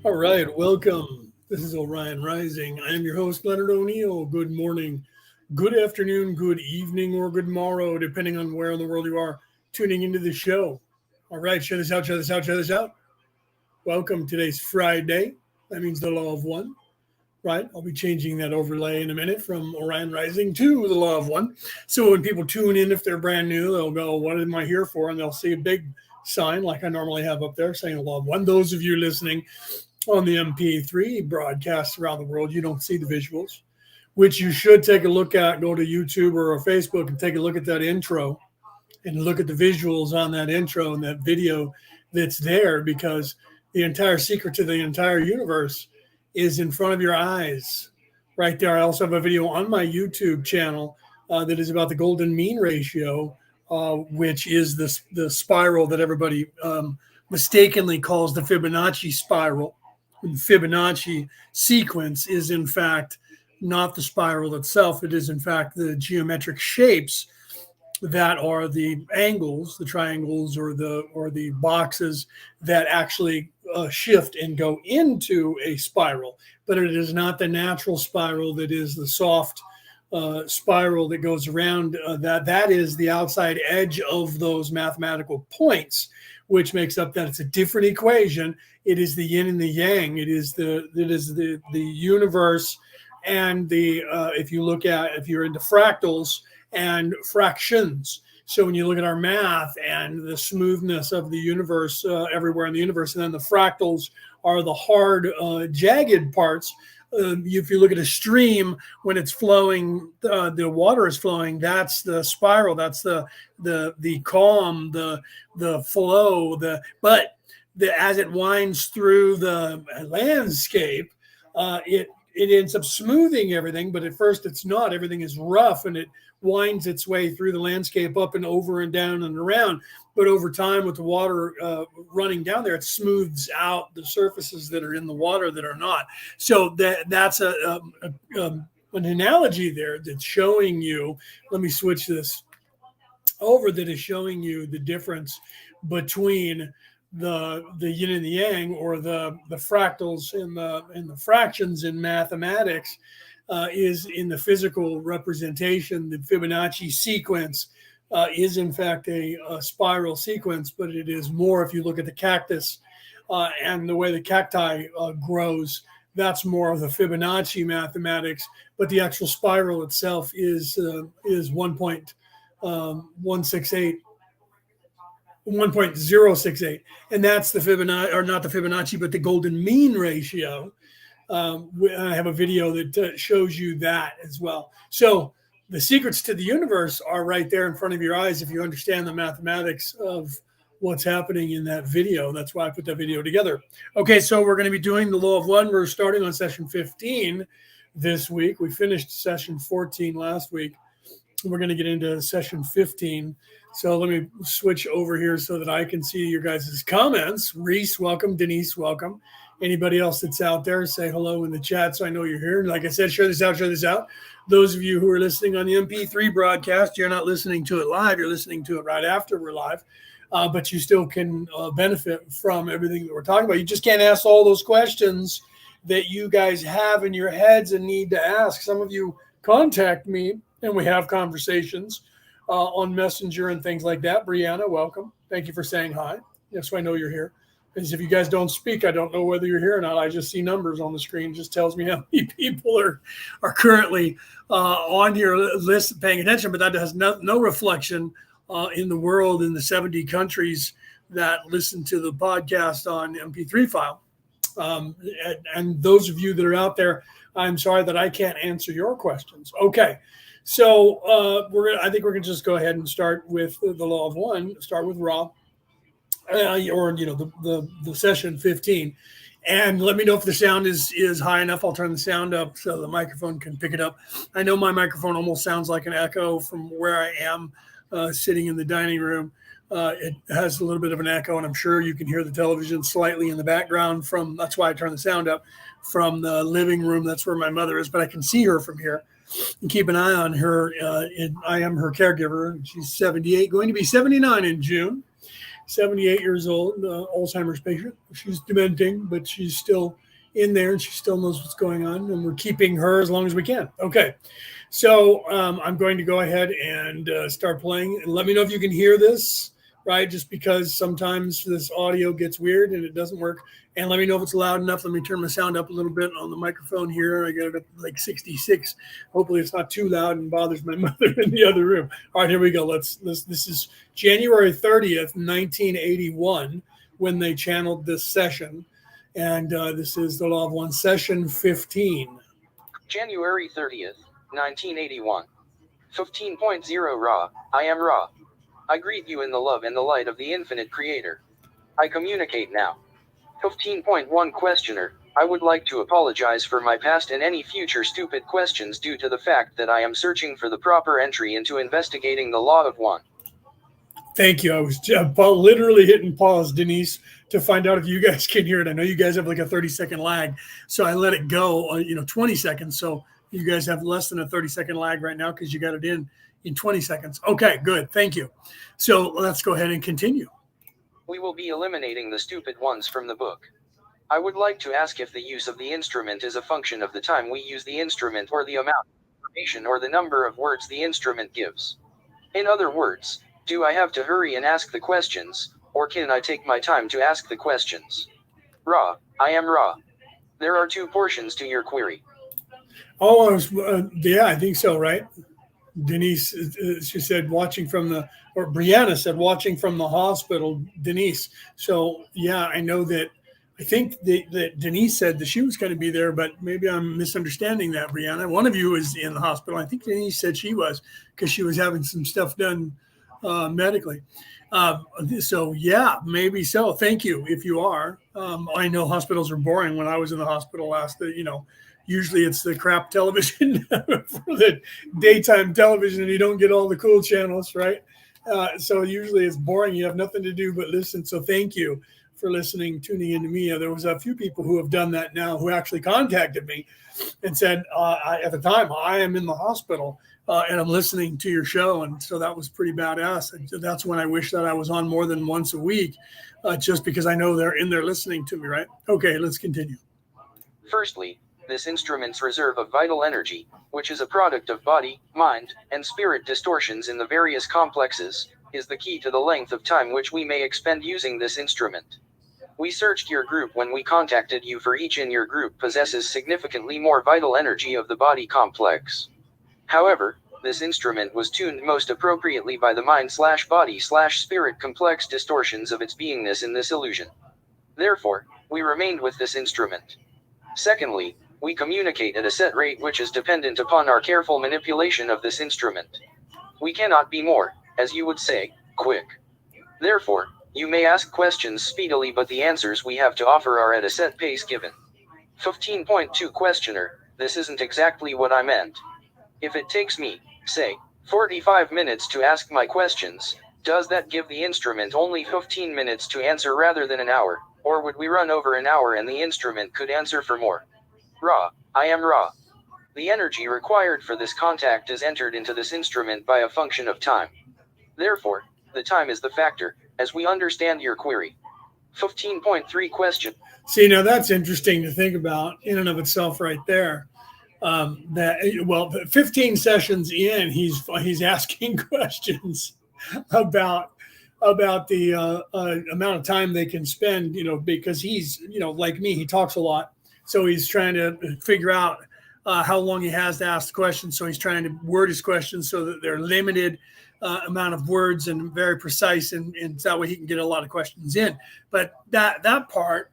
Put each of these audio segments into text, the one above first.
All right, welcome. This is Orion Rising. I am your host, Leonard O'Neill. Good morning, good afternoon, good evening, or good morrow, depending on where in the world you are tuning into the show. All right, share this out, share this out, share this out. Welcome. Today's Friday. That means the law of one, right? I'll be changing that overlay in a minute from Orion Rising to the law of one. So when people tune in, if they're brand new, they'll go, what am I here for? And they'll see a big sign like I normally have up there saying the law of one. Those of you listening on the MP3 broadcasts around the world, you don't see the visuals, which you should take a look at. Go to YouTube or Facebook and take a look at that intro and look at the visuals on that intro and that video that's there, because the entire secret to the entire universe is in front of your eyes right there. I also have a video on my YouTube channel that is about the golden mean ratio, which is the spiral that everybody mistakenly calls the Fibonacci spiral. The Fibonacci sequence is in fact not the spiral itself. It is in fact the geometric shapes that are the angles, the triangles or the boxes that actually shift and go into a spiral. But it is not the natural spiral that is the soft spiral that goes around. That is the outside edge of those mathematical points, which makes up that it's a different equation. It is the yin and the yang. It is the universe, and if you're into fractals and fractions. So when you look at our math and the smoothness of the universe everywhere in the universe, and then the fractals are the hard, jagged parts. If you look at a stream, when it's flowing, the water is flowing. That's the spiral. That's the calm, the flow. As it winds through the landscape, it ends up smoothing everything. But at first, it's not. Everything is rough, and it winds its way through the landscape up and over and down and around. But over time, with the water running down there, it smooths out the surfaces that are in the water that are not. So that's an analogy there that's showing you. Let me switch this over. That is showing you the difference between the yin and the yang, or the fractals and the fractions in mathematics, is in the physical representation. The Fibonacci sequence is in fact a spiral sequence, but it is more, if you look at the cactus and the way the cacti grows, that's more of the Fibonacci mathematics. But the actual spiral itself is 1.068, and that's the Fibonacci, or not the Fibonacci, but the golden mean ratio. I have a video that shows you that as well. So the secrets to the universe are right there in front of your eyes if you understand the mathematics of what's happening in that video. That's why I put that video together. Okay, so we're going to be doing the law of one. We're starting on session 15 this week. We finished session 14 last week. We're going to get into session 15. So let me switch over here so that I can see your guys' comments. Reese, welcome. Denise, welcome. Anybody else that's out there, say hello in the chat so I know you're here. And like I said, share this out, share this out. Those of you who are listening on the MP3 broadcast, you're not listening to it live. You're listening to it right after we're live. but you still can benefit from everything that we're talking about. You just can't ask all those questions that you guys have in your heads and need to ask. Some of you contact me and we have conversations on Messenger and things like that. Brianna, welcome. Thank you for saying hi. Yes, so I know you're here. Because if you guys don't speak, I don't know whether you're here or not. I just see numbers on the screen. It just tells me how many people are currently on your list paying attention, but that has no reflection in the world in the 70 countries that listen to the podcast on MP3 file. And those of you that are out there, I'm sorry that I can't answer your questions. Okay, so I think we're gonna just go ahead and start with the law of one. Start with Ra, or the session 15, and let me know if the sound is high enough. I'll turn the sound up so the microphone can pick it up. I know my microphone almost sounds like an echo from where I am sitting in the dining room. It has a little bit of an echo, and I'm sure you can hear the television slightly in the background that's why I turn the sound up from the living room. That's where my mother is, but I can see her from here and keep an eye on her. I am her caregiver. She's 78, going to be 79 in June. 78 years old, Alzheimer's patient. She's dementing, but she's still in there and she still knows what's going on, and we're keeping her as long as we can. Okay, so I'm going to go ahead and start playing. And let me know if you can hear this, right? Just because sometimes this audio gets weird and it doesn't work. And let me know if it's loud enough. Let me turn my sound up a little bit on the microphone here. I got it at like 66. Hopefully it's not too loud and bothers my mother in the other room. All right, here we go. This is January 30th, 1981, when they channeled this session. And this is the Law of One, session 15. January 30th, 1981. 15.0 Ra, I am Ra. I greet you in the love and the light of the infinite creator. I communicate now. 15.1 Questioner, I would like to apologize for my past and any future stupid questions due to the fact that I am searching for the proper entry into investigating the Law of One. Thank you. I was literally hitting pause, Denise, to find out if you guys can hear it. I know you guys have like a 30-second lag, so I let it go, 20 seconds. So you guys have less than a 30-second lag right now because you got it in 20 seconds. Okay, good. Thank you. So let's go ahead and continue. We will be eliminating the stupid ones from the book. I would like to ask if the use of the instrument is a function of the time we use the instrument or the amount of information or the number of words the instrument gives. In other words, do I have to hurry and ask the questions, or can I take my time to ask the questions? Ra, I am Ra. There are two portions to your query. Oh, yeah, I think so, right? Denise, she said watching from or Brianna said watching from the hospital, Denise. So, yeah, I know that. I think that Denise said that she was going to be there, but maybe I'm misunderstanding that, Brianna. One of you was in the hospital. I think Denise said she was because she was having some stuff done medically. So, yeah, maybe so. Thank you if you are. I know hospitals are boring. When I was in the hospital last, usually it's the crap television for the daytime television, and you don't get all the cool channels, right? So usually it's boring. You have nothing to do but listen. So thank you for listening, tuning into me. There was a few people who have done that now who actually contacted me and said, at the time, I am in the hospital and I'm listening to your show. And so that was pretty badass. And so that's when I wish that I was on more than once a week, just because I know they're in there listening to me, right? Okay, let's continue. Firstly, this instrument's reserve of vital energy, which is a product of body, mind, and spirit distortions in the various complexes, is the key to the length of time which we may expend using this instrument. We searched your group when we contacted you, for each in your group possesses significantly more vital energy of the body complex. However, this instrument was tuned most appropriately by the mind/body/spirit complex distortions of its beingness in this illusion. Therefore, we remained with this instrument. Secondly, we communicate at a set rate which is dependent upon our careful manipulation of this instrument. We cannot be more, as you would say, quick. Therefore, you may ask questions speedily, but the answers we have to offer are at a set pace given. 15.2 Questioner, this isn't exactly what I meant. If it takes me, say, 45 minutes to ask my questions, does that give the instrument only 15 minutes to answer rather than an hour, or would we run over an hour and the instrument could answer for more? Ra, I am Ra. The energy required for this contact is entered into this instrument by a function of time. Therefore, the time is the factor, as we understand your query. 15.3 question. See, now that's interesting to think about in and of itself, right there. That well, 15 sessions in, he's asking questions about the amount of time they can spend. Because he's like me, he talks a lot, so he's trying to figure out how long he has to ask the questions. So he's trying to word his questions so that they're limited amount of words and very precise, and that way he can get a lot of questions in. But that part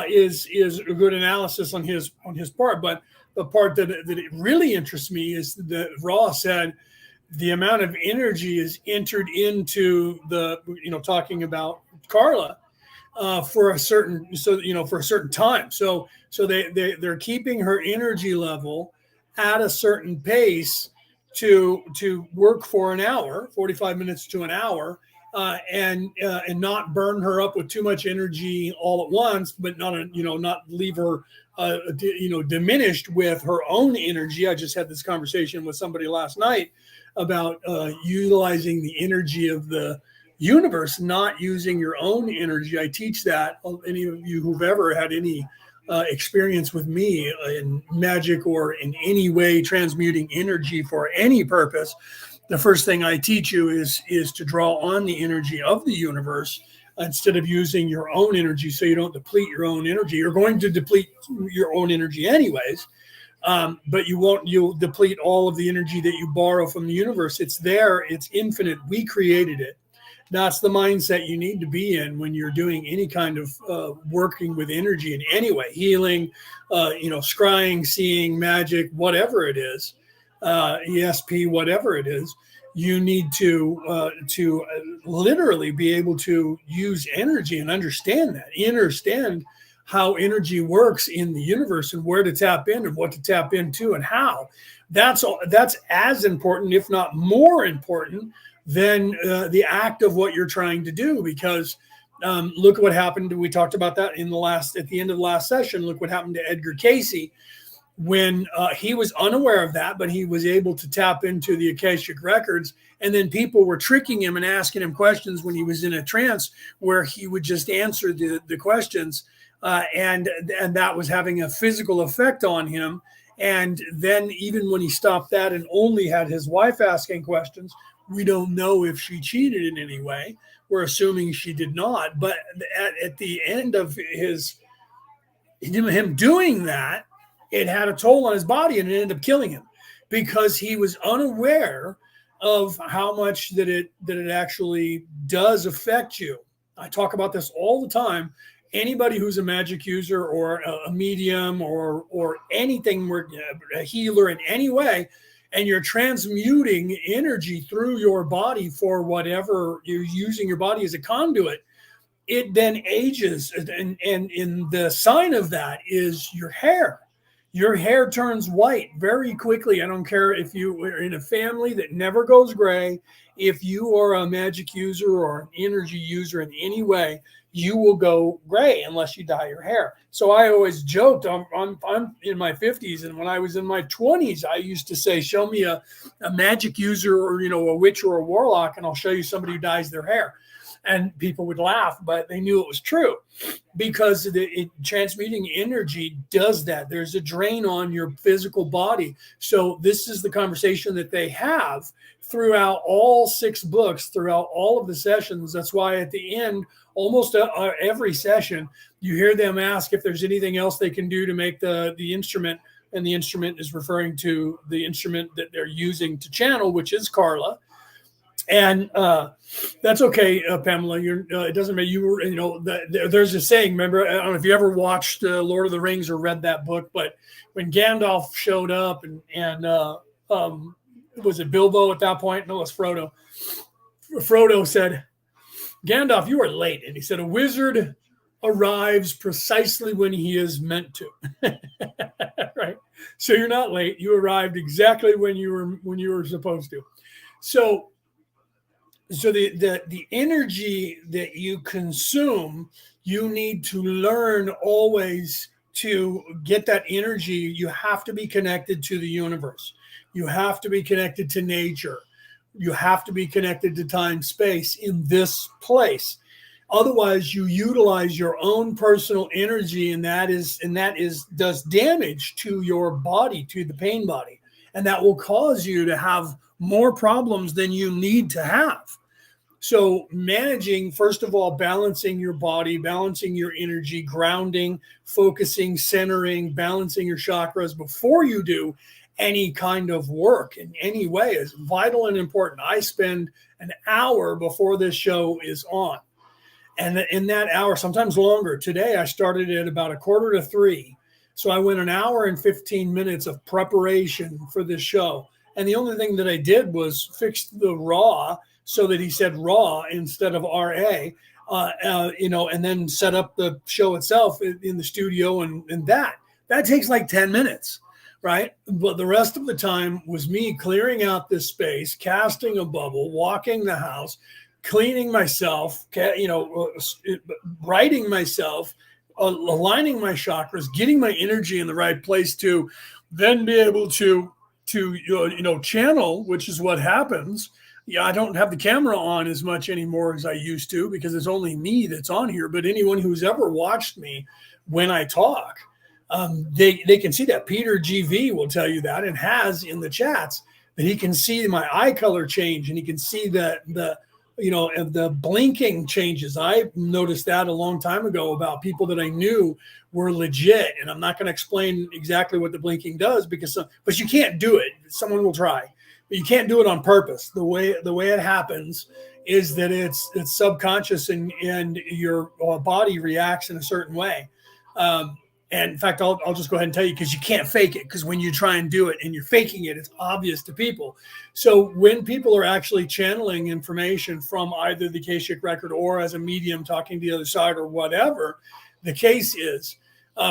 is a good analysis on his part. But the part that it really interests me is that Raw said the amount of energy is entered into the talking about Carla for a certain time. So they're keeping her energy level at a certain pace to work for an hour, 45 minutes to an hour, and not burn her up with too much energy all at once, but not leave her diminished with her own energy. I just had this conversation with somebody last night about utilizing the energy of the universe, not using your own energy. I teach that. Any of you who've ever had any experience with me in magic or in any way transmuting energy for any purpose, the first thing I teach you is to draw on the energy of the universe instead of using your own energy, so you don't deplete your own energy. You're going to deplete your own energy anyways, but you'll deplete all of the energy that you borrow from the universe. It's there. It's infinite. We created it. That's the mindset you need to be in when you're doing any kind of working with energy in any way, healing, scrying, seeing, magic, whatever it is, ESP, whatever it is. You need to literally be able to use energy and understand how energy works in the universe and where to tap in and what to tap into and how. That's as important, if not more important, than the act of what you're trying to do. Because look what happened. We talked about that at the end of the last session. Look what happened to Edgar Cayce when he was unaware of that, but he was able to tap into the Akashic records. And then people were tricking him and asking him questions when he was in a trance where he would just answer the questions. And that was having a physical effect on him. And then even when he stopped that and only had his wife asking questions, we don't know if she cheated in any way. We're assuming she did not. But at the end of him doing that, it had a toll on his body, and it ended up killing him because he was unaware of how much that it actually does affect you. I talk about this all the time. Anybody who's a magic user or a medium or anything, a healer in any way, and you're transmuting energy through your body for whatever you're using your body as a conduit, it then ages. And in the sign of that is your hair. Your hair turns white very quickly. I don't care if you are in a family that never goes gray. If you are a magic user or an energy user in any way, you will go gray unless you dye your hair. So I always joked, I'm in my 50s, and when I was in my 20s, I used to say, show me a magic user or a witch or a warlock, and I'll show you somebody who dyes their hair. And people would laugh, but they knew it was true because transmuting energy does that. There's a drain on your physical body. So this is the conversation that they have throughout all 6 books, throughout all of the sessions. That's why at the end, almost every session, you hear them ask if there's anything else they can do to make the instrument. And the instrument is referring to the instrument that they're using to channel, which is Carla. And that's okay, Pamela. It doesn't matter. There's a saying. Remember, I don't know if you ever watched Lord of the Rings or read that book, but when Gandalf showed up and was it Bilbo at that point? No, it was Frodo. Frodo said, "Gandalf, you are late." And he said, "A wizard arrives precisely when he is meant to." Right. So you're not late. You arrived exactly when you were supposed to. So the energy that you consume, you need to learn always to get that energy. You have to be connected to the universe. You have to be connected to nature. You have to be connected to time space in this place. Otherwise, you utilize your own personal energy, and that does damage to your body, to the pain body, and that will cause you to have more problems than you need to have. So managing, first of all, balancing your body, balancing your energy, grounding, focusing, centering, balancing your chakras before you do any kind of work in any way is vital and important. I spend an hour before this show is on. And in that hour, sometimes longer, today I started at about 2:45. So I went an hour and 15 minutes of preparation for this show. And the only thing that I did was fix the raw so that he said raw instead of RA, and then set up the show itself in the studio. And that takes like 10 minutes, right? But the rest of the time was me clearing out this space, casting a bubble, walking the house, cleaning myself, writing myself, aligning my chakras, getting my energy in the right place to then be able to channel, which is what happens. Yeah, I don't have the camera on as much anymore as I used to because it's only me that's on here. But anyone who's ever watched me when I talk, they can see that. Peter GV will tell you that, and has in the chats, that he can see my eye color change, and he can see the blinking changes. I noticed that a long time ago about people that I knew were legit. And I'm not going to explain exactly what the blinking does but you can't do it. Someone will try, but you can't do it on purpose. The way it happens is that it's subconscious, and your body reacts in a certain way. And in fact, I'll just go ahead and tell you, because you can't fake it, because when you try and do it and you're faking it, it's obvious to people. So when people are actually channeling information from either the Akashic record or as a medium talking to the other side or whatever the case is,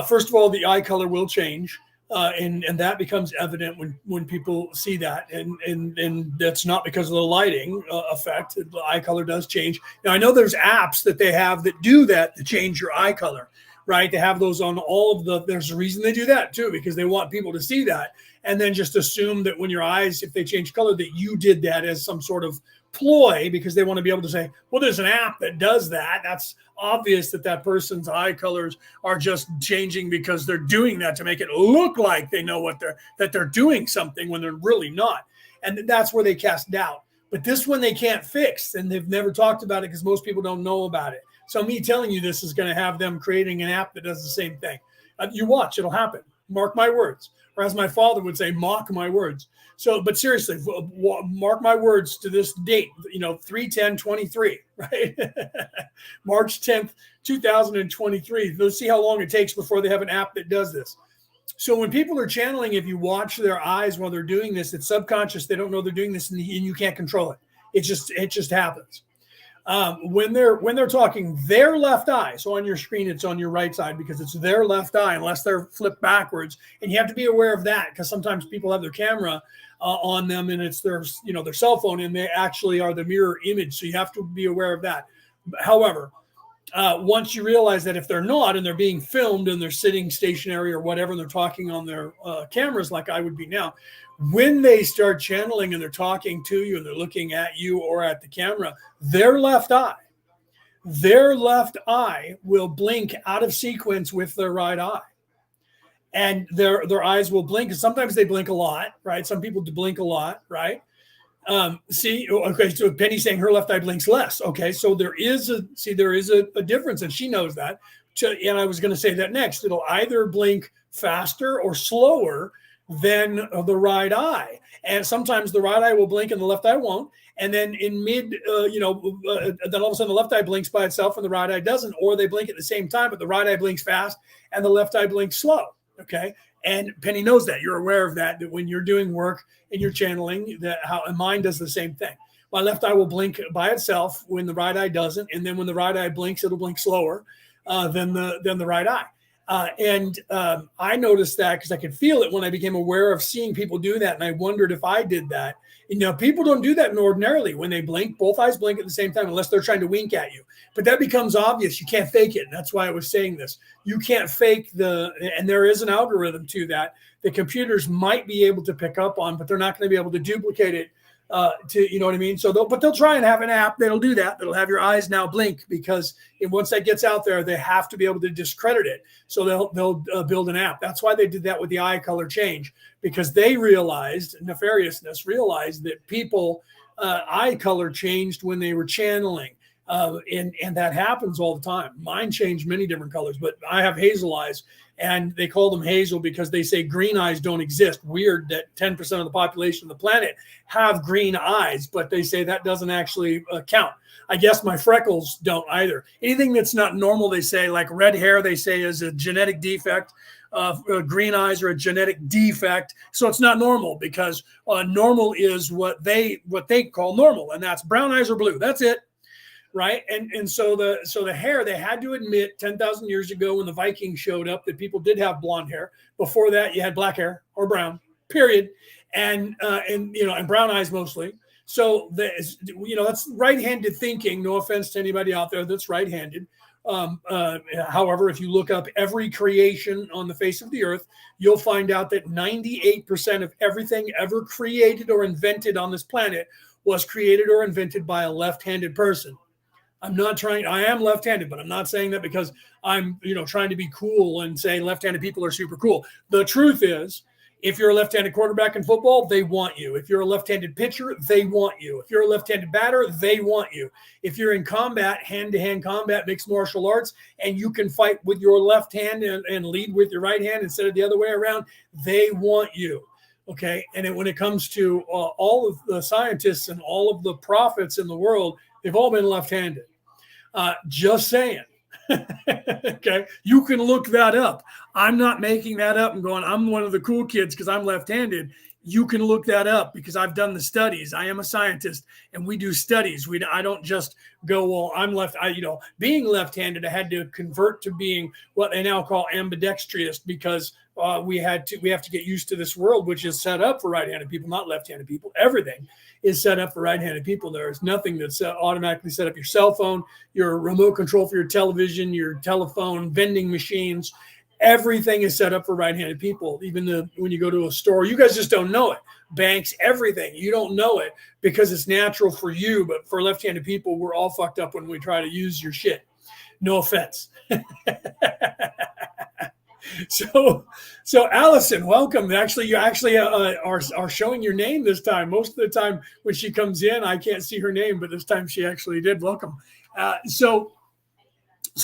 first of all, the eye color will change. And that becomes evident when people see that. And that's not because of the lighting effect. The eye color does change. Now, I know there's apps that they have that do that to change your eye color. Right? They have those on all of there's a reason they do that too, because they want people to see that and then just assume that when your eyes, if they change color, that you did that as some sort of ploy, because they want to be able to say, well, there's an app that does that. That's obvious that person's eye colors are just changing because they're doing that to make it look like they know that they're doing something when they're really not. And that's where they cast doubt. But this one they can't fix, and they've never talked about it because most people don't know about it. So me telling you this is going to have them creating an app that does the same thing. You watch, it'll happen. Mark my words. Or as my father would say, mock my words. So, but seriously, mark my words to this date, 3/10/23, right? March 10th, 2023. Let's see how long it takes before they have an app that does this. So when people are channeling, if you watch their eyes while they're doing this, it's subconscious. They don't know they're doing this, and you can't control it. It just happens. When they're talking, their left eye, so on your screen it's on your right side because it's their left eye, unless they're flipped backwards, and you have to be aware of that, because sometimes people have their camera on them and it's their cell phone, and they actually are the mirror image, so you have to be aware of that. However, once you realize that if they're not, and they're being filmed and they're sitting stationary or whatever, and they're talking on their cameras like I would be now, when they start channeling and they're talking to you and they're looking at you or at the camera, their left eye will blink out of sequence with their right eye. And their eyes will blink. And sometimes they blink a lot, right? Some people do blink a lot, right? Okay, so Penny's saying her left eye blinks less. Okay, so there is a difference, and she knows that. And I was going to say that next. It'll either blink faster or slower than the right eye. And sometimes the right eye will blink and the left eye won't. And then in then all of a sudden the left eye blinks by itself and the right eye doesn't, or they blink at the same time, but the right eye blinks fast and the left eye blinks slow. Okay. And Penny knows that. You're aware of that when you're doing work and you're channeling, that how mine does the same thing. My left eye will blink by itself when the right eye doesn't. And then when the right eye blinks, it'll blink slower than the right eye. I noticed that because I could feel it when I became aware of seeing people do that. And I wondered if I did that. People don't do that ordinarily. When they blink, both eyes blink at the same time, unless they're trying to wink at you. But that becomes obvious. You can't fake it. And that's why I was saying this. You can't fake and there is an algorithm to that. The computers might be able to pick up on, but they're not going to be able to duplicate it to, you know what I mean? So they'll try and have an app that'll do that. That'll have your eyes now blink, because once that gets out there, they have to be able to discredit it. So they'll build an app. That's why they did that with the eye color change, because they realized realized that people eye color changed when they were channeling. And that happens all the time. Mine changed many different colors, but I have hazel eyes, and they call them hazel because they say green eyes don't exist. Weird that 10% of the population of the planet have green eyes, but they say that doesn't actually count. I guess my freckles don't either. Anything that's not normal, they say, like red hair, they say is a genetic defect. Green eyes are a genetic defect, so it's not normal, because normal is what they call normal, and that's brown eyes or blue. That's it. Right. And so the hair, they had to admit 10,000 years ago when the Vikings showed up that people did have blonde hair. Before that, you had black hair or brown, period. And brown eyes mostly. So that's right-handed thinking. No offense to anybody out there that's right-handed. However, if you look up every creation on the face of the earth, you'll find out that 98% of everything ever created or invented on this planet was created or invented by a left-handed person. I am left-handed, but I'm not saying that because I'm, trying to be cool and say left-handed people are super cool. The truth is, if you're a left-handed quarterback in football, they want you. If you're a left-handed pitcher, they want you. If you're a left-handed batter, they want you. If you're in combat, hand-to-hand combat, mixed martial arts, and you can fight with your left hand and lead with your right hand instead of the other way around, they want you. Okay. And when it comes to all of the scientists and all of the prophets in the world, they've all been left-handed. Just saying. Okay. You can look that up. I'm not making that up and going, I'm one of the cool kids because I'm left-handed. You can look that up because I've done the studies. I am a scientist and we do studies. I don't just go, well, I'm being left-handed, I had to convert to being what they now call ambidextrous, because we have to get used to this world, which is set up for right-handed people, not left-handed people. Everything is set up for right-handed people. There is nothing that's automatically set up. Your cell phone, your remote control for your television, your telephone, vending machines, everything is set up for right-handed people. Even when you go to a store, you guys just don't know it. Banks, everything, you don't know it because it's natural for you. But for left-handed people, we're all fucked up when we try to use your shit. No offense. So Allison, welcome. Actually, you are showing your name this time. Most of the time when she comes in, I can't see her name, but this time she actually did. Welcome. So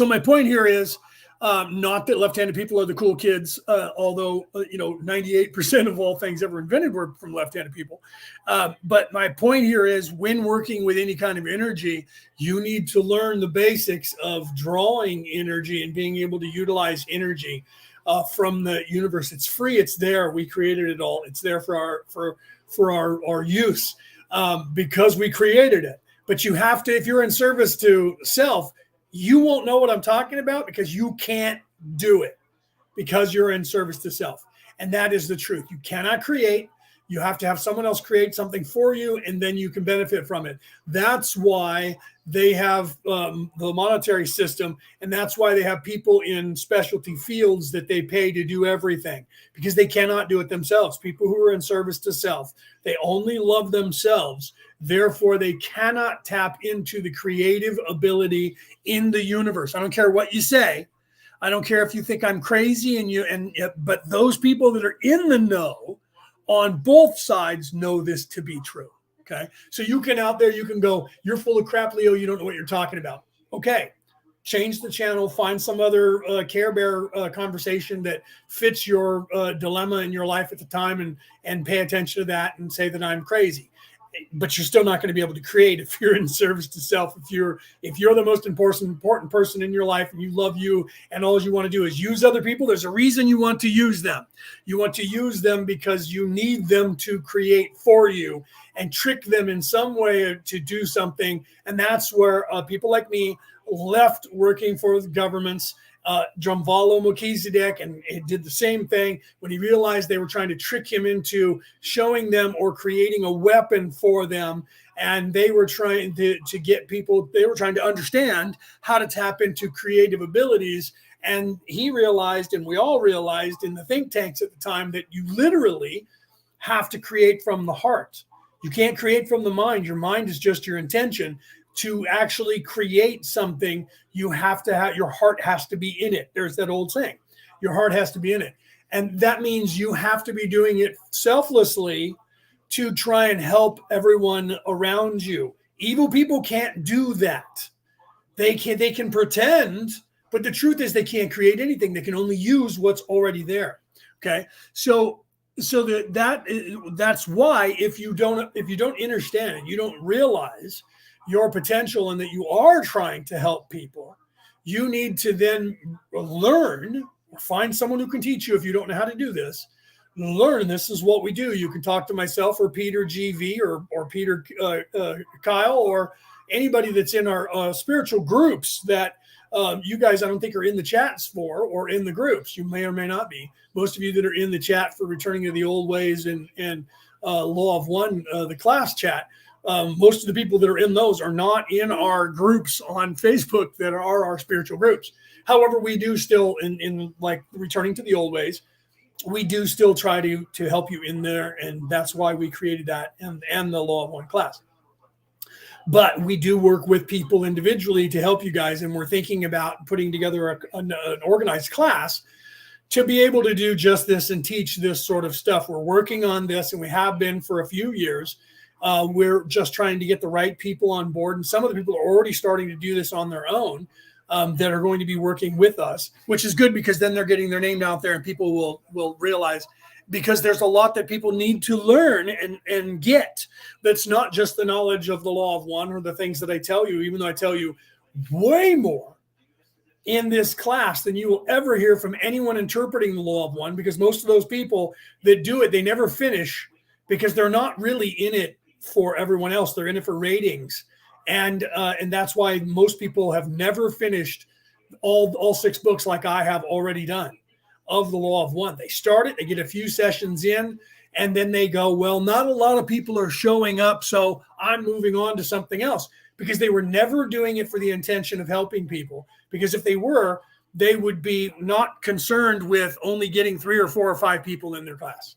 my point here is not that left-handed people are the cool kids, although 98% of all things ever invented were from left-handed people. But my point here is, when working with any kind of energy, you need to learn the basics of drawing energy and being able to utilize energy from the universe. It's free. It's there. We created it all. It's there for our use because we created it. But you have to, if you're in service to self, you won't know what I'm talking about because you can't do it because you're in service to self. And that is the truth. You cannot create. You have to have someone else create something for you, and then you can benefit from it. That's why they have the monetary system, and that's why they have people in specialty fields that they pay to do everything, because they cannot do it themselves. People who are in service to self, they only love themselves. Therefore, they cannot tap into the creative ability in the universe. I don't care what you say. I don't care if you think I'm crazy but those people that are in the know on both sides know this to be true. Okay. So you can go, you're full of crap, Leo. You don't know what you're talking about. Okay. Change the channel, find some other Care Bear conversation that fits your dilemma in your life at the time and pay attention to that and say that I'm crazy. But you're still not going to be able to create if you're in service to self. If you're the most important person in your life and you love you and all you want to do is use other people, there's a reason you want to use them. You want to use them because you need them to create for you and trick them in some way to do something. And that's where people like me left working for the governments. Drumvalo Melchizedek, and it did the same thing when he realized they were trying to trick him into showing them or creating a weapon for them. And they were trying to get people, they were trying to understand how to tap into creative abilities. And he realized, and we all realized in the think tanks at the time, that you literally have to create from the heart. You can't create from the mind. Your mind is just your intention. To actually create something, you have to have, your heart has to be in it. There's that old saying, your heart has to be in it. And that means you have to be doing it selflessly to try and help everyone around you. Evil people can't do that. They can pretend, but the truth is they can't create anything. They can only use what's already there. Okay. That's why if you don't understand and you don't realize your potential and that you are trying to help people, you need to then learn or find someone who can teach you. If you don't know how to do this, learn this is what we do. You can talk to myself or Peter GV or Peter Kyle or anybody that's in our spiritual groups that you guys I don't think are in the chats for or in the groups. You may or may not be. Most of you that are in the chat for Returning to the Old Ways and Law of One, the class chat, most of the people that are in those are not in our groups on Facebook that are our spiritual groups. However, we do still in like Returning to the Old Ways, we do still try to help you in there, and that's why we created that and the Law of One class. But we do work with people individually to help you guys, and we're thinking about putting together an organized class to be able to do just this and teach this sort of stuff. We're working on this, and we have been for a few years. We're just trying to get the right people on board, and some of the people are already starting to do this on their own that are going to be working with us, which is good because then they're getting their name out there, and people will realize, because there's a lot that people need to learn and get. That's not just the knowledge of the Law of One or the things that I tell you, even though I tell you way more in this class than you will ever hear from anyone interpreting the Law of One, because most of those people that do it, they never finish because they're not really in it for everyone else. They're in it for ratings. And that's why most people have never finished all 6 books like I have already done of the Law of One. They start it, they get a few sessions in, and then they go, well, not a lot of people are showing up, so I'm moving on to something else, because they were never doing it for the intention of helping people. Because if they were, they would be not concerned with only getting 3 or 4 or 5 people in their class.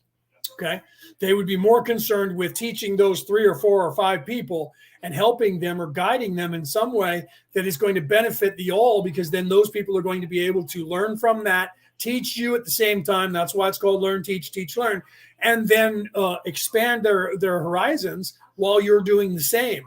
Okay. They would be more concerned with teaching those 3 or 4 or 5 people and helping them or guiding them in some way that is going to benefit the all, because then those people are going to be able to learn from that, teach you at the same time. That's why it's called Learn, Teach, Teach, Learn, and then expand their horizons while you're doing the same,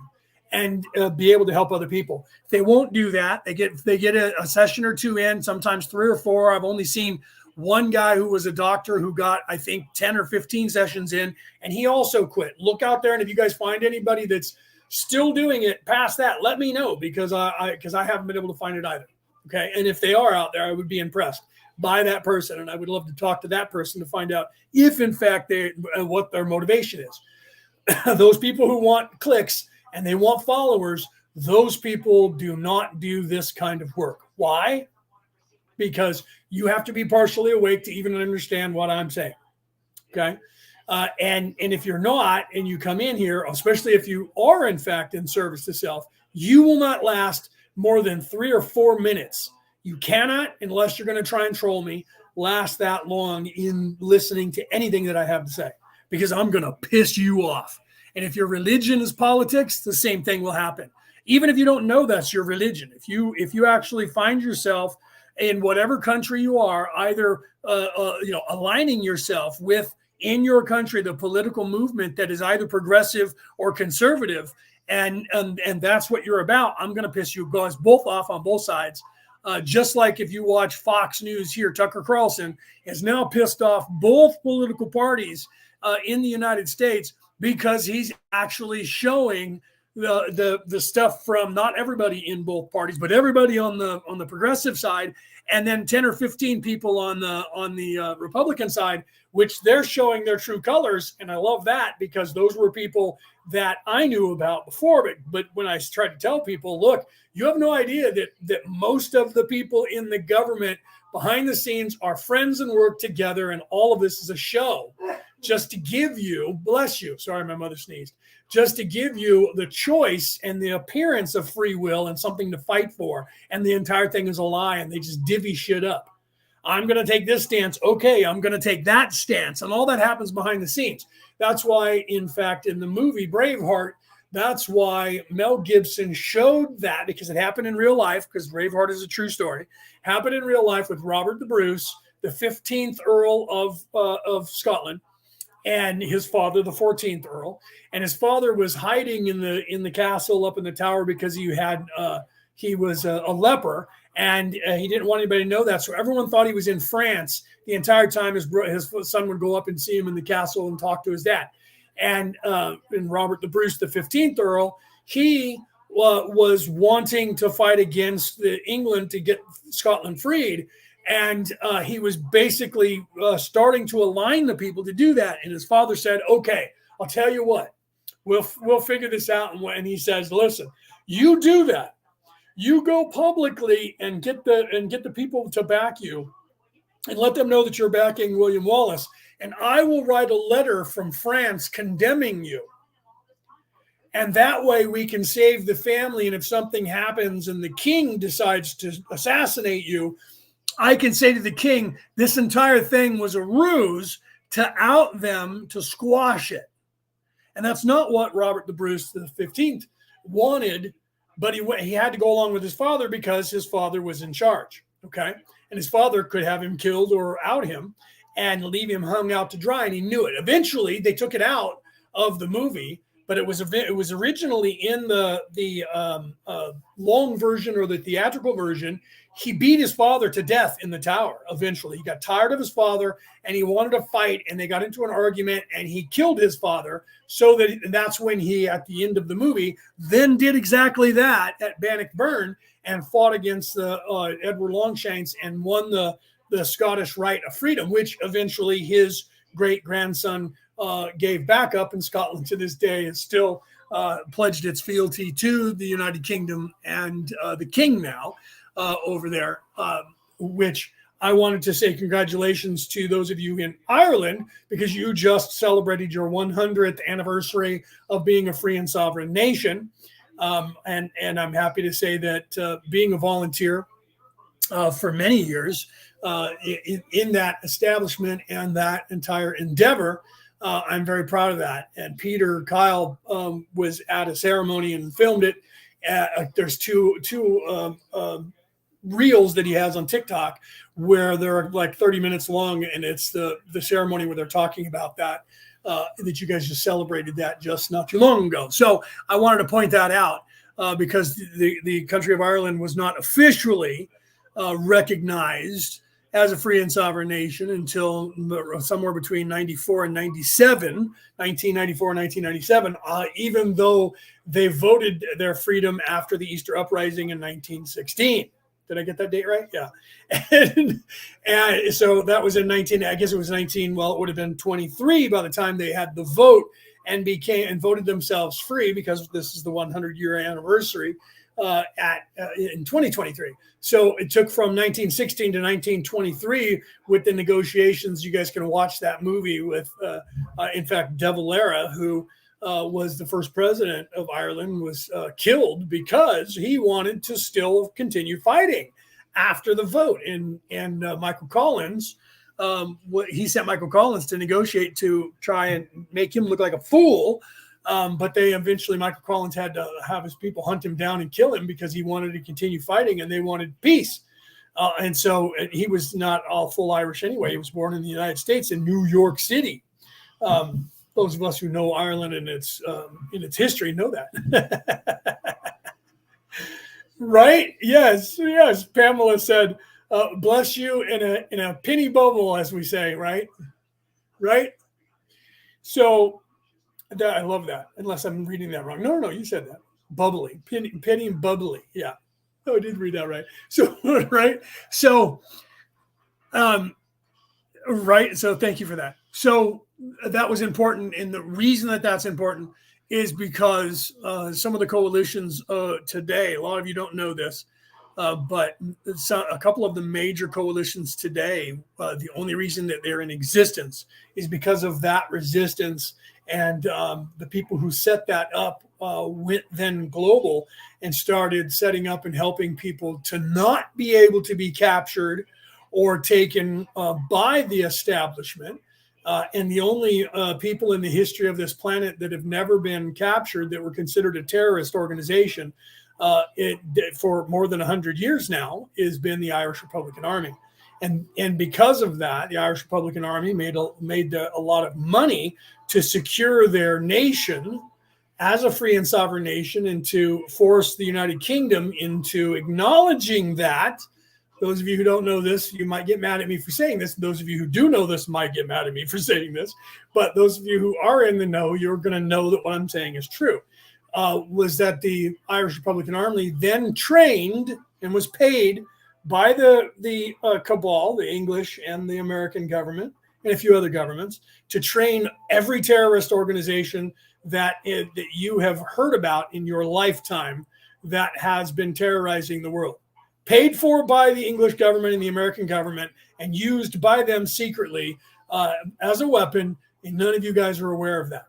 and be able to help other people. If they won't do that, they get a session or 2 in, sometimes 3 or 4. I've only seen one guy who was a doctor who got, I think, 10 or 15 sessions in, and he also quit. Look out there, and if you guys find anybody that's still doing it past that, let me know, because I haven't been able to find it either. Okay, and if they are out there, I would be impressed by that person, and I would love to talk to that person to find out if, in fact, what their motivation is. Those people who want clicks and they want followers, those people do not do this kind of work. Why? Because you have to be partially awake to even understand what I'm saying. Okay. And if you're not, and you come in here, especially if you are in fact in service to self, you will not last more than 3 or 4 minutes. You cannot, unless you're going to try and troll me, last that long in listening to anything that I have to say, because I'm going to piss you off. And if your religion is politics, the same thing will happen. Even if you don't know that's your religion, if you actually find yourself in whatever country you are, either aligning yourself with, in your country, the political movement that is either progressive or conservative, and that's what you're about, I'm going to piss you guys both off on both sides. Just like if you watch Fox News here, Tucker Carlson has now pissed off both political parties in the United States, because he's actually showing the stuff from not everybody in both parties, but everybody on the progressive side, and then 10 or 15 people on the Republican side, which they're showing their true colors. And I love that, because those were people that I knew about before. But when I tried to tell people, look, you have no idea that most of the people in the government behind the scenes are friends and work together, and all of this is a show just to give you, bless you, sorry, my mother sneezed, just to give you the choice and the appearance of free will and something to fight for. And the entire thing is a lie, and they just divvy shit up. I'm going to take this stance. Okay, I'm going to take that stance. And all that happens behind the scenes. That's why, in fact, in the movie Braveheart, that's why Mel Gibson showed that, because it happened in real life, because Braveheart is a true story, happened in real life with Robert the Bruce, the 15th Earl of Scotland, and his father, the 14th Earl. And his father was hiding in the castle up in the tower because he was a leper, and he didn't want anybody to know that. So everyone thought he was in France the entire time. His son would go up and see him in the castle and talk to his dad. And Robert the Bruce, the 15th Earl, he was wanting to fight against England to get Scotland freed. And he was basically starting to align the people to do that. And his father said, okay, I'll tell you what, we'll figure this out. And he says, listen, you do that. You go publicly and get the people to back you and let them know that you're backing William Wallace. And I will write a letter from France condemning you. And that way we can save the family. And if something happens and the king decides to assassinate you, I can say to the king, this entire thing was a ruse to out them, to squash it. And that's not what Robert the Bruce, the 15th, wanted, but he had to go along with his father because his father was in charge, okay? And his father could have him killed or out him and leave him hung out to dry, and he knew it. Eventually, they took it out of the movie, but it was originally in the long version, or the theatrical version. He beat his father to death in the tower. Eventually, he got tired of his father and he wanted to fight, and they got into an argument and he killed his father. And that's when he, at the end of the movie, then did exactly that at Bannockburn and fought against Edward Longshanks and won the Scottish right of freedom, which eventually his great grandson gave back up. In Scotland to this day is still pledged its fealty to the United Kingdom and the king now. Over there, which I wanted to say congratulations to those of you in Ireland, because you just celebrated your 100th anniversary of being a free and sovereign nation. And I'm happy to say that being a volunteer for many years in that establishment and that entire endeavor, I'm very proud of that. And Peter Kyle was at a ceremony and filmed it. There's two reels that he has on TikTok where they're like 30 minutes long, and it's the ceremony where they're talking about that you guys just celebrated that just not too long ago. So I wanted to point that out because the country of Ireland was not officially recognized as a free and sovereign nation until somewhere between 94 and 97, 1994 and 1997, even though they voted their freedom after the Easter Uprising in 1916. Did I get that date right? Yeah. And so that was in 19, I guess it was 19, well, it would have been 23 by the time they had the vote and voted themselves free, because this is the 100-year anniversary in 2023. So it took from 1916 to 1923 with the negotiations. You guys can watch that movie with, in fact, De Valera, who was the first president of Ireland, was killed because he wanted to still continue fighting after the vote. And Michael Collins, he sent Michael Collins to negotiate to try and make him look like a fool. But Michael Collins had to have his people hunt him down and kill him because he wanted to continue fighting and they wanted peace. And so he was not all full Irish anyway. He was born in the United States in New York City. Those of us who know Ireland and its history know that. Right? Yes. Pamela said, bless you in a penny bubble, as we say, right? Right? So I love that, unless I'm reading that wrong. No, you said that. Bubbly. Penny and bubbly. Yeah. Oh, I did read that right. So, right? So, right. So thank you for that. So that was important. And the reason that that's important is because some of the coalitions today, a lot of you don't know this, but a couple of the major coalitions today, the only reason that they're in existence is because of that resistance. And the people who set that up went then global and started setting up and helping people to not be able to be captured or taken by the establishment. And the only people in the history of this planet that have never been captured that were considered a terrorist organization for more than 100 years now has been the Irish Republican Army. And because of that, the Irish Republican Army made a lot of money to secure their nation as a free and sovereign nation, and to force the United Kingdom into acknowledging that. Those of you who don't know this, you might get mad at me for saying this. Those of you who do know this might get mad at me for saying this. But those of you who are in the know, you're going to know that what I'm saying is true. Was that the Irish Republican Army then trained and was paid by the cabal, the English and the American government, and a few other governments, to train every terrorist organization that you have heard about in your lifetime that has been terrorizing the world. Paid for by the English government and the American government, and used by them secretly as a weapon, and none of you guys are aware of that.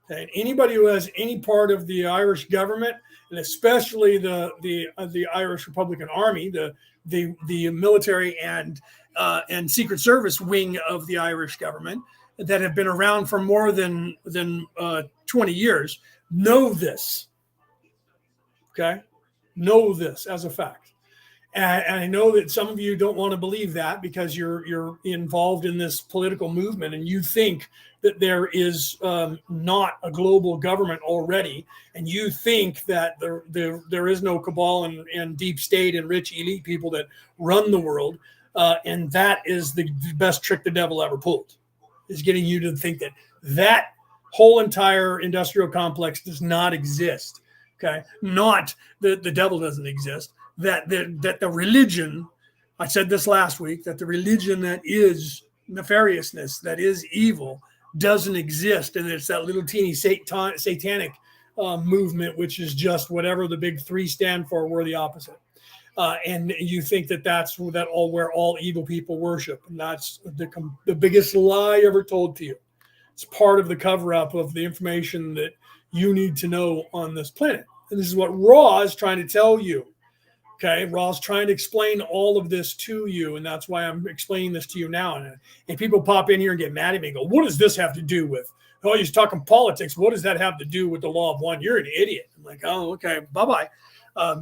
Okay? Anybody who has any part of the Irish government, and especially the Irish Republican Army, the military and Secret Service wing of the Irish government that have been around for more than 20 years, know this. Okay, know this as a fact. And I know that some of you don't want to believe that because you're involved in this political movement and you think that there is not a global government already, and you think that there is no cabal and deep state and rich elite people that run the world, and that is the best trick the devil ever pulled, is getting you to think that whole entire industrial complex does not exist. Okay, not the devil doesn't exist. That the religion, I said this last week, that the religion that is nefariousness, that is evil, doesn't exist. And it's that little teeny satanic movement, which is just whatever the big three stand for, we're the opposite. And you think that's where all evil people worship. And that's the biggest lie ever told to you. It's part of the cover-up of the information that you need to know on this planet. And this is what Ra is trying to tell you. Okay, Ra's trying to explain all of this to you, and that's why I'm explaining this to you now. And people pop in here and get mad at me and go, what does this have to do with, oh, he's talking politics. What does that have to do with the law of one? You're an idiot. I'm like, oh, okay, bye-bye.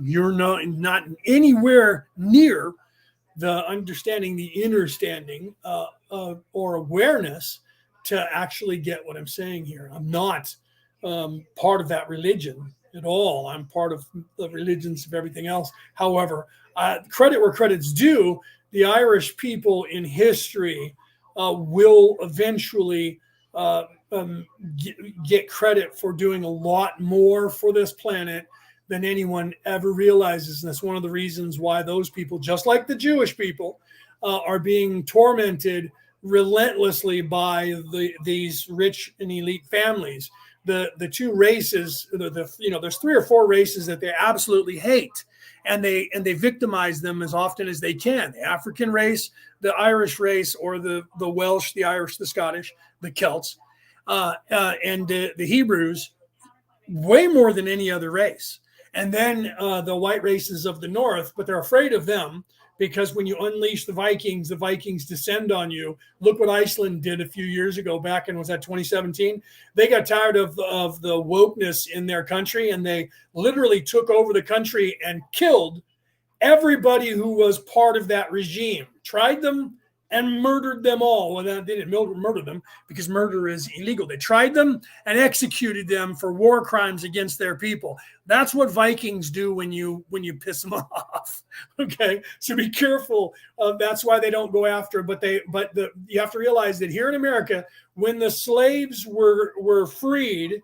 You're not anywhere near the understanding, the understanding or awareness to actually get what I'm saying here. I'm not part of that religion at all. I'm part of the religions of everything else. However, credit where credit's due, the Irish people in history will eventually get credit for doing a lot more for this planet than anyone ever realizes. And that's one of the reasons why those people, just like the Jewish people, are being tormented relentlessly by these rich and elite families. The two races, there's 3 or 4 races that they absolutely hate, and they victimize them as often as they can. The African race, the Irish race, or the Welsh, the Irish, the Scottish, the Celts, and the Hebrews, way more than any other race. And then the white races of the north, but they're afraid of them because when you unleash the Vikings descend on you. Look what Iceland did a few years ago, back in, was that 2017? They got tired of the wokeness in their country, and they literally took over the country and killed everybody who was part of that regime, tried them and murdered them all. Well, they didn't murder them because murder is illegal. They tried them and executed them for war crimes against their people. That's what Vikings do when you piss them off. Okay, so be careful. That's why they don't go after. But you have to realize that here in America, when the slaves were freed,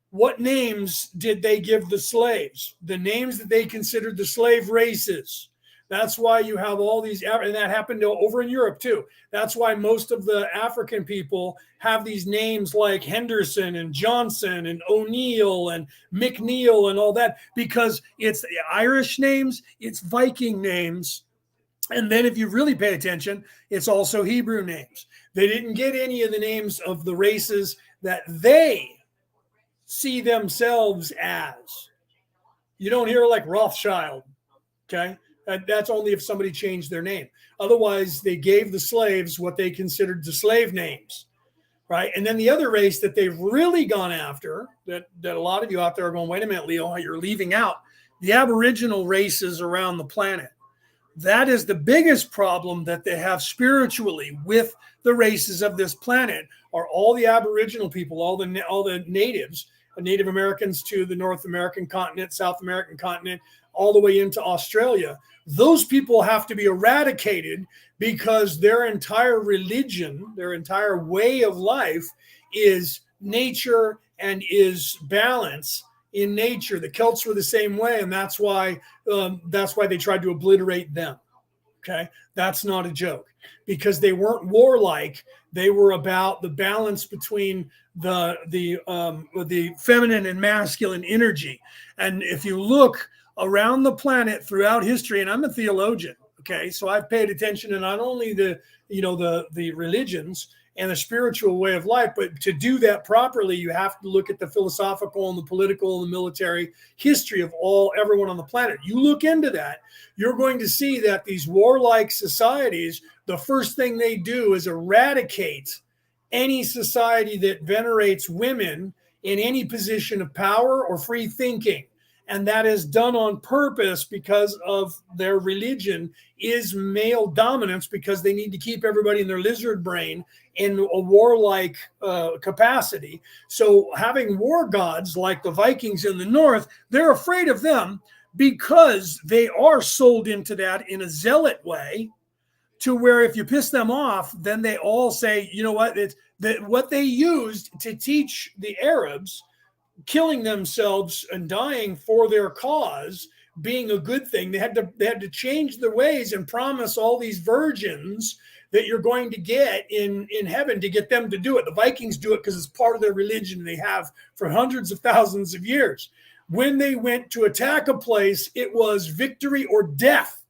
what names did they give the slaves? The names that they considered the slave races. That's why you have all these, and that happened over in Europe too. That's why most of the African people have these names like Henderson and Johnson and O'Neill and McNeil and all that, because it's Irish names, it's Viking names. And then if you really pay attention, it's also Hebrew names. They didn't get any of the names of the races that they see themselves as. You don't hear like Rothschild, okay? That's only if somebody changed their name. Otherwise, they gave the slaves what they considered the slave names, right? And then the other race that they've really gone after, that a lot of you out there are going, wait a minute, Leo, you're leaving out the Aboriginal races around the planet. That is the biggest problem that they have spiritually with the races of this planet, are all the Aboriginal people, all the natives, Native Americans to the North American continent, South American continent, all the way into Australia. Those people have to be eradicated because their entire religion, their entire way of life is nature and is balance in nature. The Celts were the same way, and that's why they tried to obliterate them. Okay, that's not a joke, because they weren't warlike. They were about the balance between the feminine and masculine energy. And if you look around the planet throughout history, and I'm a theologian, okay, so I've paid attention to not only the religions and the spiritual way of life, but to do that properly, you have to look at the philosophical and the political and the military history of everyone on the planet. You look into that, you're going to see that these warlike societies, the first thing they do is eradicate any society that venerates women in any position of power or free thinking. And that is done on purpose because of their religion is male dominance, because they need to keep everybody in their lizard brain in a warlike capacity. So having war gods like the Vikings in the north, they're afraid of them because they are sold into that in a zealot way, to where if you piss them off, then they all say, you know what, it's what they used to teach the Arabs, killing themselves and dying for their cause being a good thing. They had to change their ways and promise all these virgins that you're going to get in heaven to get them to do it. The Vikings do it because it's part of their religion they have for hundreds of thousands of years. When they went to attack a place, it was victory or death.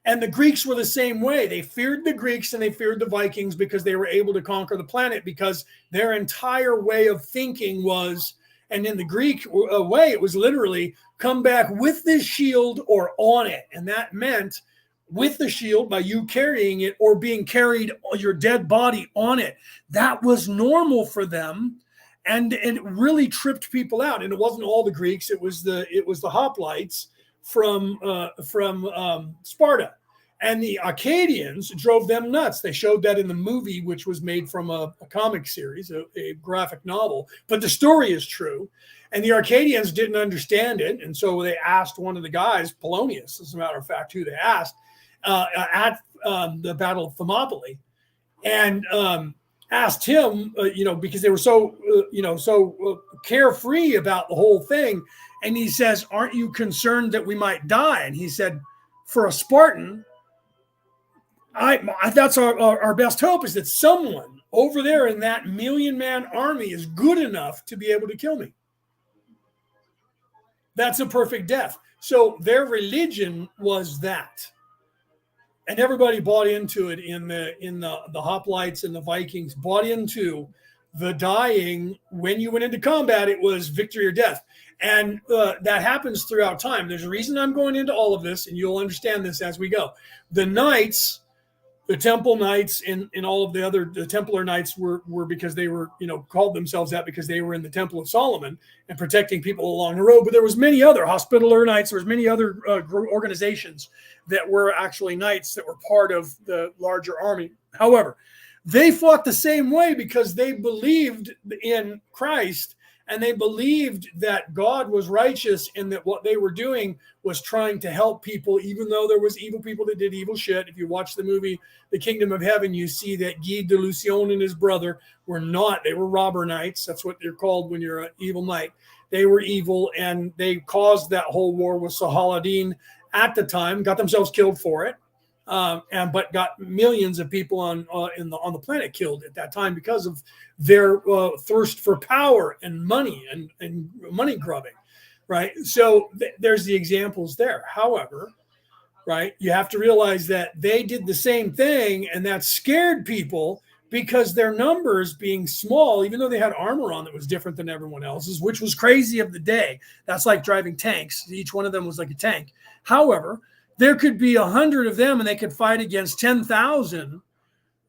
And the Greeks were the same way. They feared the Greeks and they feared the Vikings because they were able to conquer the planet, because their entire way of thinking was, and in the Greek way, it was literally come back with this shield or on it. And that meant with the shield by you carrying it, or being carried, your dead body on it. That was normal for them. And it really tripped people out. And it wasn't all the Greeks. It was the hoplites from Sparta. And the Akkadians drove them nuts. They showed that in the movie, which was made from a comic series, a graphic novel. But the story is true. And the Akkadians didn't understand it. And so they asked one of the guys, Polonius, as a matter of fact, who they asked, at the Battle of Thermopylae, and asked him, because they were so carefree about the whole thing. And he says, aren't you concerned that we might die? And he said, for a Spartan, that's our best hope, is that someone over there in that 1,000,000-man army is good enough to be able to kill me. That's a perfect death. So their religion was that. And everybody bought into it in the hoplites and the Vikings bought into the dying. When you went into combat, it was victory or death. And that happens throughout time. There's a reason I'm going into all of this, and you'll understand this as we go. The knights, the temple knights, and all of the Templar knights were because they were, called themselves that because they were in the Temple of Solomon and protecting people along the road. But there was many other Hospitaller knights. There was many other organizations that were actually knights that were part of the larger army. However, they fought the same way because they believed in Christ. And they believed that God was righteous and that what they were doing was trying to help people, even though there was evil people that did evil shit. If you watch the movie The Kingdom of Heaven, you see that Guy de Lucion and his brother they were robber knights. That's what they're called when you're an evil knight. They were evil, and they caused that whole war with Saladin at the time, got themselves killed for it. But got millions of people on the planet killed at that time because of their thirst for power and money and money grubbing, right? So there's the examples there. However, right, you have to realize that they did the same thing, and that scared people because their numbers being small, even though they had armor on that was different than everyone else's, which was crazy of the day. That's like driving tanks. Each one of them was like a tank. However, There could be 100 of them and they could fight against 10,000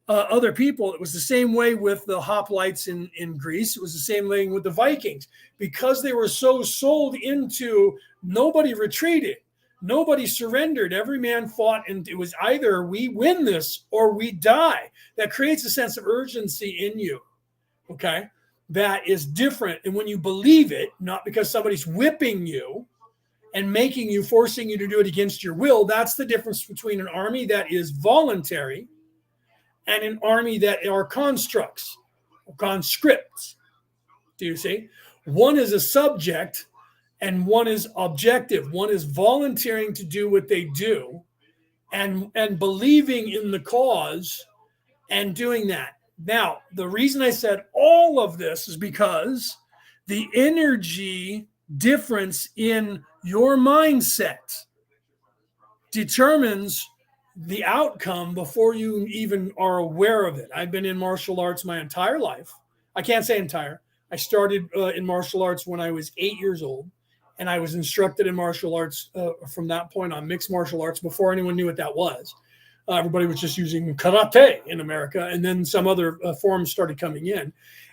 other people. It was the same way with the hoplites in Greece. It was the same thing with the Vikings, because they were so sold into nobody retreated, nobody surrendered. Every man fought, and it was either we win this or we die. That creates a sense of urgency in you. Okay. That is different. And when you believe it, not because somebody's whipping you and making you, forcing you to do it against your will, that's the difference between an army that is voluntary and an army that are constructs or conscripts. Do you see? One is a subject and one is objective. One is volunteering to do what they do and believing in the cause and doing that. Now, the reason I said all of this is because the energy difference in your mindset determines the outcome before you even are aware of it. I've been in martial arts my entire life. I can't say entire. I started in martial arts when I was 8 years old, and I was instructed in martial arts from that point on, mixed martial arts, before anyone knew what that was. Everybody was just using karate in America, and then some other forms started coming in.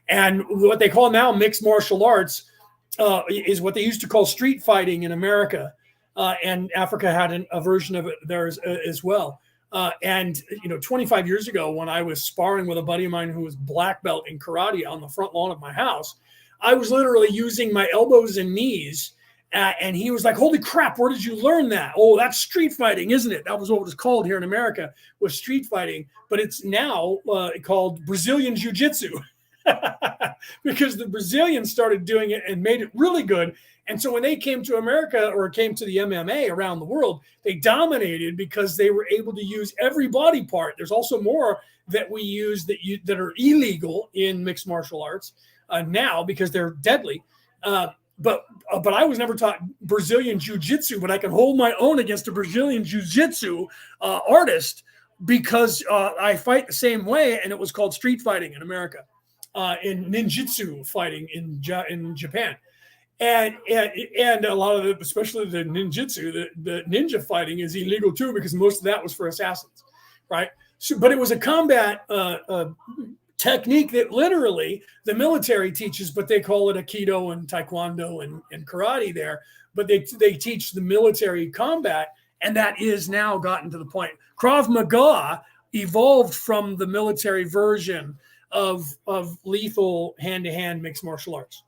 And what they call now mixed martial arts is what they used to call street fighting in America. And Africa had a version of it there as well. And 25 years ago, when I was sparring with a buddy of mine who was black belt in karate on the front lawn of my house, I was literally using my elbows and knees. And he was like, "Holy crap, where did you learn that?" "Oh, that's street fighting, isn't it?" That was what it was called here in America, was street fighting. But it's now called Brazilian Jiu-Jitsu because the Brazilians started doing it and made it really good. And so when they came to America, or came to the MMA around the world, they dominated because they were able to use every body part. There's also more that we use that are illegal in mixed martial arts now because they're deadly. But I was never taught Brazilian Jiu-Jitsu, but I can hold my own against a Brazilian Jiu-Jitsu artist because I fight the same way, and it was called street fighting in America, in ninjutsu fighting in Japan. And a lot of it, especially the ninjutsu, the ninja fighting is illegal too, because most of that was for assassins, right? So, but it was a combat technique that literally the military teaches, but they call it Aikido and Taekwondo and karate there. But they teach the military combat, and that is now gotten to the point. Krav Maga evolved from the military version of lethal hand-to-hand mixed martial arts.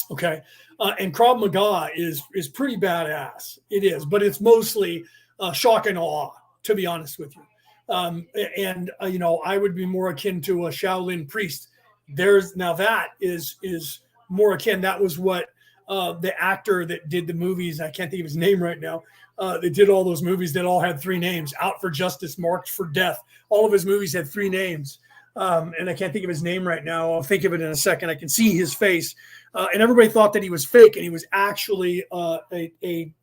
Okay. And Krav Maga is pretty badass. It is, but it's mostly shock and awe, to be honest with you. I would be more akin to a Shaolin priest. That is more akin. That was what the actor that did the movies, I can't think of his name right now. They did all those movies that all had three names: Out for Justice, Marked for Death. All of his movies had three names. And I can't think of his name right now. I'll think of it in a second. I can see his face. And everybody thought that he was fake, and he was actually a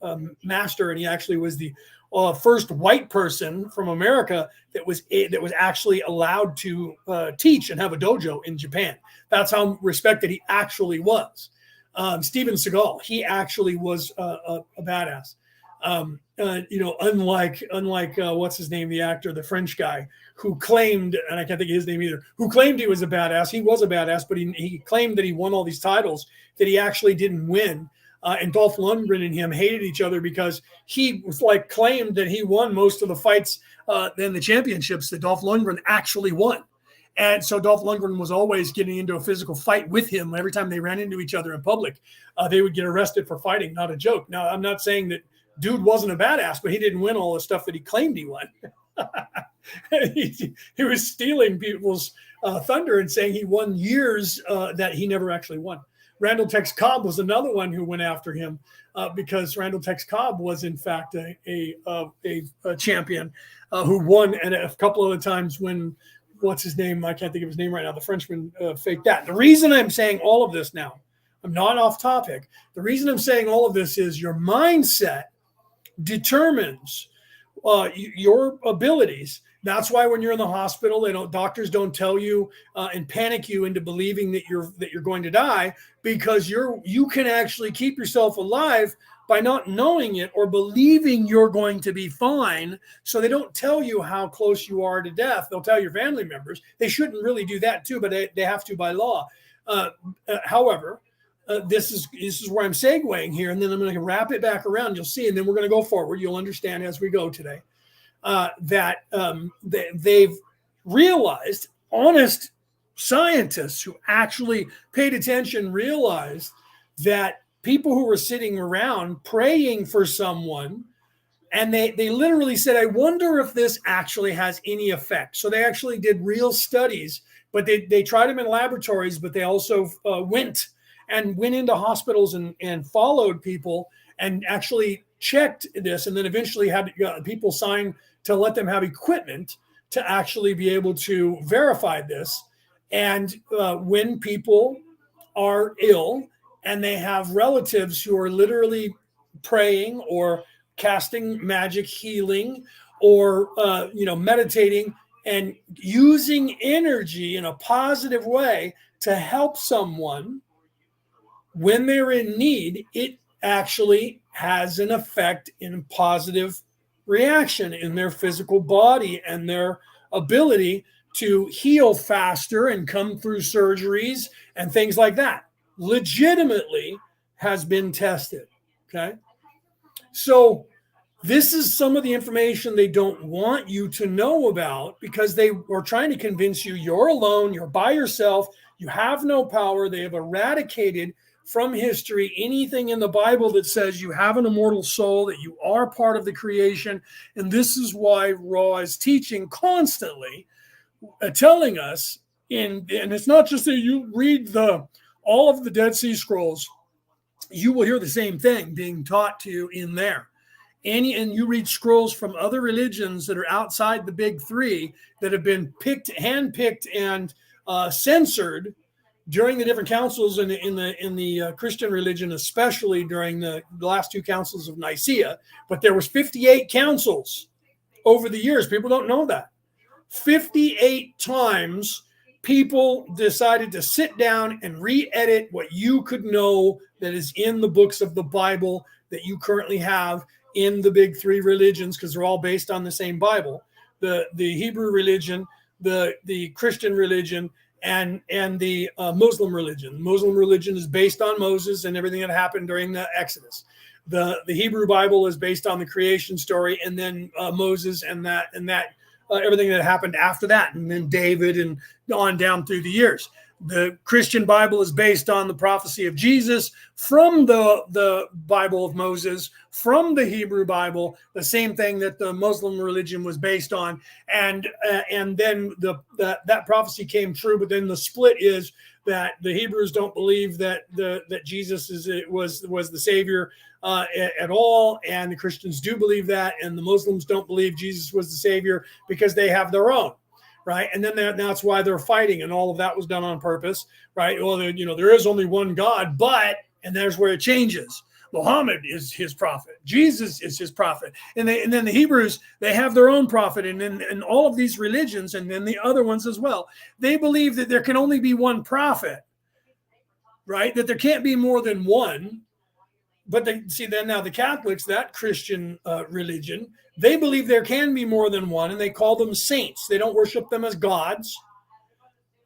master, and he actually was the first white person from America that was actually allowed to teach and have a dojo in Japan. That's how respected he actually was. Steven Seagal, he actually was a badass. Unlike what's his name, the actor, the French guy who claimed, and I can't think of his name either, who claimed he was a badass. He was a badass, but he claimed that he won all these titles that he actually didn't win. And Dolph Lundgren and him hated each other because he was claimed that he won most of the fights and the championships that Dolph Lundgren actually won. And so Dolph Lundgren was always getting into a physical fight with him. Every time they ran into each other in public, they would get arrested for fighting. Not a joke. Now, I'm not saying that dude wasn't a badass, but he didn't win all the stuff that he claimed he won. he was stealing people's thunder and saying he won years that he never actually won. Randall Tex Cobb was another one who went after him because Randall Tex Cobb was in fact a champion who won, and a couple of the times when, what's his name? I can't think of his name right now. The Frenchman faked that. The reason I'm saying all of this now, I'm not off topic. The reason I'm saying all of this is your mindset determines your abilities. That's why when you're in the hospital, doctors don't tell you and panic you into believing that you're going to die, because you can actually keep yourself alive by not knowing it or believing you're going to be fine. So they don't tell you how close you are to death. They'll tell your family members. They shouldn't really do that too, but they have to by law. However, this is where I'm segueing here, and then I'm going to wrap it back around. You'll see, and then we're going to go forward. You'll understand as we go today that they've realized, honest scientists who actually paid attention realized that people who were sitting around praying for someone, and they literally said, I wonder if this actually has any effect. So they actually did real studies, but they tried them in laboratories, but they also went into hospitals and followed people and actually checked this, and then eventually had people sign to let them have equipment to actually be able to verify this. And when people are ill and they have relatives who are literally praying or casting magic healing or meditating and using energy in a positive way to help someone when they're in need, it actually has an effect in positive reaction in their physical body and their ability to heal faster and come through surgeries and things like that. Legitimately has been tested. Okay. So this is some of the information they don't want you to know about because they are trying to convince you you're alone, you're by yourself, you have no power. They have eradicated from history anything in the Bible that says you have an immortal soul, that you are part of the creation. And this is why Ra is teaching constantly, telling us, and it's not just that you read all of the Dead Sea Scrolls, you will hear the same thing being taught to you in there. And you read scrolls from other religions that are outside the big three that have been handpicked and censored during the different councils in the Christian religion, especially during the last two councils of Nicaea. But there was 58 councils over the years. People don't know that. 58 times people decided to sit down and re-edit what you could know that is in the books of the Bible that you currently have in the big three religions, because they're all based on the same Bible: the Hebrew religion, the Christian religion, and the Muslim religion. The Muslim religion is based on Moses and everything that happened during the Exodus. The Hebrew Bible is based on the creation story, and then Moses and that everything that happened after that, and then David and on down through the years. The Christian Bible is based on the prophecy of Jesus from the Bible of Moses, from the Hebrew Bible, the same thing that the Muslim religion was based on. And then that prophecy came true, but then the split is that the Hebrews don't believe that Jesus was the Savior at all, and the Christians do believe that, and the Muslims don't believe Jesus was the Savior because they have their own. Right. And then that's why they're fighting. And all of that was done on purpose. Right. Well, there is only one God, and there's where it changes. Muhammad is his prophet. Jesus is his prophet. And then the Hebrews, they have their own prophet. And then in all of these religions, and then the other ones as well, they believe that there can only be one prophet. Right. That there can't be more than one. But now the Catholics, that Christian religion, they believe there can be more than one, and they call them saints. They don't worship them as gods,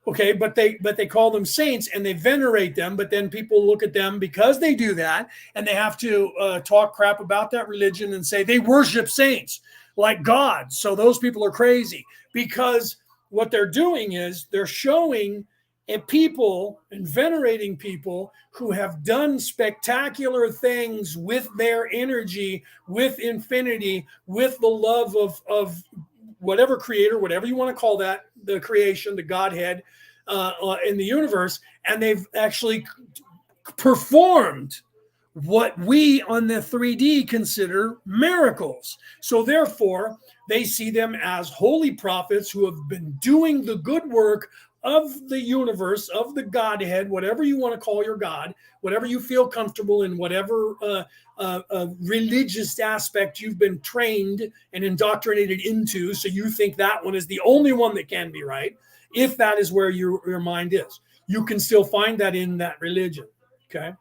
okay? But they call them saints, and they venerate them. But then people look at them because they do that, and they have to talk crap about that religion and say they worship saints like gods. So those people are crazy, because what they're doing is they're showing people and venerating people who have done spectacular things with their energy, with infinity, with the love of whatever creator, whatever you want to call that, the creation, the Godhead in the universe. And they've actually performed what we on the 3D consider miracles. So therefore, they see them as holy prophets who have been doing the good work of the universe, of the Godhead, whatever you want to call your God, whatever you feel comfortable in, whatever religious aspect you've been trained and indoctrinated into, so you think that one is the only one that can be right, if that is where your mind is. You can still find that in that religion, okay?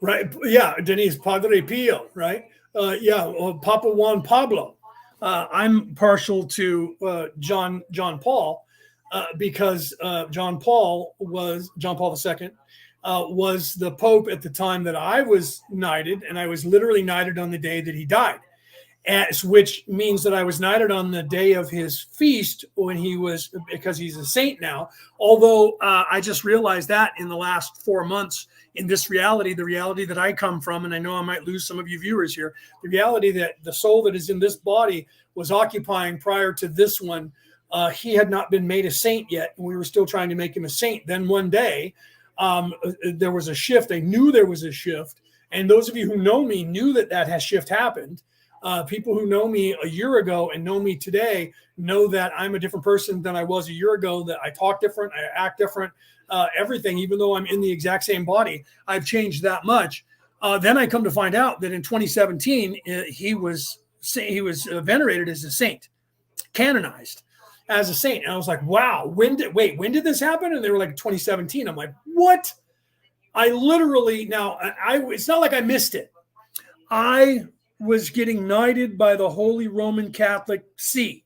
Right. Yeah. Denise Padre Pio. Right. Papa Juan Pablo. I'm partial to John Paul because John Paul II was the Pope at the time that I was knighted, and I was literally knighted on the day that he died. Which means that I was knighted on the day of his feast when he was, because he's a saint now. Although I just realized that in the last 4 months, in this reality, the reality that I come from, and I know I might lose some of you viewers here, the reality that the soul that is in this body was occupying prior to this one, he had not been made a saint yet, and we were still trying to make him a saint. Then one day, there was a shift. I knew there was a shift, and those of you who know me knew that shift happened. People who know me a year ago and know me today know that I'm a different person than I was a year ago, that I talk different, I act different, everything, even though I'm in the exact same body, I've changed that much. Then I come to find out that in 2017, he was venerated as a saint, canonized as a saint. And I was like, wow, when did this happen? And they were like 2017. I'm like, what? I literally, it's not like I missed it. I was getting knighted by the Holy Roman Catholic See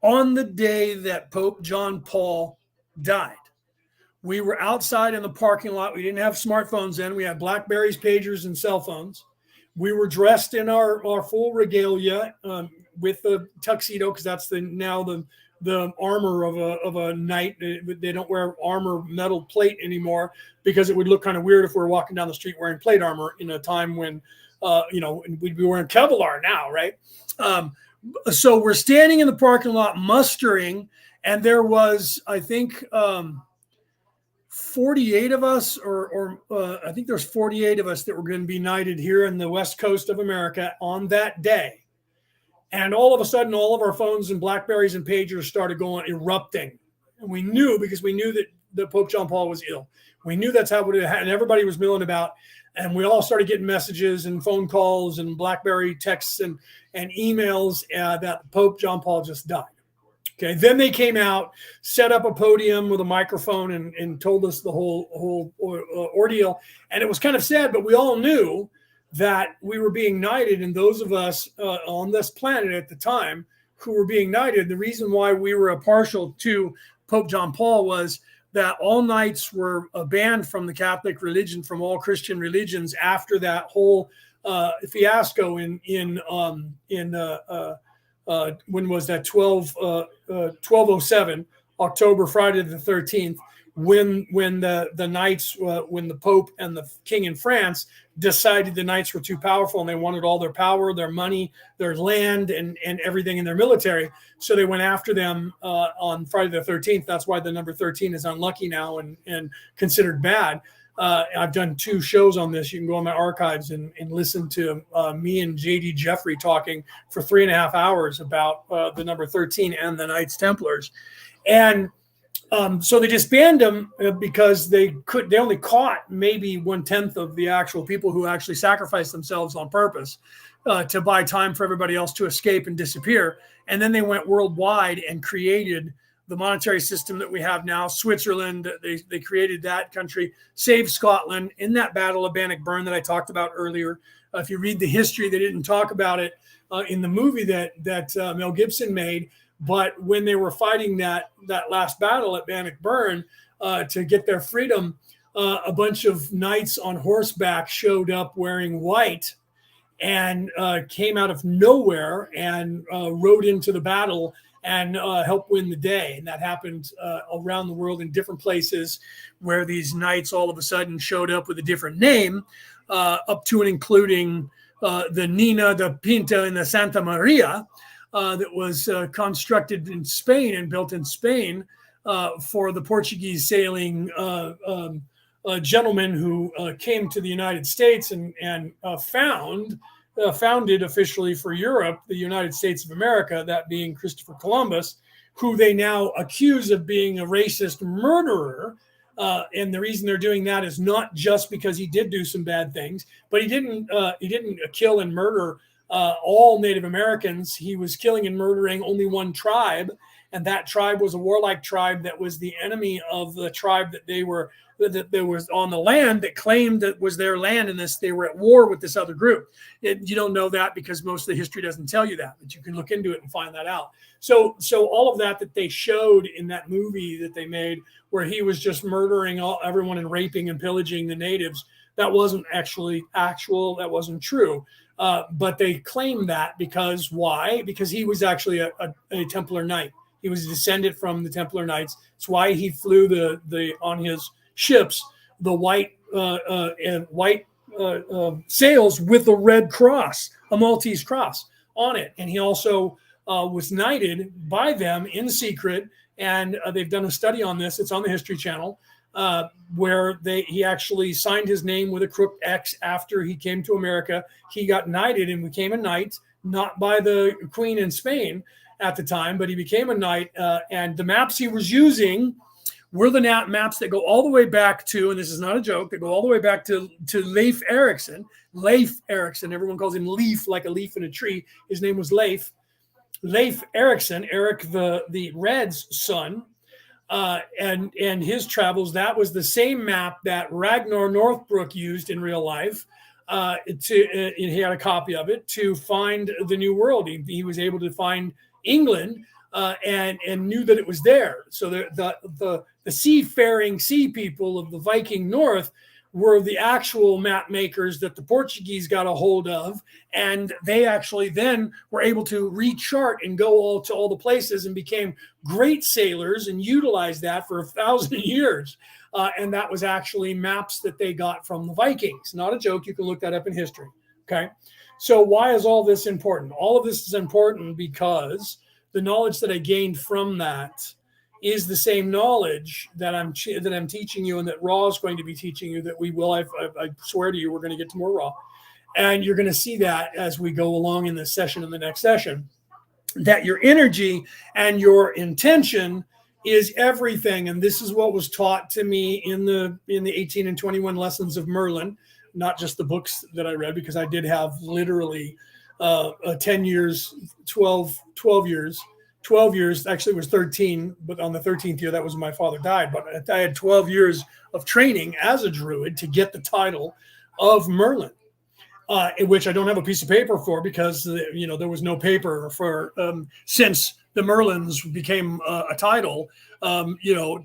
on the day that Pope John Paul died. We were outside in the parking lot. We didn't have smartphones then. We had Blackberries, pagers, and cell phones. We were dressed in our full regalia with the tuxedo, because that's the armor of a knight. They don't wear armor metal plate anymore because it would look kind of weird if we were walking down the street wearing plate armor in a time when we'd be wearing Kevlar now, right? So we're standing in the parking lot mustering, and there was, I think, 48 of us, or I think there's 48 of us that were going to be knighted here in the West Coast of America on that day. And all of a sudden, all of our phones and Blackberries and pagers started erupting. And we knew, because we knew that Pope John Paul was ill. We knew that's how it had, and everybody was milling about. And we all started getting messages and phone calls and Blackberry texts and emails that Pope John Paul just died. Okay. Then they came out, set up a podium with a microphone, and told us the whole ordeal. And it was kind of sad, but we all knew that we were being knighted. And those of us on this planet at the time who were being knighted, the reason why we were partial to Pope John Paul was that all knights were banned from the Catholic religion, from all Christian religions, after that whole fiasco in when was that, 1207, October, Friday the 13th, when the knights, when the Pope and the King in France decided the knights were too powerful and they wanted all their power, their money, their land, and everything in their military. So they went after them on Friday the 13th. That's why the number 13 is unlucky now and considered bad. I've done 2 shows on this. You can go on my archives and listen to me and JD Jeffrey talking for 3.5 hours about the number 13 and the Knights Templars. And so they disbanded them because they only caught maybe 1/10 of the actual people who actually sacrificed themselves on purpose to buy time for everybody else to escape and disappear. And then they went worldwide and created the monetary system that we have now. Switzerland, they created that country, saved Scotland in that Battle of Bannockburn that I talked about earlier. If you read the history, they didn't talk about it in the movie that Mel Gibson made. But when they were fighting that last battle at Bannockburn to get their freedom, a bunch of knights on horseback showed up wearing white and came out of nowhere and rode into the battle and help win the day. And that happened around the world in different places where these knights all of a sudden showed up with a different name, up to and including the Nina, the Pinta, and the Santa Maria that was constructed in Spain and built in Spain for the Portuguese sailing gentlemen who came to the United States and founded officially for Europe, the United States of America, that being Christopher Columbus, who they now accuse of being a racist murderer. And the reason they're doing that is not just because he did do some bad things, but he didn't kill and murder all Native Americans. He was killing and murdering only one tribe, and that tribe was a warlike tribe that was the enemy of the tribe that was on the land that claimed that was their land, and they were at war with this other group. You don't know that because most of the history doesn't tell you that, but you can look into it and find that out. So all of that they showed in that movie that they made, where he was just murdering everyone and raping and pillaging the natives, that wasn't actually actual. That wasn't true. But they claimed that because why? Because he was actually a Templar Knight. He was descended from the Templar Knights. That's why he flew the on his ships the white sails with a red cross, a Maltese cross on it, and he also was knighted by them in secret. And they've done a study on this. It's on the History Channel, where he actually signed his name with a crooked X after he came to America. He got knighted and became a knight, not by the Queen in Spain at the time, but he became a knight. And the maps he was using were the maps that go all the way back to, and this is not a joke, that go all the way back to Leif Erikson. Leif Erikson, everyone calls him Leif, like a leaf in a tree. His name was Leif. Leif Erikson, Eric the Red's son, and his travels. That was the same map that Ragnar Northbrook used in real life. He had a copy of it to find the New World. He was able to find England and knew that it was there. So the seafaring sea people of the Viking North were the actual map makers that the Portuguese got a hold of, and they actually then were able to rechart and go to all the places and became great sailors and utilized that for 1,000 years. And that was actually maps that they got from the Vikings. Not a joke. You can look that up in history. Okay. So why is all this important? All of this is important because the knowledge that I gained from that is the same knowledge that I'm teaching you, and that Ra is going to be teaching you. That we will. I swear to you, we're going to get to more Ra, and you're going to see that as we go along in this session and the next session. That your energy and your intention is everything, and this is what was taught to me in the 18 and 21 lessons of Merlin, not just the books that I read, because I did have literally 10 years, 12 years. 12 years, actually it was 13, but on the 13th year, that was when my father died. But I had 12 years of training as a druid to get the title of Merlin, in which I don't have a piece of paper for, because there was no paper for since the Merlins became a title,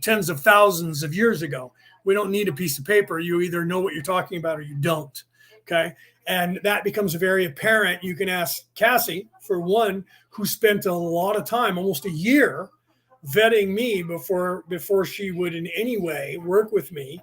tens of thousands of years ago. We don't need a piece of paper. You either know what you're talking about or you don't. Okay. And that becomes very apparent. You can ask Cassie, for one, who spent a lot of time, almost a year, vetting me before she would in any way work with me,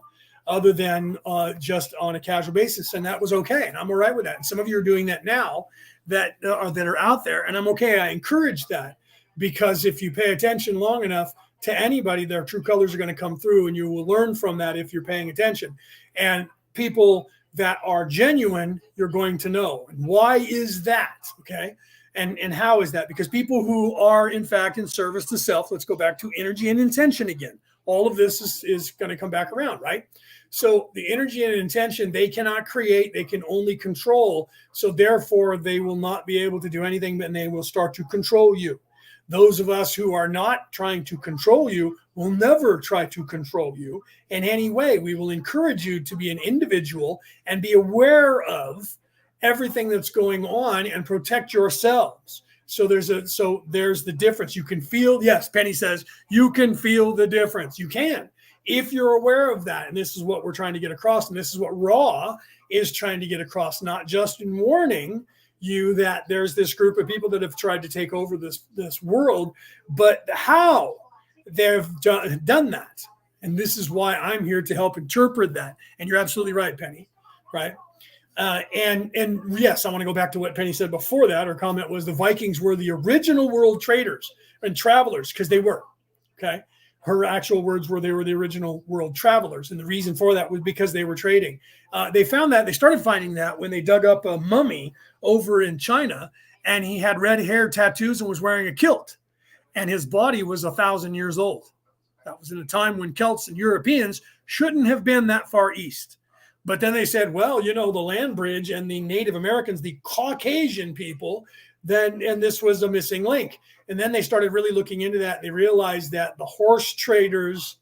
other than just on a casual basis. And that was okay. And I'm all right with that. And some of you are doing that now that are out there. And I'm okay. I encourage that, because if you pay attention long enough to anybody, their true colors are going to come through, and you will learn from that if you're paying attention. And people that are genuine, you're going to know. And why is that? Okay. And how is that? Because people who are, in fact, in service to self, let's go back to energy and intention again. All of this is going to come back around, right? So the energy and intention, they cannot create, they can only control. So therefore, they will not be able to do anything, and they will start to control you. Those of us who are not trying to control you will never try to control you in any way. We will encourage you to be an individual and be aware of everything that's going on and protect yourselves. So there's the difference. You can feel, yes, Penny says, you can feel the difference. You can, if you're aware of that. And this is what we're trying to get across. And this is what Ra is trying to get across, not just in warning you that there's this group of people that have tried to take over this world, but how they've done that. And this is why I'm here to help interpret that. And you're absolutely right, Penny, right? And yes, I want to go back to what Penny said before that. Her comment was the Vikings were the original world traders and travelers, because they were. Okay. Her actual words were they were the original world travelers. And the reason for that was because they were trading. They started finding that when they dug up a mummy over in China, and he had red hair, tattoos, and was wearing a kilt. And his body was 1,000 years old. That was in a time when Celts and Europeans shouldn't have been that far east. But then they said, well, the land bridge and the Native Americans, the Caucasian people, and this was a missing link. And then they started really looking into that. They realized that the horse traders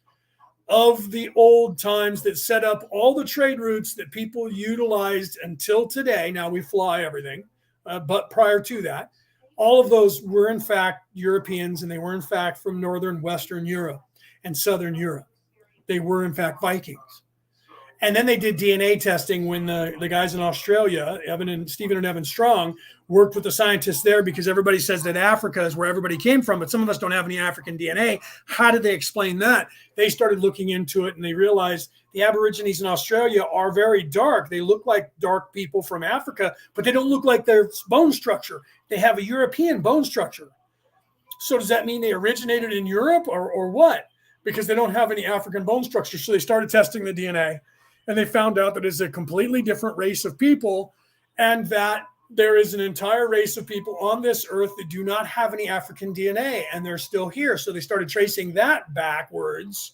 of the old times that set up all the trade routes that people utilized until today. Now we fly everything, but prior to that, all of those were in fact Europeans, and they were in fact from Northern Western Europe and Southern Europe. They were in fact Vikings. And then they did DNA testing when the guys in Australia, Stephen and Evan Strong, worked with the scientists there, because everybody says that Africa is where everybody came from, but some of us don't have any African DNA. How did they explain that? They started looking into it, and they realized the Aborigines in Australia are very dark. They look like dark people from Africa, but they don't look like their bone structure. They have a European bone structure. So does that mean they originated in Europe or what? Because they don't have any African bone structure. So they started testing the DNA. And they found out that it's a completely different race of people, and that there is an entire race of people on this earth that do not have any African DNA, and they're still here. So they started tracing that backwards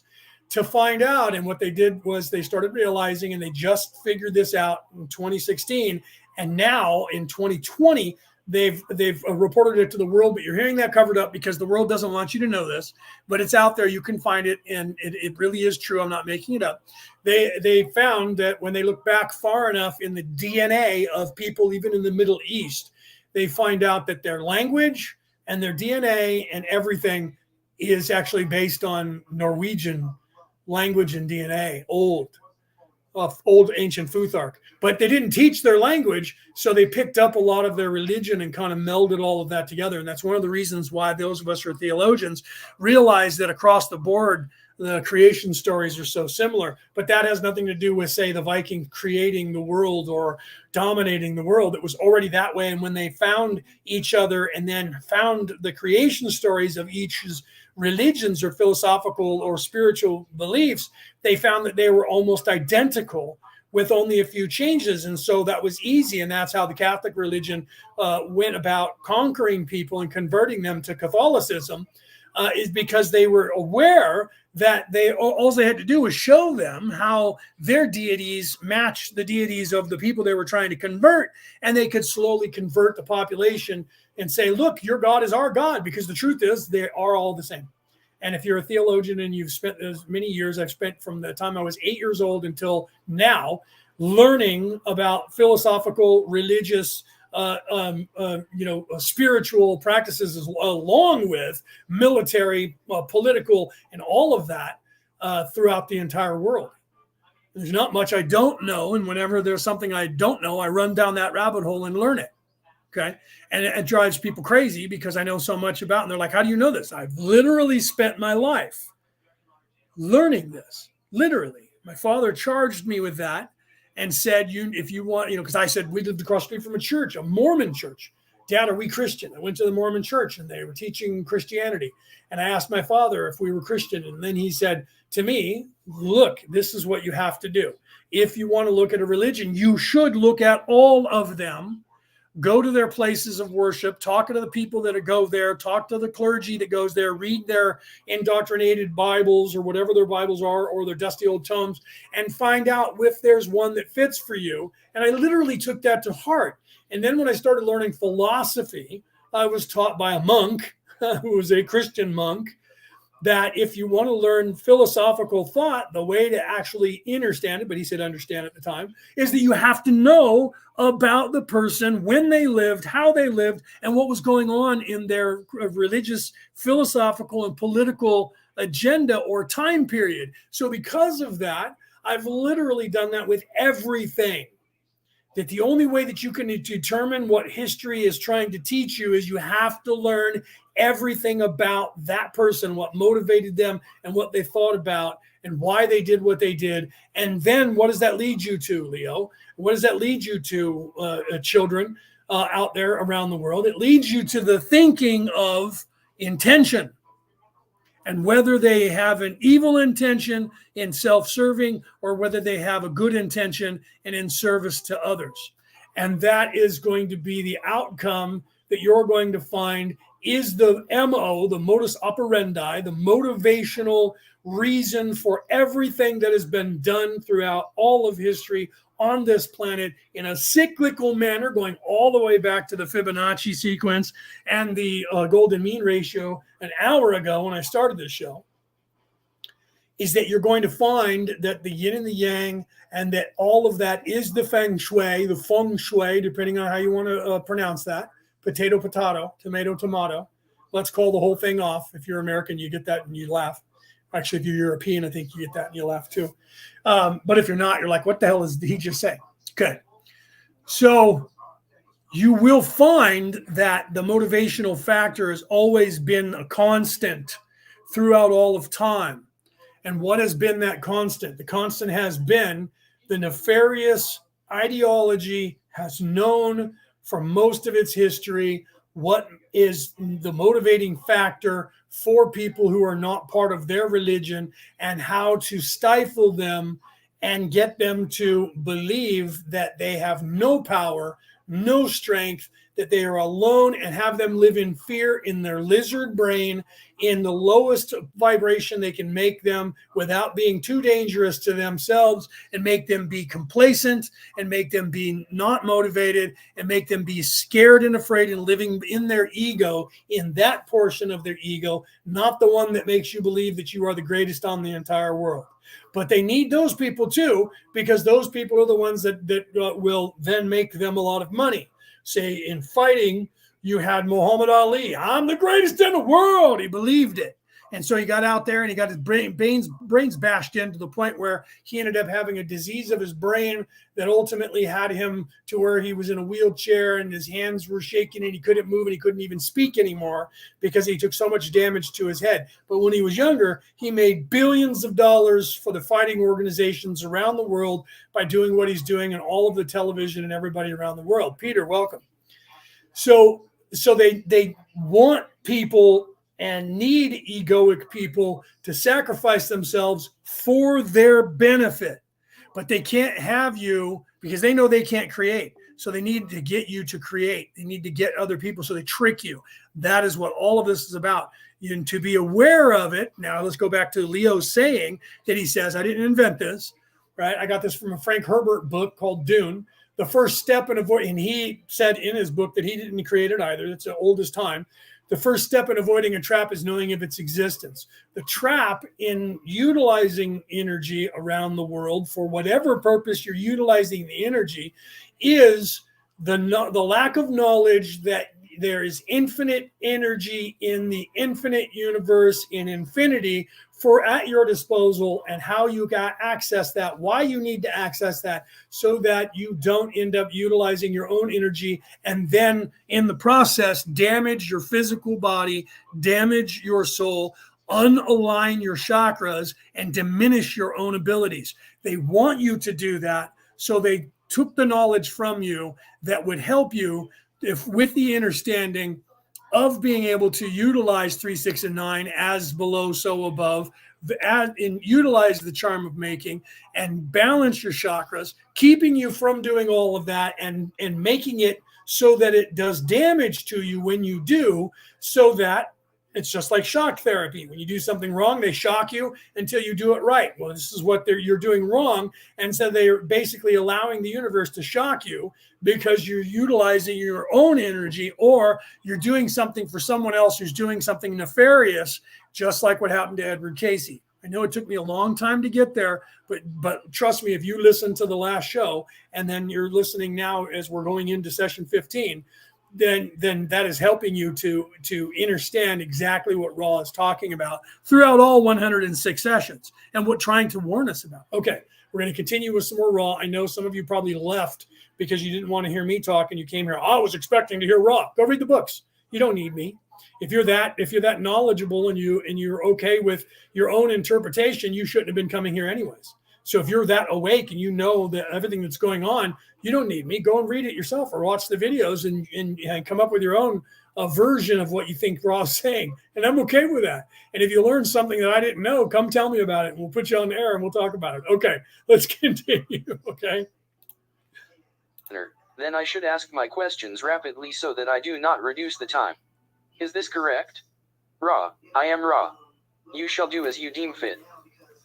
to find out. And what they did was they started realizing, and they just figured this out in 2016. And now in 2020, they've reported it to the world, but you're hearing that covered up because the world doesn't want you to know this, but it's out there. You can find it, and it really is true. I'm not making it up. They found that when they look back far enough in the DNA of people, even in the Middle East, they find out that their language and their DNA and everything is actually based on Norwegian language and DNA, old ancient Futhark. But they didn't teach their language, so they picked up a lot of their religion and kind of melded all of that together. And that's one of the reasons why those of us who are theologians realize that across the board, the creation stories are so similar. But that has nothing to do with, say, the Vikings creating the world or dominating the world. It was already that way. And when they found each other and then found the creation stories of each religions or philosophical or spiritual beliefs, they found that they were almost identical with only a few changes. And so that was easy. And that's how the Catholic religion went about conquering people and converting them to Catholicism, is because they were aware that all they had to do was show them how their deities matched the deities of the people they were trying to convert. And they could slowly convert the population and say, look, your God is our God, because the truth is they are all the same. And if you're a theologian and you've spent as many years, I've spent from the time I was 8 years old until now, learning about philosophical, religious, spiritual practices, along with military, political, and all of that throughout the entire world. There's not much I don't know. And whenever there's something I don't know, I run down that rabbit hole and learn it. Okay. And it drives people crazy because I know so much about it. And they're like, how do you know this? I've literally spent my life learning this. Literally. My father charged me with that and said, if you want, because I said, we lived across the street from a church, a Mormon church. Dad, are we Christian? I went to the Mormon church and they were teaching Christianity. And I asked my father if we were Christian. And then he said to me, look, this is what you have to do. If you want to look at a religion, you should look at all of them. Go to their places of worship, talk to the people that go there, talk to the clergy that goes there, read their indoctrinated Bibles or whatever their Bibles are, or their dusty old tomes, and find out if there's one that fits for you. And I literally took that to heart. And then when I started learning philosophy, I was taught by a monk who was a Christian monk, that if you want to learn philosophical thought, the way to actually understand it, but he said understand at the time, is that you have to know about the person, when they lived, how they lived, and what was going on in their religious, philosophical, and political agenda or time period. So because of that, I've literally done that with everything. That the only way that you can determine what history is trying to teach you is you have to learn everything about that person, what motivated them and what they thought about and why they did what they did. And then what does that lead you to, Leo? What does that lead you to, children out there around the world? It leads you to the thinking of intention. And whether they have an evil intention in self-serving or whether they have a good intention and in service to others. And that is going to be the outcome that you're going to find is the MO, the modus operandi, the motivational reason for everything that has been done throughout all of history on this planet in a cyclical manner, going all the way back to the Fibonacci sequence and the golden mean ratio an hour ago when I started this show, is that you're going to find that the yin and the yang, and that all of that is the feng shui, depending on how you want to pronounce that. Potato, potato, tomato, tomato. Let's call the whole thing off. If you're American, you get that and you laugh. Actually, if you're European, I think you get that and you laugh too. But if you're not, you're like, what the hell did he just say? Good. So you will find that the motivational factor has always been a constant throughout all of time. And what has been that constant? The constant has been the nefarious ideology has known for most of its history what is the motivating factor for people who are not part of their religion, and how to stifle them and get them to believe that they have no power, no strength, that they are alone, and have them live in fear in their lizard brain in the lowest vibration they can make them without being too dangerous to themselves, and make them be complacent and make them be not motivated and make them be scared and afraid and living in their ego, in that portion of their ego, not the one that makes you believe that you are the greatest on the entire world. But they need those people too, because those people are the ones that will then make them a lot of money. Say in fighting, you had Muhammad Ali. I'm the greatest in the world. He believed it. And so he got out there and he got his brains bashed in to the point where he ended up having a disease of his brain that ultimately had him to where he was in a wheelchair and his hands were shaking and he couldn't move and he couldn't even speak anymore because he took so much damage to his head. But when he was younger, he made billions of dollars for the fighting organizations around the world by doing what he's doing and all of the television and everybody around the world. Peter, welcome. So they want people and need egoic people to sacrifice themselves for their benefit. But they can't have you because they know they can't create. So they need to get you to create. They need to get other people. So they trick you. That is what all of this is about. And to be aware of it. Now let's go back to Leo's saying that he says, I didn't invent this, right? I got this from a Frank Herbert book called Dune. The first step in avoiding, and he said in his book that he didn't create it either. It's the oldest time. The first step in avoiding a trap is knowing of its existence. The trap in utilizing energy around the world for whatever purpose you're utilizing the energy is the lack of knowledge that there is infinite energy in the infinite universe in infinity for at your disposal, and how you got access that, why you need to access that, so that you don't end up utilizing your own energy and then in the process damage your physical body, damage your soul, unalign your chakras, and diminish your own abilities. They want you to do that, so they took the knowledge from you that would help you if with the understanding of being able to utilize 3, 6, and 9 as below, so above, and utilize the charm of making and balance your chakras, keeping you from doing all of that and making it so that it does damage to you when you do, so that it's just like shock therapy. When you do something wrong, they shock you until you do it right. Well, this is what you're doing wrong. And so they're basically allowing the universe to shock you because you're utilizing your own energy, or you're doing something for someone else who's doing something nefarious, just like what happened to Edward Casey. I know it took me a long time to get there, but trust me, if you listen to the last show and then you're listening now as we're going into session 15, then that is helping you to understand exactly what Ra is talking about throughout all 106 sessions and what trying to warn us about. Okay, we're going to continue with some more Ra. I know some of you probably left because you didn't want to hear me talk and you came here. I was expecting to hear Ra. Go read the books. You don't need me. If you're that knowledgeable and you're okay with your own interpretation, you shouldn't have been coming here anyways. So if you're that awake and you know that everything that's going on, you don't need me. Go and read it yourself or watch the videos and come up with your own version of what you think Ra's saying. And I'm okay with that. And if you learn something that I didn't know, come tell me about it. And we'll put you on the air and we'll talk about it. Okay, let's continue. Okay. Then I should ask my questions rapidly so that I do not reduce the time. Is this correct? Ra, I am Ra. You shall do as you deem fit.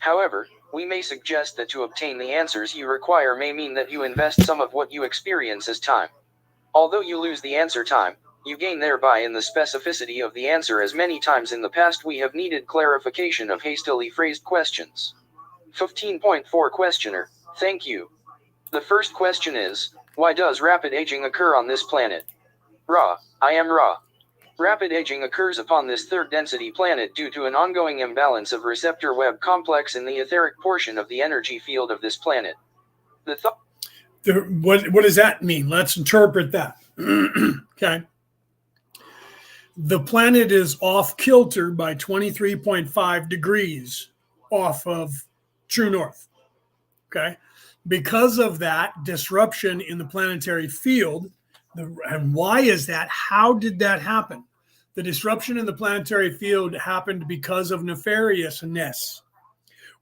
However, we may suggest that to obtain the answers you require may mean that you invest some of what you experience as time. Although you lose the answer time, you gain thereby in the specificity of the answer, as many times in the past we have needed clarification of hastily phrased questions. 15.4 Questioner, thank you. The first question is, why does rapid aging occur on this planet? Ra, I am Ra. Rapid aging occurs upon this third density planet due to an ongoing imbalance of receptor web complex in the etheric portion of the energy field of this planet. What does that mean? Let's interpret that. Okay. The planet is off kilter by 23.5 degrees off of true north. Okay. Because of that disruption in the planetary field, and why is that? How did that happen? The disruption in the planetary field happened because of nefariousness.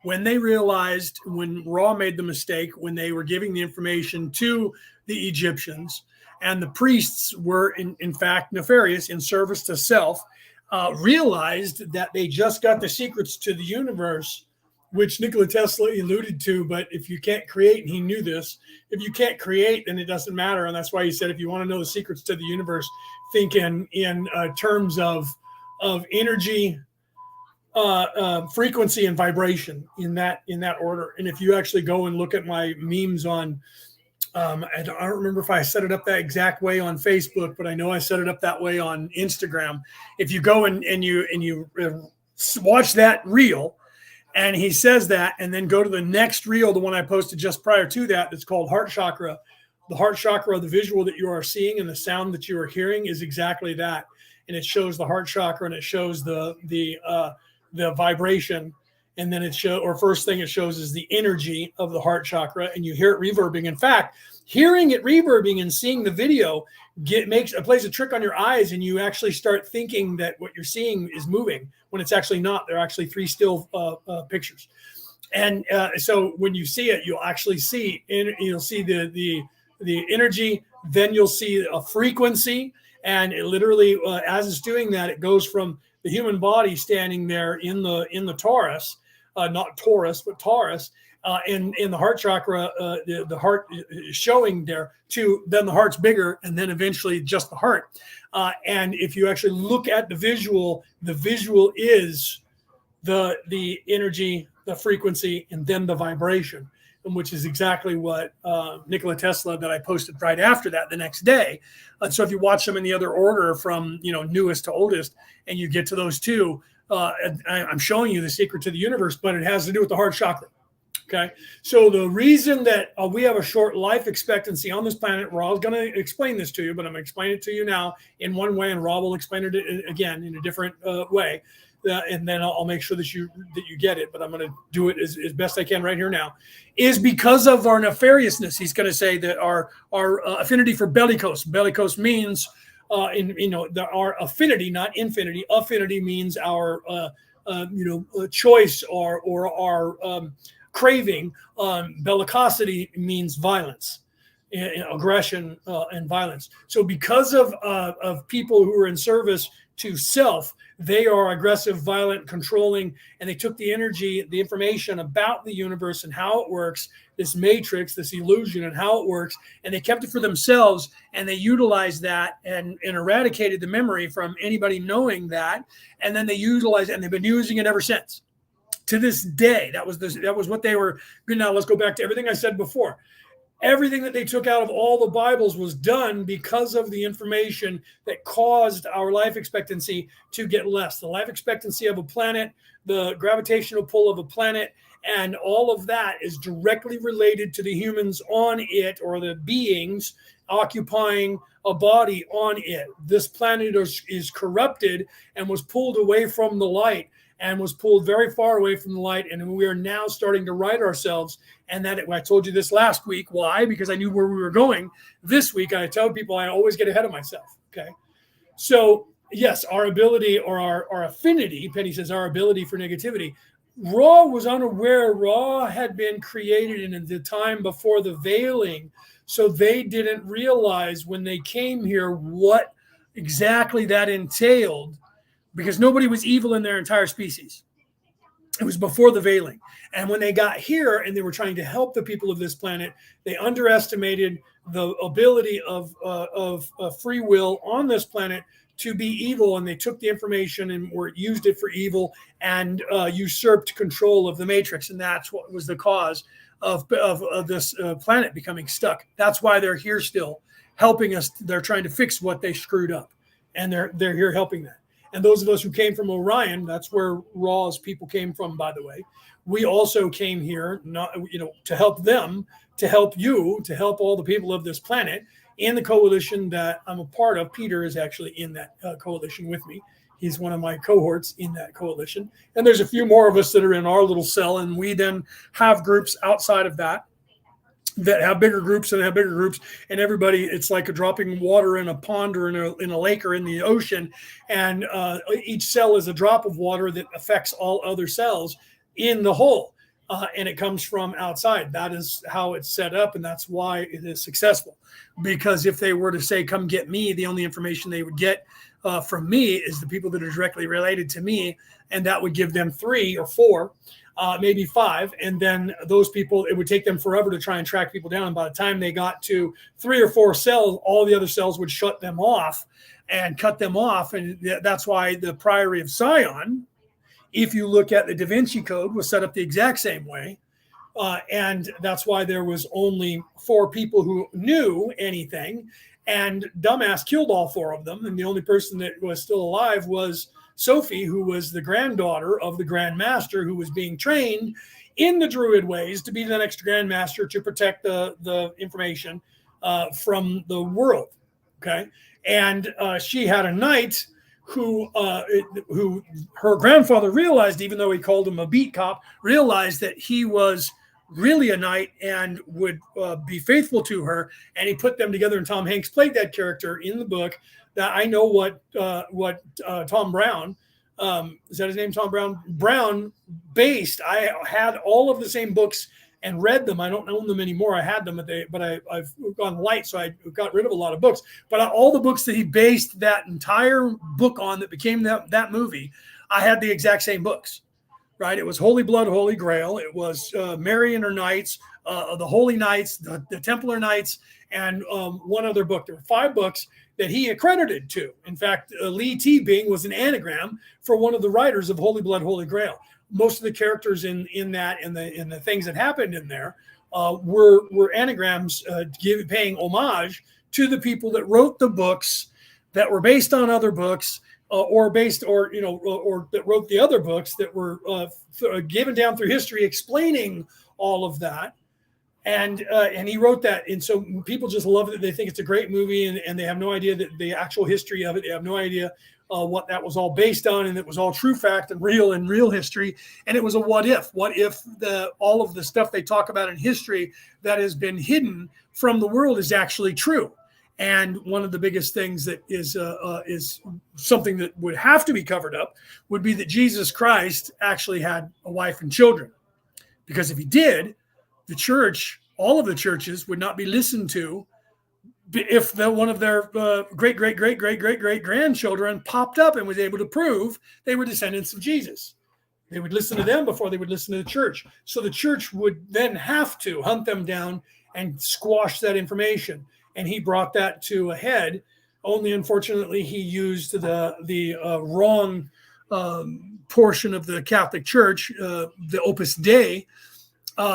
When they realized, when Ra made the mistake, when they were giving the information to the Egyptians, and the priests were in fact nefarious in service to self, realized that they just got the secrets to the universe, which Nikola Tesla alluded to. But if you can't create, and he knew this, if you can't create, then it doesn't matter. And that's why he said, if you want to know the secrets to the universe, think in terms of energy, frequency, and vibration, in that order. And if you actually go and look at my memes on, I don't remember if I set it up that exact way on Facebook, but I know I set it up that way on Instagram. If you go and you watch that reel, and he says that, and then go to the next reel, the one I posted just prior to that, it's called Heart Chakra. The heart chakra, the visual that you are seeing and the sound that you are hearing is exactly that. And it shows the heart chakra, and it shows the vibration. And then first thing it shows is the energy of the heart chakra, and you hear it reverbing. In fact, hearing it reverbing and seeing the video plays a trick on your eyes, and you actually start thinking that what you're seeing is moving when it's actually not. They're actually three still pictures. And so when you see it, you'll actually see, you'll see the energy, then you'll see a frequency, and it literally, as it's doing that, it goes from the human body standing there in the torus, not Taurus, but Taurus, in the heart chakra, the heart is showing there, to then the heart's bigger, and then eventually just the heart. And if you actually look at the visual is the energy, the frequency, and then the vibration, and which is exactly what Nikola Tesla, that I posted right after that the next day. And so if you watch them in the other order from newest to oldest, and you get to those two, I'm showing you the secret to the universe, but it has to do with the heart chakra. Okay, so the reason that we have a short life expectancy on this planet, Ra's going to explain this to you, but I'm going to explain it to you now in one way, and Ra will explain it again in a different way. And then I'll make sure that you get it, but I'm going to do it as best I can right here now, is because of our nefariousness. He's going to say that our affinity for bellicose. Bellicose means, our affinity, not infinity. Affinity means our, choice or our craving. Bellicosity means violence, aggression, and violence. So because of people who are in service to self, they are aggressive, violent, controlling, and they took the energy, the information about the universe and how it works, this matrix, this illusion and how it works, and they kept it for themselves, and they utilized that and eradicated the memory from anybody knowing that, and then they utilized it, and they've been using it ever since. To this day, that was what they were. Now let's go back to everything I said before. Everything that they took out of all the Bibles was done because of the information that caused our life expectancy to get less. The life expectancy of a planet, the gravitational pull of a planet, and all of that is directly related to the humans on it, or the beings occupying a body on it. This planet is corrupted and was pulled away from the light, and was pulled very far away from the light. And we are now starting to right ourselves. And I told you this last week. Why? Because I knew where we were going. This week, I tell people I always get ahead of myself. Okay. So yes, our ability, or our affinity, Penny says, our ability for negativity. Ra was unaware. Ra had been created in the time before the veiling. So they didn't realize when they came here what exactly that entailed, because nobody was evil in their entire species. It was before the veiling. And when they got here and they were trying to help the people of this planet, they underestimated the ability of free will on this planet to be evil. And they took the information and used it for evil and usurped control of the matrix. And that's what was the cause of this planet becoming stuck. That's why they're here still, helping us. They're trying to fix what they screwed up. And they're here helping that. And those of us who came from Orion, that's where Ra's people came from, by the way. We also came here, to help them, to help you, to help all the people of this planet in the coalition that I'm a part of. Peter is actually in that coalition with me. He's one of my cohorts in that coalition. And there's a few more of us that are in our little cell. And we then have groups outside of that have bigger groups and have bigger groups, and everybody, it's like a dropping water in a pond or in a lake or in the ocean, and each cell is a drop of water that affects all other cells in the whole, and it comes from outside. That is how it's set up, and that's why it is successful. Because if they were to say, come get me, the only information they would get from me is the people that are directly related to me, and that would give them 3 or 4, maybe 5. And then those people, it would take them forever to try and track people down. And by the time they got to 3 or 4 cells, all the other cells would shut them off and cut them off. And that's why the Priory of Zion, if you look at the Da Vinci Code, was set up the exact same way. And that's why there was only 4 people who knew anything. And dumbass killed all 4 of them. And the only person that was still alive was Sophie, who was the granddaughter of the Grand Master, who was being trained in the Druid ways to be the next Grand Master to protect the information from the world. Okay. And she had a knight who her grandfather realized, even though he called him a beat cop, realized that he was really a knight and would be faithful to her. And he put them together, and Tom Hanks played that character in the book. That I know what Tom Brown, is that his name? Tom Brown? Brown based. I had all of the same books and read them. I don't own them anymore. I had them, but I've gone light, so I got rid of a lot of books. But all the books that he based that entire book on that became that movie, I had the exact same books. Right? It was Holy Blood, Holy Grail. It was Mary and her Knights, the Holy Knights, the Templar Knights, and one other book. There were 5 books that he accredited to. In fact, Lee T. Bing was an anagram for one of the writers of Holy Blood, Holy Grail. Most of the characters in that and the things that happened in there were anagrams paying homage to the people that wrote the books that were based on other books, or that wrote the other books that were given down through history, explaining all of that. And he wrote that. And so people just love it. They think it's a great movie, and they have no idea that the actual history of it. They have no idea what that was all based on, and it was all true fact and real history. And it was a what if. What if all of the stuff they talk about in history that has been hidden from the world is actually true? And one of the biggest things that is something that would have to be covered up would be that Jesus Christ actually had a wife and children. Because if he did, the church, all of the churches, would not be listened to if one of their great grandchildren popped up and was able to prove they were descendants of Jesus. They would listen to them before they would listen to the church. So the church would then have to hunt them down and squash that information. And he brought that to a head. Only, unfortunately, he used the wrong portion of the Catholic Church, the Opus Dei,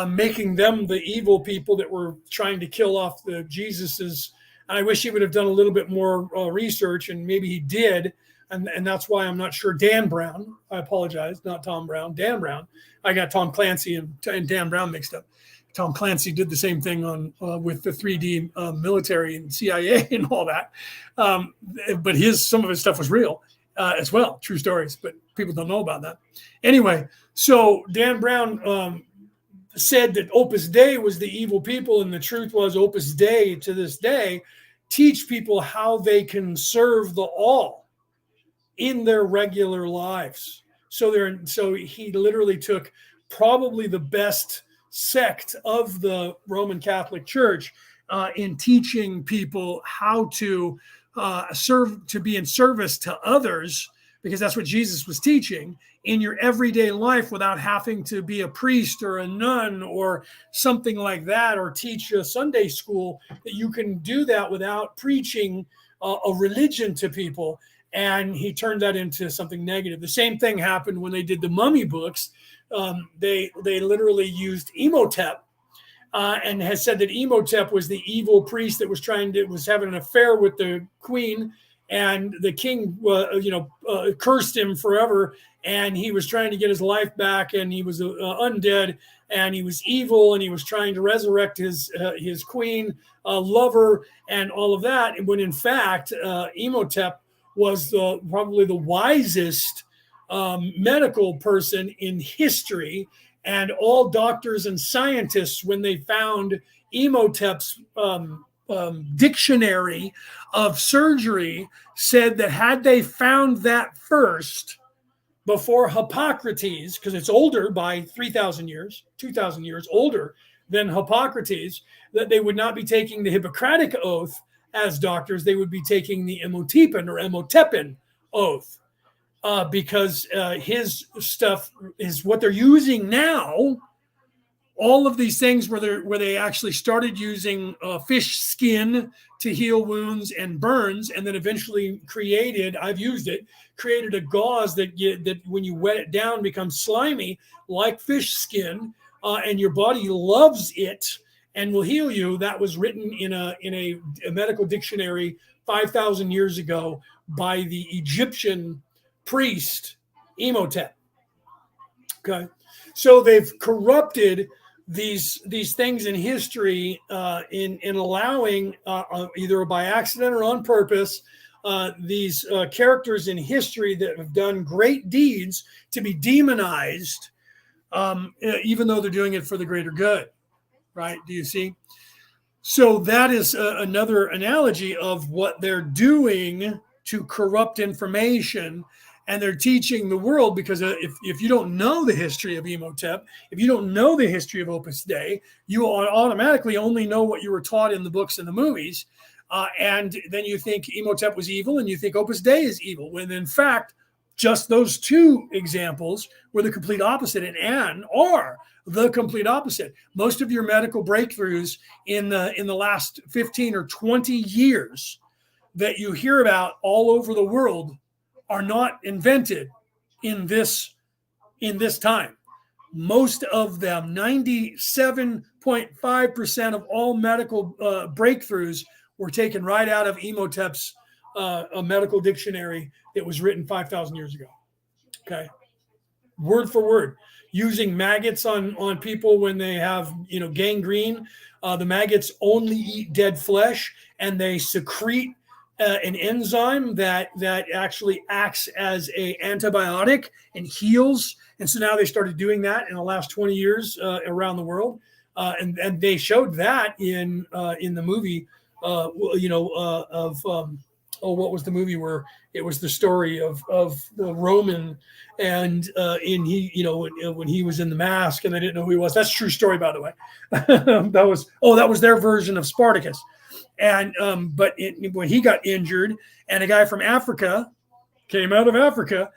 making them the evil people that were trying to kill off the Jesuses. I wish he would have done a little bit more research, and maybe he did. And that's why I'm not sure. Dan Brown, I apologize, not Tom Brown, Dan Brown. I got Tom Clancy and Dan Brown mixed up. Tom Clancy did the same thing with the 3D military and CIA and all that. But some of his stuff was real as well, true stories, but people don't know about that. Anyway, so Dan Brown said that Opus Dei was the evil people, and the truth was Opus Dei to this day teach people how they can serve the all in their regular lives. So he literally took probably the best sect of the Roman Catholic Church in teaching people how to serve, to be in service to others because that's what Jesus was teaching, in your everyday life without having to be a priest or a nun or something like that, or teach a Sunday school, that you can do that without preaching a religion to people. And he turned that into something negative. The same thing happened when they did the mummy books. They literally used Imhotep, and has said that Imhotep was the evil priest that was having an affair with the queen, and the king, cursed him forever, and he was trying to get his life back, and he was undead, and he was evil, and he was trying to resurrect his queen, lover, and all of that. When in fact, Imhotep was probably the wisest medical person in history. And all doctors and scientists, when they found Imhotep's dictionary of surgery, said that had they found that first before Hippocrates, because it's older by 3,000 years, 2,000 years older than Hippocrates, that they would not be taking the Hippocratic oath as doctors. They would be taking the Imhotepin oath. Because his stuff is what they're using now. All of these things where they actually started using fish skin to heal wounds and burns, and then eventually created a gauze that when you wet it down becomes slimy like fish skin, and your body loves it and will heal you. That was written in a medical dictionary 5,000 years ago by the Egyptian priest Imhotep. Okay, so they've corrupted these things in history in allowing either by accident or on purpose these characters in history that have done great deeds to be demonized, even though they're doing it for the greater good. Right? Do you see? So that is another analogy of what they're doing to corrupt information. And they're teaching the world, because if you don't know the history of Imhotep, if you don't know the history of Opus Dei, you automatically only know what you were taught in the books and the movies. And then you think Imhotep was evil, and you think Opus Dei is evil, when in fact, just those two examples were the complete opposite and are the complete opposite. Most of your medical breakthroughs in the last 15 or 20 years that you hear about all over the world are not invented in this time. Most of them, 97.5% of all medical breakthroughs, were taken right out of Imhotep's a medical dictionary that was written 5,000 years ago. Okay, word for word, using maggots on people when they have gangrene. The maggots only eat dead flesh, and they secrete an enzyme that actually acts as a antibiotic and heals. And so now they started doing that in the last 20 years around the world, and they showed that in the movie. What was the movie where it was the story of the Roman, and when he was in the mask and they didn't know who he was. That's a true story, by the way. that was their version of Spartacus. And when he got injured, and a guy from Africa came out of Africa,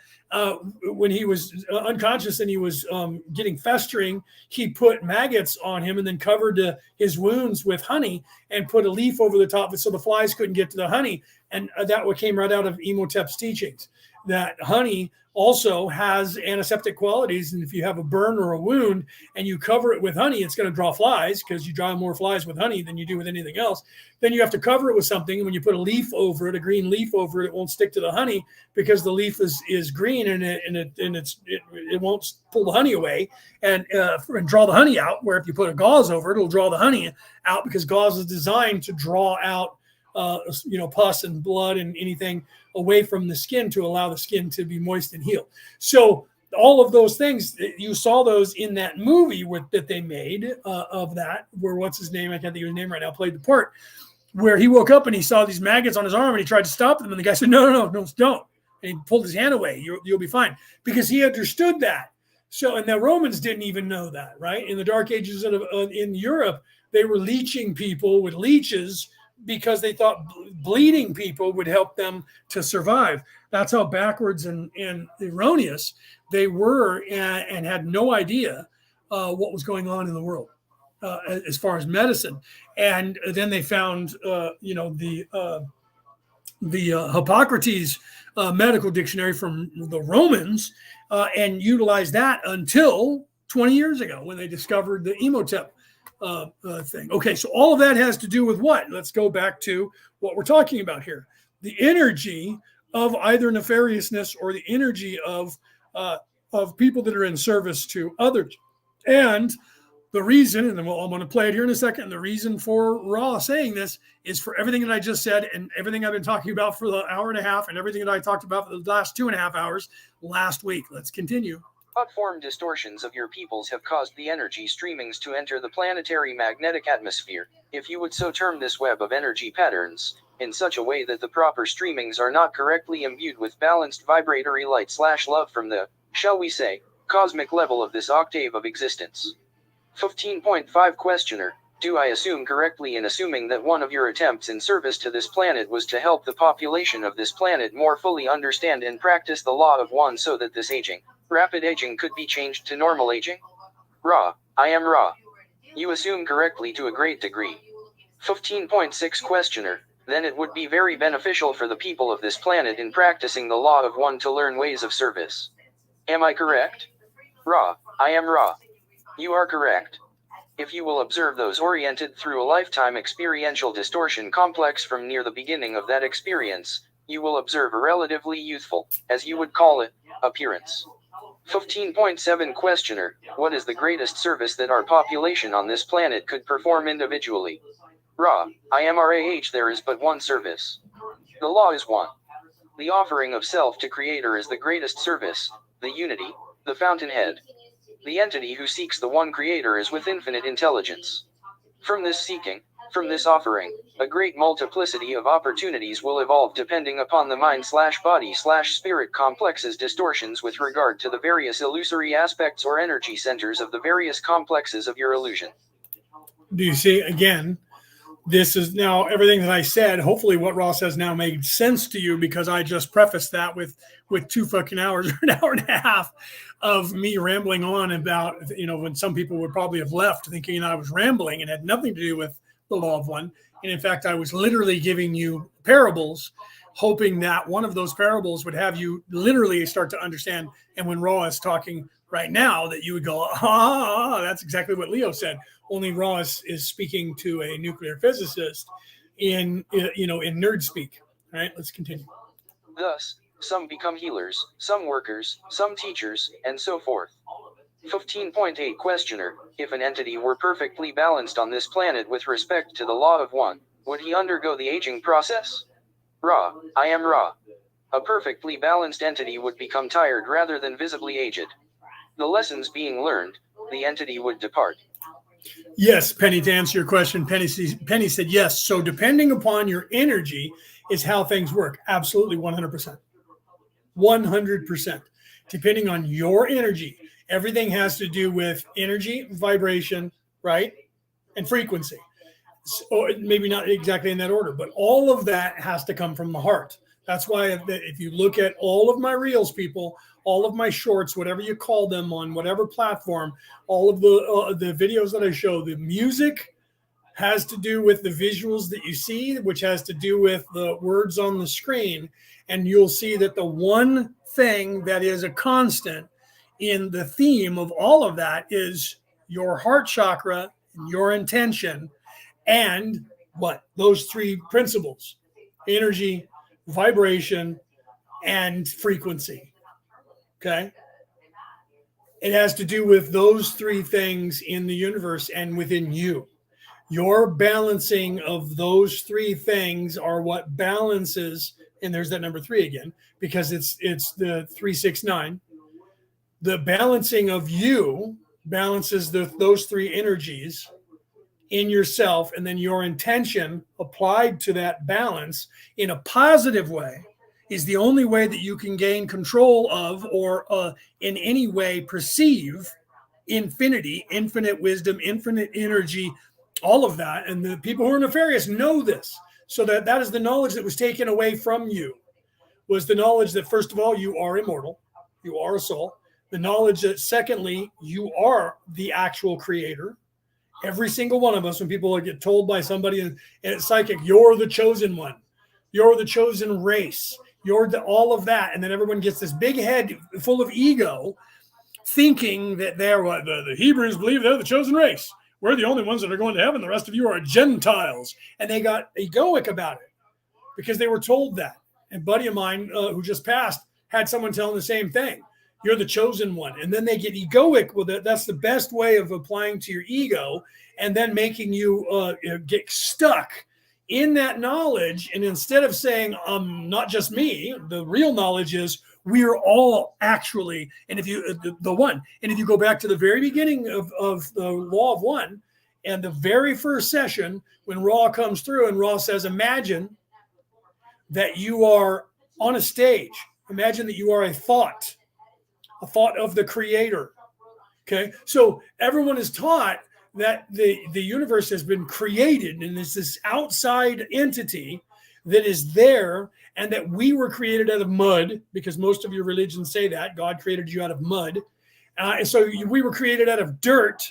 when he was unconscious and he was getting festering, he put maggots on him and then covered his wounds with honey and put a leaf over the top of it so the flies couldn't get to the honey. And that came right out of Imhotep's teachings, that honey also has antiseptic qualities. And if you have a burn or a wound and you cover it with honey, it's going to draw flies, because you draw more flies with honey than you do with anything else. Then you have to cover it with something. And when you put a leaf over it, a green leaf over it, it won't stick to the honey, because the leaf is green and it won't pull the honey away and draw the honey out. Where if you put a gauze over it, it'll draw the honey out, because gauze is designed to draw out pus and blood and anything away from the skin to allow the skin to be moist and heal. So all of those things, you saw those in that movie that they made of that, where what's his name? I can't think of his name right now, played the part, where he woke up and he saw these maggots on his arm and he tried to stop them. And the guy said, no, don't. And he pulled his hand away. You'll be fine, because he understood that. So, and the Romans didn't even know that, right? In the Dark Ages in Europe, they were leeching people with leeches because they thought bleeding people would help them to survive. That's how backwards and erroneous they were, and had no idea what was going on in the world as far as medicine. And then they found, the Hippocrates medical dictionary from the Romans, and utilized that until 20 years ago when they discovered the Emotep thing. Okay, so all of that has to do with what? Let's go back to what we're talking about here. The energy of either nefariousness or the energy of people that are in service to others. And the reason, and then I'm going to play it here in a second, the reason for Ra saying this is for everything that I just said and everything I've been talking about for the hour and a half and everything that I talked about for the last 2.5 hours last week. Let's continue. Thought-form distortions of your peoples have caused the energy streamings to enter the planetary magnetic atmosphere, if you would so term this web of energy patterns, in such a way that the proper streamings are not correctly imbued with balanced vibratory light/love from the, shall we say, cosmic level of this octave of existence. 15.5 Questioner, do I assume correctly in assuming that one of your attempts in service to this planet was to help the population of this planet more fully understand and practice the law of one so that this rapid aging could be changed to normal aging? Ra, I am Ra. You assume correctly to a great degree. 15.6 Questioner, then it would be very beneficial for the people of this planet in practicing the law of one to learn ways of service. Am I correct? Ra, I am Ra. You are correct. If you will observe those oriented through a lifetime experiential distortion complex from near the beginning of that experience, you will observe a relatively youthful, as you would call it, appearance. 15.7 Questioner, what is the greatest service that our population on this planet could perform individually? Ra, I am Rah, there is but one service. The law is one. The offering of self to Creator is the greatest service, the unity, the fountainhead. The entity who seeks the one Creator is with infinite intelligence. From this seeking, from this offering, a great multiplicity of opportunities will evolve depending upon the mind/body/spirit complexes distortions with regard to the various illusory aspects or energy centers of the various complexes of your illusion. Do you see, again, this is now everything that I said. Hopefully what Ross has now made sense to you, because I just prefaced that with 2 fucking hours or an hour and a half of me rambling on about, when some people would probably have left thinking I was rambling and had nothing to do with the law of one. And in fact, I was literally giving you parables, hoping that one of those parables would have you literally start to understand. And when Ra is talking right now, that you would go, that's exactly what Leo said. Only Ra is speaking to a nuclear physicist in nerd speak. All right, let's continue. Thus, some become healers, some workers, some teachers, and so forth. 15.8 Questioner, if an entity were perfectly balanced on this planet with respect to the law of one, would he undergo the aging process? Ra, I am Ra. A perfectly balanced entity would become tired rather than visibly aged. The lessons being learned, the entity would depart. Yes, Penny, to answer your question, Penny said yes. So depending upon your energy is how things work. Absolutely, 100%. 100%. Depending on your energy, everything has to do with energy, vibration, right? And frequency. So maybe not exactly in that order, but all of that has to come from the heart. That's why if you look at all of my reels, people, all of my shorts, whatever you call them on whatever platform, all of the videos that I show, the music has to do with the visuals that you see, which has to do with the words on the screen. And you'll see that the one thing that is a constant in the theme of all of that is your heart chakra, your intention, and what? Those 3 principles: energy, vibration, and frequency. Okay? It has to do with those 3 things in the universe and within you. Your balancing of those 3 things are what balances, and there's that number 3 again, because it's the 369. The balancing of you balances those 3 energies in yourself, and then your intention applied to that balance in a positive way is the only way that you can gain control of or in any way perceive infinity, infinite wisdom, infinite energy, all of that. And the people who are nefarious know this. So that is the knowledge that was taken away from you, was the knowledge that, first of all, you are immortal, you are a soul. The knowledge that, secondly, you are the actual creator. Every single one of us, when people get told by somebody and it's psychic, you're the chosen one, you're the chosen race, you're all of that. And then everyone gets this big head full of ego, thinking that they're what the Hebrews believe they're the chosen race. We're the only ones that are going to heaven. The rest of you are Gentiles. And they got egoic about it because they were told that. And a buddy of mine who just passed had someone tell him the same thing. You're the chosen one. And then they get egoic with it. That's the best way of applying to your ego and then making you get stuck in that knowledge. And instead of saying, not just me, the real knowledge is we're all actually, and if you, the one, and if you go back to the very beginning of the law of one and the very first session, when Ra comes through and Ra says, imagine that you are on a stage. Imagine that you are a thought of the creator. Okay. So everyone is taught that the universe has been created and it's this outside entity that is there, and that we were created out of mud, because most of your religions say that God created you out of mud. And so we were created out of dirt,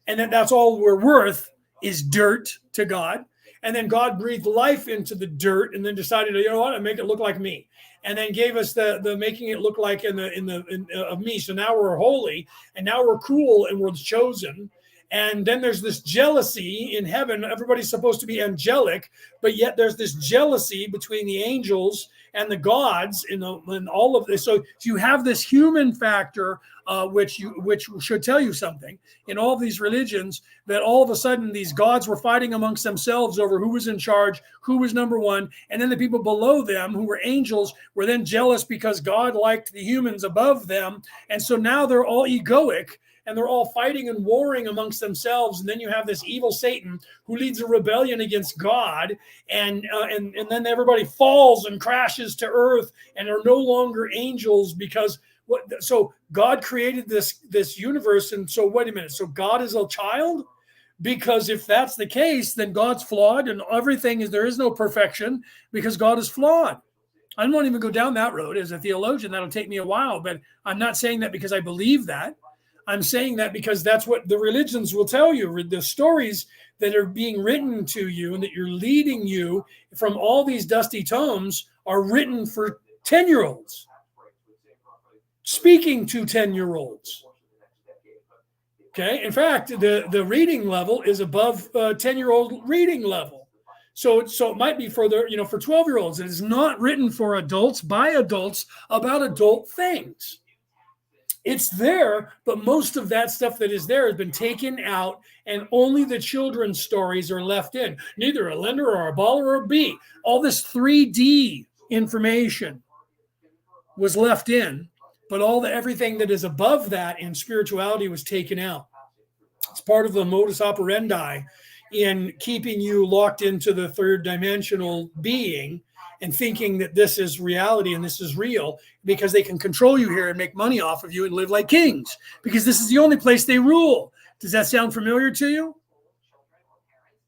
and that's all we're worth is dirt to God. And then God breathed life into the dirt and then decided, you know what, I make it look like me. And then gave us the making it look like in of me. So now we're holy, and now we're cool, and we're chosen. And then there's this jealousy in heaven. Everybody's supposed to be angelic, but yet there's this jealousy between the angels and the gods in all of this. So you have this human factor, which should tell you something in all of these religions, that all of a sudden these gods were fighting amongst themselves over who was in charge, who was number one. And then the people below them, who were angels, were then jealous because God liked the humans above them. And so now they're all egoic, and they're all fighting and warring amongst themselves. And then you have this evil Satan who leads a rebellion against God. And then everybody falls and crashes to earth and are no longer angels, because so God created this universe. And so wait a minute. So God is a child? Because if that's the case, then God's flawed, and everything there is no perfection because God is flawed. I won't even go down that road as a theologian. That'll take me a while, but I'm not saying that because I believe that. I'm saying that because that's what the religions will tell you. The stories that are being written to you and that you're leading you from all these dusty tomes are written for 10-year-olds, speaking to 10-year-olds. Okay. In fact, the reading level is above 10-year-old reading level. So it might be for for 12-year-olds. It is not written for adults by adults about adult things. It's there, but most of that stuff that is there has been taken out, and only the children's stories are left in. Neither a lender or a baller or a bee. All this 3D information was left in, but everything that is above that in spirituality was taken out. It's part of the modus operandi in keeping you locked into the third dimensional being and thinking that this is reality and this is real, because they can control you here and make money off of you and live like kings, because this is the only place they rule. Does that sound familiar to you?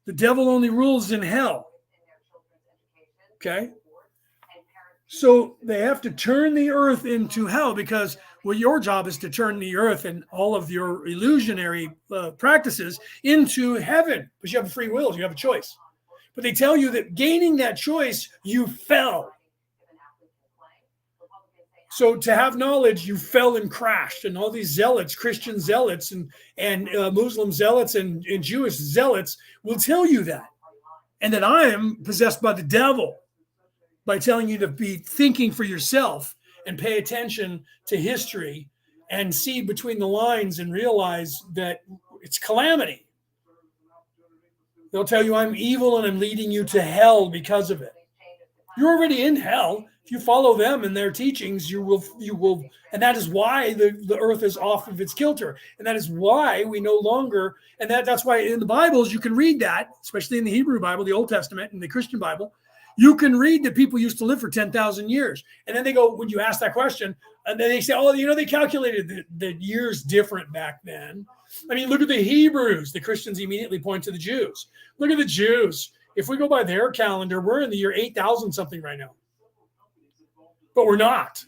The devil only rules in hell. Okay. So they have to turn the earth into hell, because your job is to turn the earth and all of your illusionary practices into heaven. But you have a free will, you have a choice. But they tell you that gaining that choice, you fell. So to have knowledge, you fell and crashed. And all these zealots, Christian zealots and Muslim zealots and Jewish zealots will tell you that. And that I am possessed by the devil, by telling you to be thinking for yourself and pay attention to history and see between the lines and realize that it's calamity. They'll tell you I'm evil and I'm leading you to hell because of it. You're already in hell. If you follow them and their teachings, you will, and that is why the earth is off of its kilter. And that is why we no longer, and that's why in the Bibles you can read that, especially in the Hebrew Bible, the Old Testament and the Christian Bible, you can read that people used to live for 10,000 years. And then they go, when you ask that question, and then they say, oh, they calculated the years different back then. I mean, look at the Hebrews. The Christians immediately point to the Jews. Look at the Jews. If we go by their calendar, we're in the year 8,000 something right now. But we're not,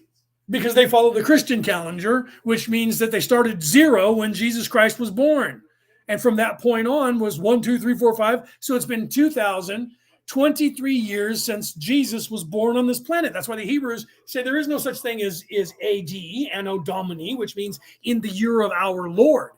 because they follow the Christian calendar, which means that they started 0 when Jesus Christ was born. And from that point on was 1, 2, 3, 4, 5. So it's been 2,023 years since Jesus was born on this planet. That's why the Hebrews say there is no such thing as AD, Anno Domini, which means in the year of our Lord.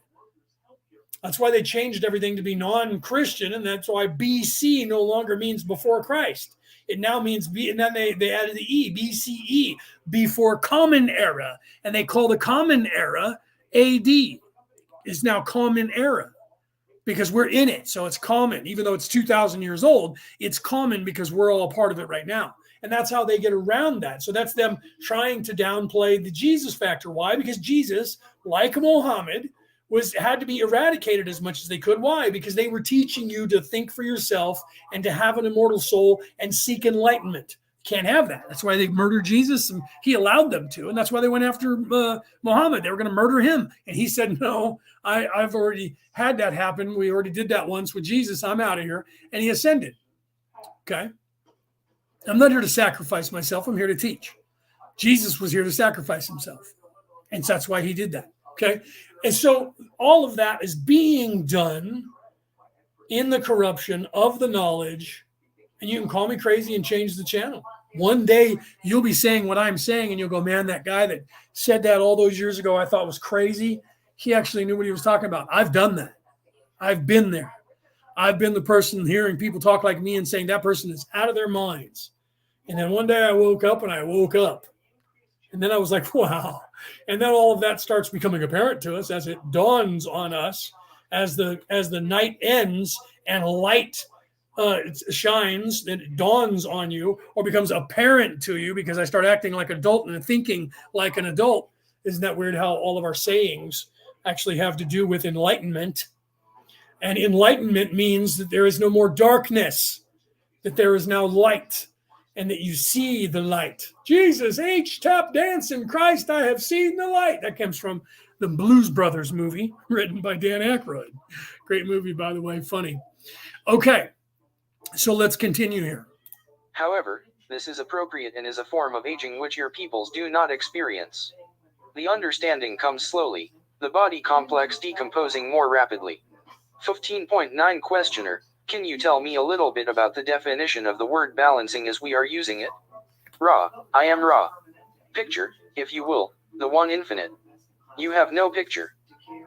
That's why they changed everything to be non-Christian, and that's why BC no longer means before Christ. It now means B, and then they added the E, BCE, before Common Era, and they call the Common Era AD. It's now Common Era because we're in it, so it's common. Even though it's 2,000 years old, it's common because we're all a part of it right now. And that's how they get around that. So that's them trying to downplay the Jesus factor. Why? Because Jesus, like Muhammad, had to be eradicated as much as they could. Why? Because they were teaching you to think for yourself and to have an immortal soul and seek enlightenment. Can't have that. That's why they murdered Jesus, and he allowed them to. And that's why they went after Muhammad. They were going to murder him. And he said, no, I've already had that happen. We already did that once with Jesus. I'm out of here. And he ascended. Okay. I'm not here to sacrifice myself. I'm here to teach. Jesus was here to sacrifice himself. And so that's why he did that. Okay. And so all of that is being done in the corruption of the knowledge. And you can call me crazy and change the channel. One day you'll be saying what I'm saying and you'll go, man, that guy that said that all those years ago I thought was crazy, he actually knew what he was talking about. I've done that. I've been there. I've been the person hearing people talk like me and saying that person is out of their minds. And then one day I woke up. And then I was like, wow. And then all of that starts becoming apparent to us as it dawns on us, as the night ends and light shines, it dawns on you or becomes apparent to you because I start acting like an adult and thinking like an adult. Isn't that weird how all of our sayings actually have to do with enlightenment? And enlightenment means that there is no more darkness, that there is now light, and that you see the light. Jesus, H-tap dance in Christ, I have seen the light. That comes from the Blues Brothers movie written by Dan Aykroyd. Great movie, by the way, funny. Okay, so let's continue here. However, this is appropriate and is a form of aging which your peoples do not experience. The understanding comes slowly, the body complex decomposing more rapidly. 15.9 Questioner, can you tell me a little bit about the definition of the word balancing as we are using it? Ra, I am Ra. Picture, if you will, the one infinite. You have no picture.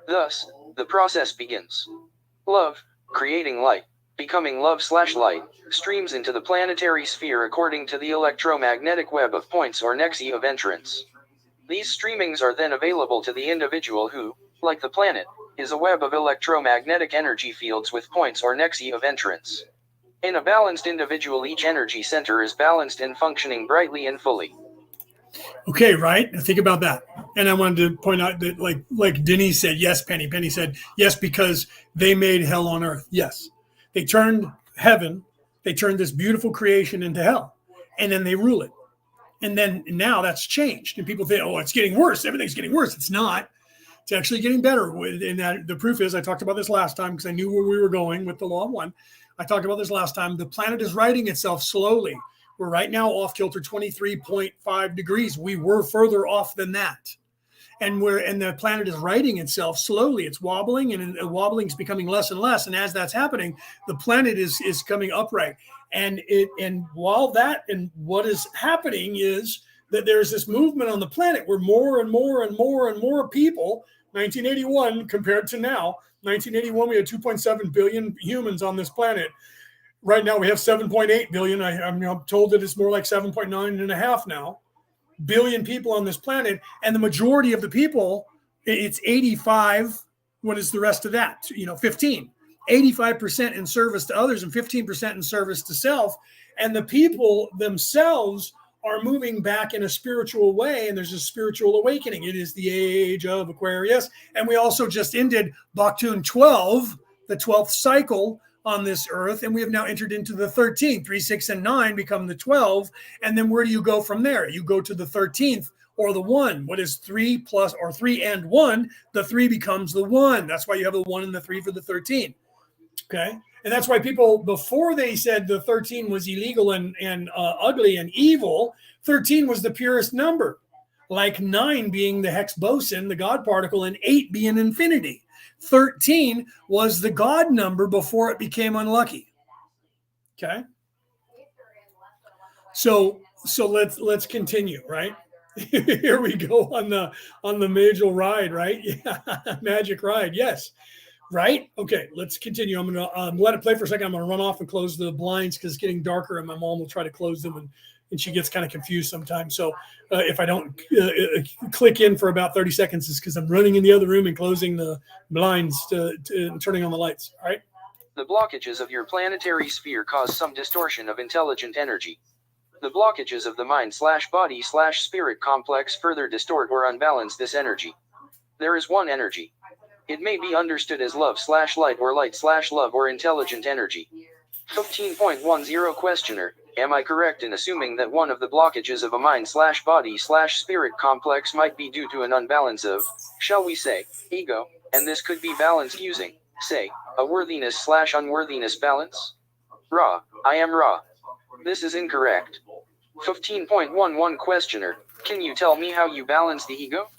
Thus, the process begins. Love, creating light, becoming love/light, streams into the planetary sphere according to the electromagnetic web of points or nexi of entrance. These streamings are then available to the individual who, like the planet, is a web of electromagnetic energy fields with points or nexi of entrance. In a balanced individual, each energy center is balanced and functioning brightly and fully. Okay, right? Now think about that. And I wanted to point out that like Denise said, yes, Penny. Penny said, yes, because they made hell on earth. Yes. They turned heaven, they turned this beautiful creation into hell, and then they rule it. And then now that's changed. And people think, oh, it's getting worse. Everything's getting worse. It's not. It's actually getting better. And that the proof is, I talked about this last time because I knew where we were going with the law of one. I talked about this last time. The planet is righting itself slowly. We're right now off kilter 23.5 degrees. We were further off than that. And the planet is righting itself slowly. It's wobbling, and wobbling is becoming less and less. And as that's happening, the planet is coming upright. And while that and what is happening is that there's this movement on the planet where more and more and more and more people, 1981 compared to now, 1981 we had 2.7 billion humans on this planet. Right now we have 7.8 billion. I'm told that it's more like 7.9 and a half now billion people on this planet. And the majority of the people, it's 85. What is the rest of that? 15. 85% in service to others and 15% in service to self. And the people themselves are moving back in a spiritual way, and there's a spiritual awakening. It is the age of Aquarius. And we also just ended Baktun 12, the 12th cycle on this earth, and we have now entered into the 13th. 3, 6, and 9 become the 12. And then where do you go from there? You go to the 13th or the 1. What is 3 plus or 3 and 1? The 3 becomes the 1. That's why you have the 1 and the 3 for the 13. Okay. And that's why people, before they said the 13 was illegal and ugly and evil, 13 was the purest number, like 9 being the Higgs boson, the God particle, and 8 being infinity. 13 was the God number before it became unlucky. Okay. So let's continue, right? Here we go on the major ride, right? Yeah, magic ride. Yes. Right? Okay, let's continue. I'm going to let it play for a second. I'm going to run off and close the blinds because it's getting darker and my mom will try to close them and she gets kind of confused sometimes. So if I don't click in for about 30 seconds, it's because I'm running in the other room and closing the blinds and turning on the lights. All right? The blockages of your planetary sphere cause some distortion of intelligent energy. The blockages of the mind/body/spirit complex further distort or unbalance this energy. There is one energy. It may be understood as love/light or light/love or intelligent energy. 15.10 Questioner: am I correct in assuming that one of the blockages of a mind/body/spirit complex might be due to an unbalance of, shall we say, ego, and this could be balanced using, say, a worthiness/unworthiness balance? Ra: I am Ra. This is incorrect. 15.11 Questioner: can you tell me how you balance the ego?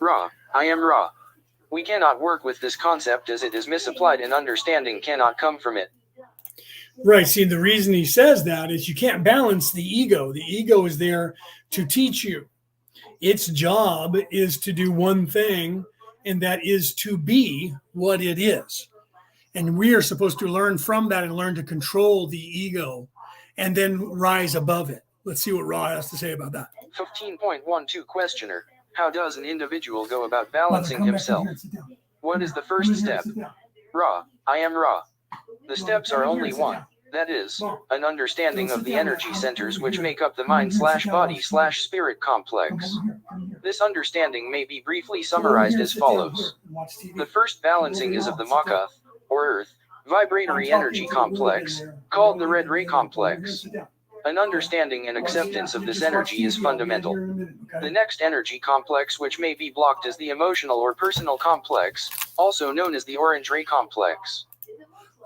Ra: I am Ra. We cannot work with this concept as it is misapplied and understanding cannot come from it. Right. See, the reason he says that is you can't balance the ego. The ego is there to teach you. Its job is to do one thing, and that is to be what it is. And we are supposed to learn from that and learn to control the ego and then rise above it. Let's see what Ra has to say about that. 15.12 Questioner: how does an individual go about balancing himself? What is the first step? Ra: I am Ra. The steps are only one. That is, an understanding of the energy centers which make up the mind/body/spirit complex. This understanding may be briefly summarized as follows. The first balancing is of the Makath, or Earth, vibratory energy complex, called the red ray complex. An understanding and acceptance of this energy is fundamental. The next energy complex which may be blocked is the emotional or personal complex, also known as the orange ray complex.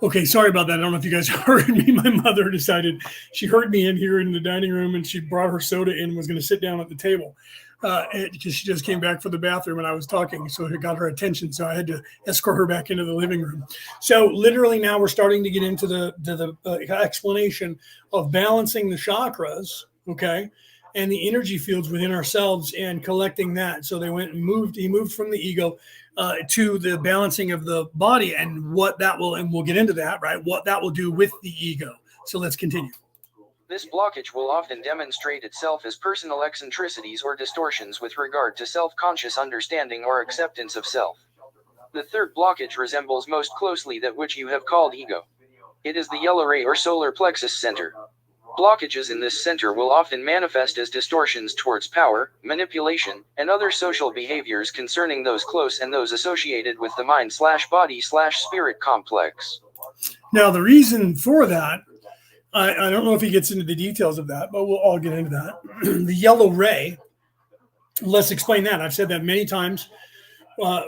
Okay, sorry about that. I don't know if you guys heard me. My mother decided she heard me in here in the dining room and she brought her soda in and was going to sit down at the table because she just came back from the bathroom and I was talking. So it got her attention. So I had to escort her back into the living room. So literally now we're starting to get into the explanation of balancing the chakras, okay, and the energy fields within ourselves and collecting that. So they went and he moved from the ego to the balancing of the body and what that will, and we'll get into that, right? What that will do with the ego. So let's continue. This blockage will often demonstrate itself as personal eccentricities or distortions with regard to self-conscious understanding or acceptance of self. The third blockage resembles most closely that which you have called ego. It is the yellow ray or solar plexus center. Blockages in this center will often manifest as distortions towards power, manipulation, and other social behaviors concerning those close and those associated with the mind/body/spirit complex. Now, the reason for that, I don't know if he gets into the details of that, but we'll all get into that. The yellow ray, let's explain that. I've said that many times,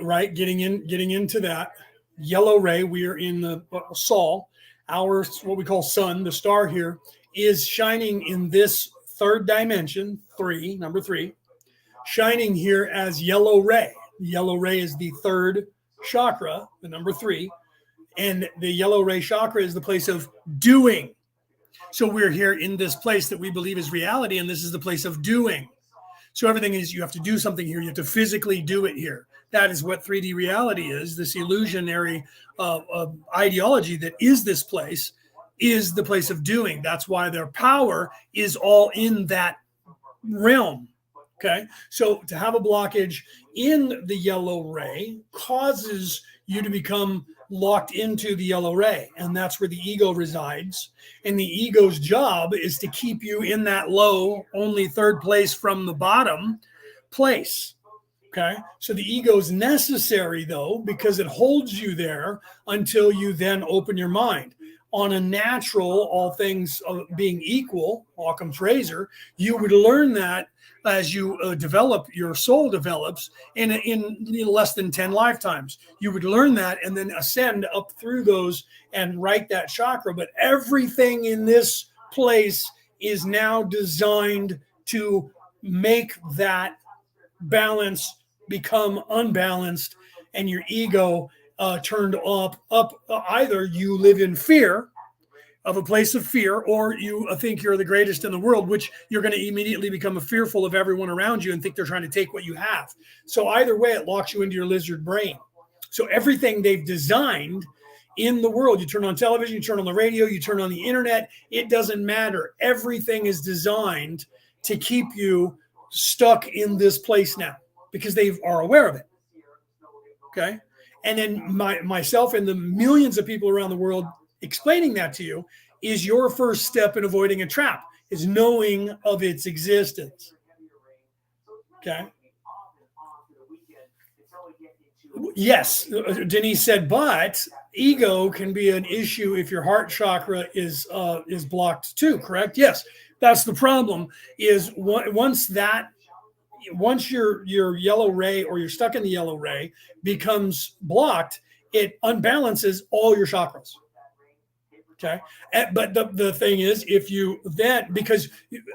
right? Getting into that yellow ray, we are in the Sol, our what we call sun, the star here, is shining in this third dimension, number 3, shining here as yellow ray. The yellow ray is the third chakra, the number 3, and the yellow ray chakra is the place of doing. So we're here in this place that we believe is reality, and this is the place of doing. So everything is, you have to do something here. You have to physically do it here. That is what 3D reality is, this illusionary ideology that is this place, is the place of doing. That's why their power is all in that realm. Okay. So to have a blockage in the yellow ray causes you to become locked into the yellow ray. And that's where the ego resides. And the ego's job is to keep you in that low, only third place from the bottom place. Okay. So the ego is necessary though, because it holds you there until you then open your mind. on a natural, all things being equal, Occam's razor, you would learn that as you develop, your soul develops in less than 10 lifetimes. You would learn that and then ascend up through those and write that chakra. But everything in this place is now designed to make that balance become unbalanced and your ego turned up. Either you live in fear of a place of fear, or you think you're the greatest in the world, which you're going to immediately become fearful of everyone around you and think they're trying to take what you have. So either way, it locks you into your lizard brain. So everything they've designed in the world, you turn on television, you turn on the radio, you turn on the internet, it doesn't matter. Everything is designed to keep you stuck in this place now because they are aware of it. Okay. And then myself and the millions of people around the world explaining that to you is your first step in avoiding a trap, is knowing of its existence. Okay. Yes, Denise said, but ego can be an issue if your heart chakra is blocked too, correct? Yes, that's the problem, is once your yellow ray, or you're stuck in the yellow ray, becomes blocked, it unbalances all your chakras. Okay. But the thing is, if you then, because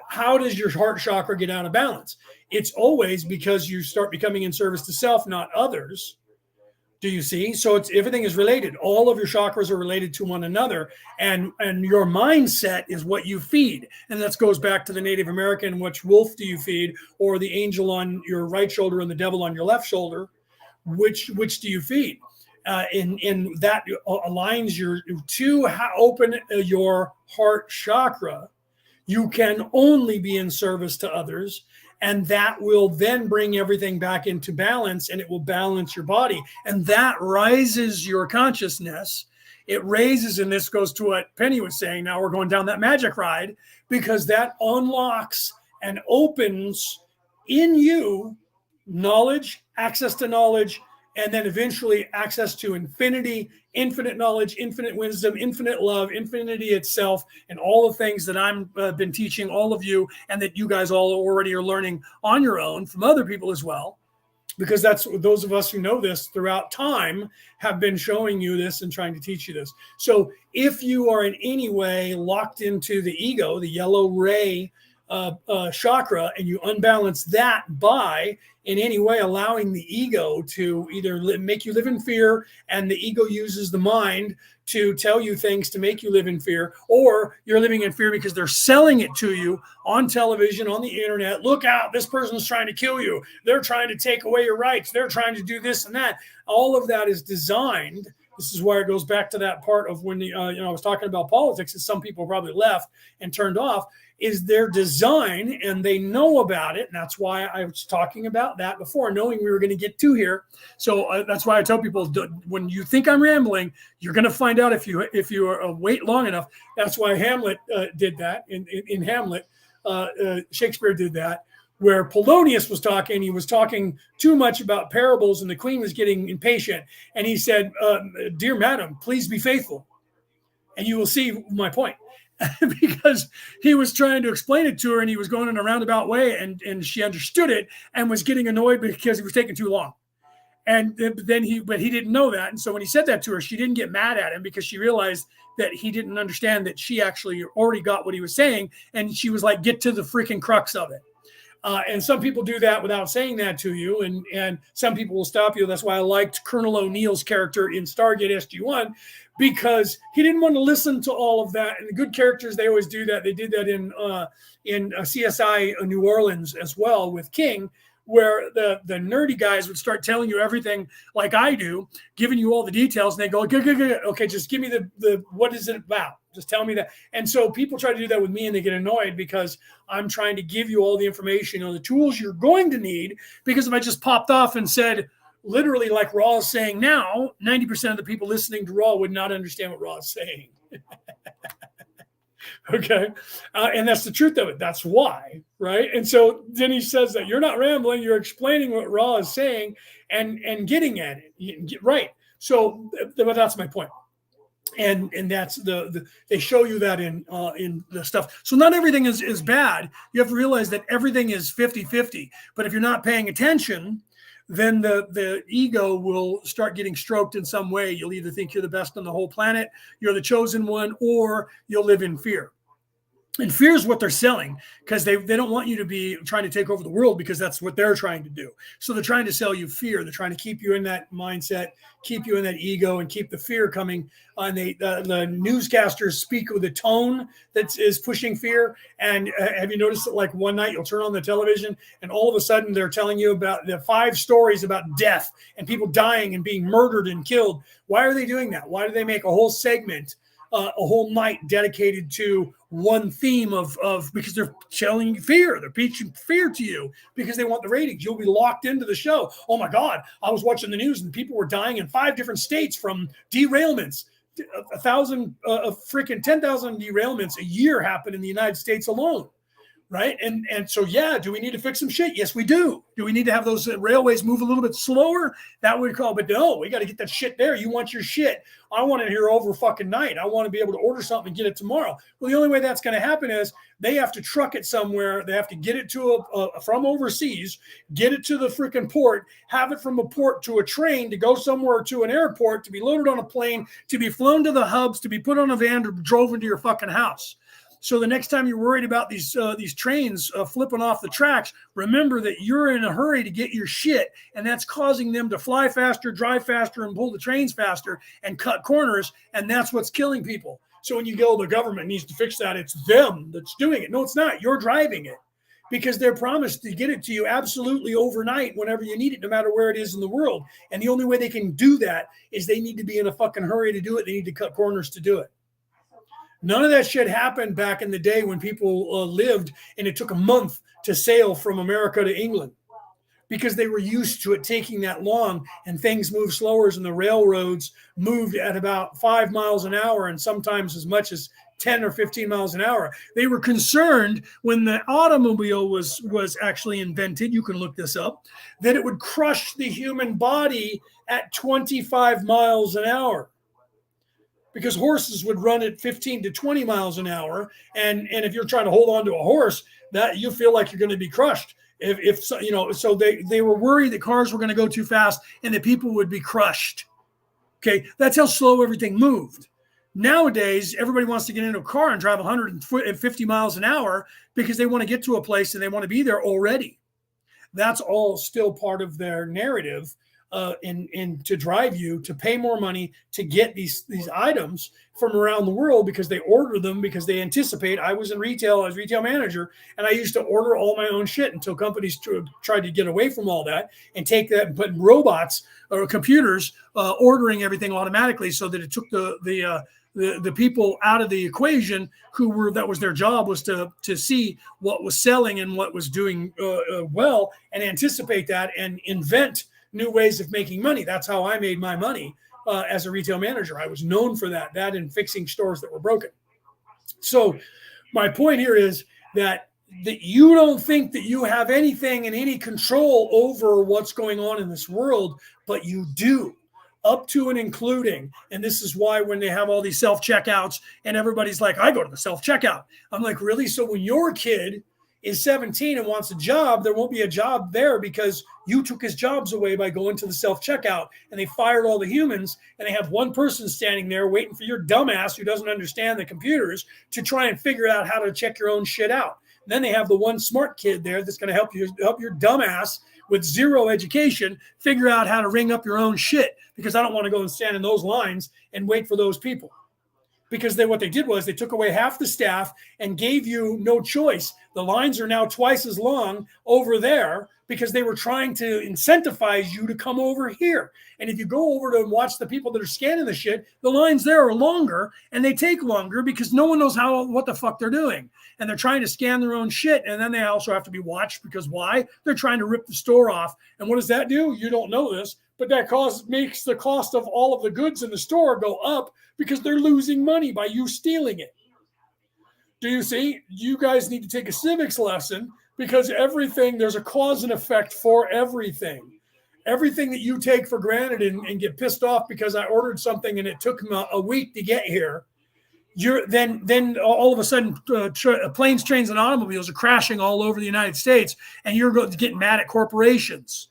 how does your heart chakra get out of balance? It's always because you start becoming in service to self, not others. Do you see? So everything is related. All of your chakras are related to one another, and your mindset is what you feed. And that goes back to the Native American, which wolf do you feed, or the angel on your right shoulder and the devil on your left shoulder? Which do you feed? And that aligns your to open your heart chakra. You can only be in service to others, and that will then bring everything back into balance, and it will balance your body, and that rises your consciousness. It raises, and this goes to what Penny was saying. Now we're going down that magic ride, because that unlocks and opens in you knowledge, access to knowledge, and then eventually access to infinity, infinite knowledge, infinite wisdom, infinite love, infinity itself, and all the things that I've been teaching all of you, and that you guys all already are learning on your own from other people as well. Because that's those of us who know this throughout time have been showing you this and trying to teach you this. So if you are in any way locked into the ego, the yellow ray chakra, and you unbalance that by in any way allowing the ego to either make you live in fear, and the ego uses the mind to tell you things to make you live in fear, or you're living in fear because they're selling it to you on television, on the internet. Look out, this person's trying to kill you. They're trying to take away your rights. They're trying to do this and that. All of that is designed. This is where it goes back to that part of when I was talking about politics, and some people probably left and turned off, is their design, and they know about it. And that's why I was talking about that before, knowing we were going to get to here. So that's why I tell people, when you think I'm rambling, you're going to find out if you wait long enough. That's why Hamlet did that. In Hamlet, Shakespeare did that, where Polonius was talking. He was talking too much about parables, and the queen was getting impatient. And he said, "Dear madam, please be faithful, and you will see my point." Because he was trying to explain it to her, and he was going in a roundabout way, and she understood it and was getting annoyed because he was taking too long. And then he didn't know that. And so when he said that to her, she didn't get mad at him, because she realized that he didn't understand that she actually already got what he was saying. And she was like, get to the freaking crux of it. And some people do that without saying that to you, and some people will stop you. That's why I liked Colonel O'Neill's character in Stargate SG-1, because he didn't want to listen to all of that. And the good characters, they always do that. They did that in CSI New Orleans as well with King, where the nerdy guys would start telling you everything like I do, giving you all the details, and they go, okay, just give me the what is it about? Just tell me that. And so people try to do that with me, and they get annoyed because I'm trying to give you all the information on the tools you're going to need. Because if I just popped off and said, literally like Raw is saying now, 90% of the people listening to Raw would not understand what Raw is saying. Okay. And that's the truth of it. That's why. Right. And so then he says that you're not rambling, you're explaining what Raw is saying and getting at it. Right. So but that's my point. And that's they show you that in the stuff. So not everything is bad. You have to realize that everything is 50-50. But if you're not paying attention, then the ego will start getting stroked in some way. You'll either think you're the best on the whole planet, you're the chosen one, or you'll live in fear. And fear is what they're selling, because they don't want you to be trying to take over the world, because that's what they're trying to do. So they're trying to sell you fear. They're trying to keep you in that mindset, keep you in that ego, and keep the fear coming. And the newscasters speak with a tone that is pushing fear. And have you noticed that, like, one night you'll turn on the television and all of a sudden they're telling you about the 5 stories about death and people dying and being murdered and killed? Why are they doing that? Why do they make a whole segment, a whole night dedicated to one theme of because they're telling you fear, they're preaching fear to you because they want the ratings. You'll be locked into the show. Oh my God, I was watching the news and people were dying in 5 different states from derailments. 10,000 derailments a year happen in the United States alone. Right. And so, yeah, do we need to fix some shit? Yes, we do. Do we need to have those railways move a little bit slower? That would call, but no, we got to get that shit there. You want your shit. I want it here over fucking night. I want to be able to order something and get it tomorrow. Well, the only way that's going to happen is they have to truck it somewhere. They have to get it to from overseas, get it to the freaking port, have it from a port to a train to go somewhere to an airport, to be loaded on a plane, to be flown to the hubs, to be put on a van, to drove into your fucking house. So the next time you're worried about these trains flipping off the tracks, remember that you're in a hurry to get your shit, and that's causing them to fly faster, drive faster, and pull the trains faster and cut corners, and that's what's killing people. So when you go, the government needs to fix that, it's them that's doing it. No, it's not. You're driving it, because they're promised to get it to you absolutely overnight whenever you need it, no matter where it is in the world. And the only way they can do that is they need to be in a fucking hurry to do it. They need to cut corners to do it. None of that shit happened back in the day when people lived and it took a month to sail from America to England, because they were used to it taking that long, and things moved slower, and the railroads moved at about 5 miles an hour and sometimes as much as 10 or 15 miles an hour. They were concerned when the automobile was actually invented, you can look this up, that it would crush the human body at 25 miles an hour. Because horses would run at 15 to 20 miles an hour. And if you're trying to hold on to a horse, that you feel like you're going to be crushed. If so, so they were worried that cars were going to go too fast and that people would be crushed. Okay. That's how slow everything moved. Nowadays, everybody wants to get into a car and drive 150 miles an hour because they want to get to a place and they want to be there already. That's all still part of their narrative. In to drive you to pay more money to get these items from around the world, because they order them, because they anticipate. I was in retail, I was retail manager, and I used to order all my own shit until companies tried to get away from all that and take that and put robots or computers ordering everything automatically, so that it took the people out of the equation that was their job, was to see what was selling and what was doing well, and anticipate that and invent new ways of making money. That's how I made my money as a retail manager. I was known for that and fixing stores that were broken. So my point here is that you don't think that you have anything and any control over what's going on in this world, but you do, up to and including. And this is why when they have all these self-checkouts and everybody's like, I go to the self-checkout. I'm like, really? So when your kid is 17 and wants a job, there won't be a job there because you took his jobs away by going to the self-checkout, and they fired all the humans, and they have one person standing there waiting for your dumbass who doesn't understand the computers to try and figure out how to check your own shit out. Then they have the one smart kid there that's going to help your dumbass with zero education figure out how to ring up your own shit, because I don't want to go and stand in those lines and wait for those people. Because what they did was they took away half the staff and gave you no choice. The lines are now twice as long over there because they were trying to incentivize you to come over here. And if you go over to watch the people that are scanning the shit, the lines there are longer and they take longer because no one knows what the fuck they're doing. And they're trying to scan their own shit. And then they also have to be watched because why? They're trying to rip the store off. And what does that do? You don't know this, but that makes the cost of all of the goods in the store go up because they're losing money by you stealing it. Do you see? You guys need to take a civics lesson, because everything, there's a cause and effect for everything. everything that you take for granted and get pissed off because I ordered something and it took them a week to get here, you're then all of a sudden planes, trains, and automobiles are crashing all over the United States, and you're getting mad at corporations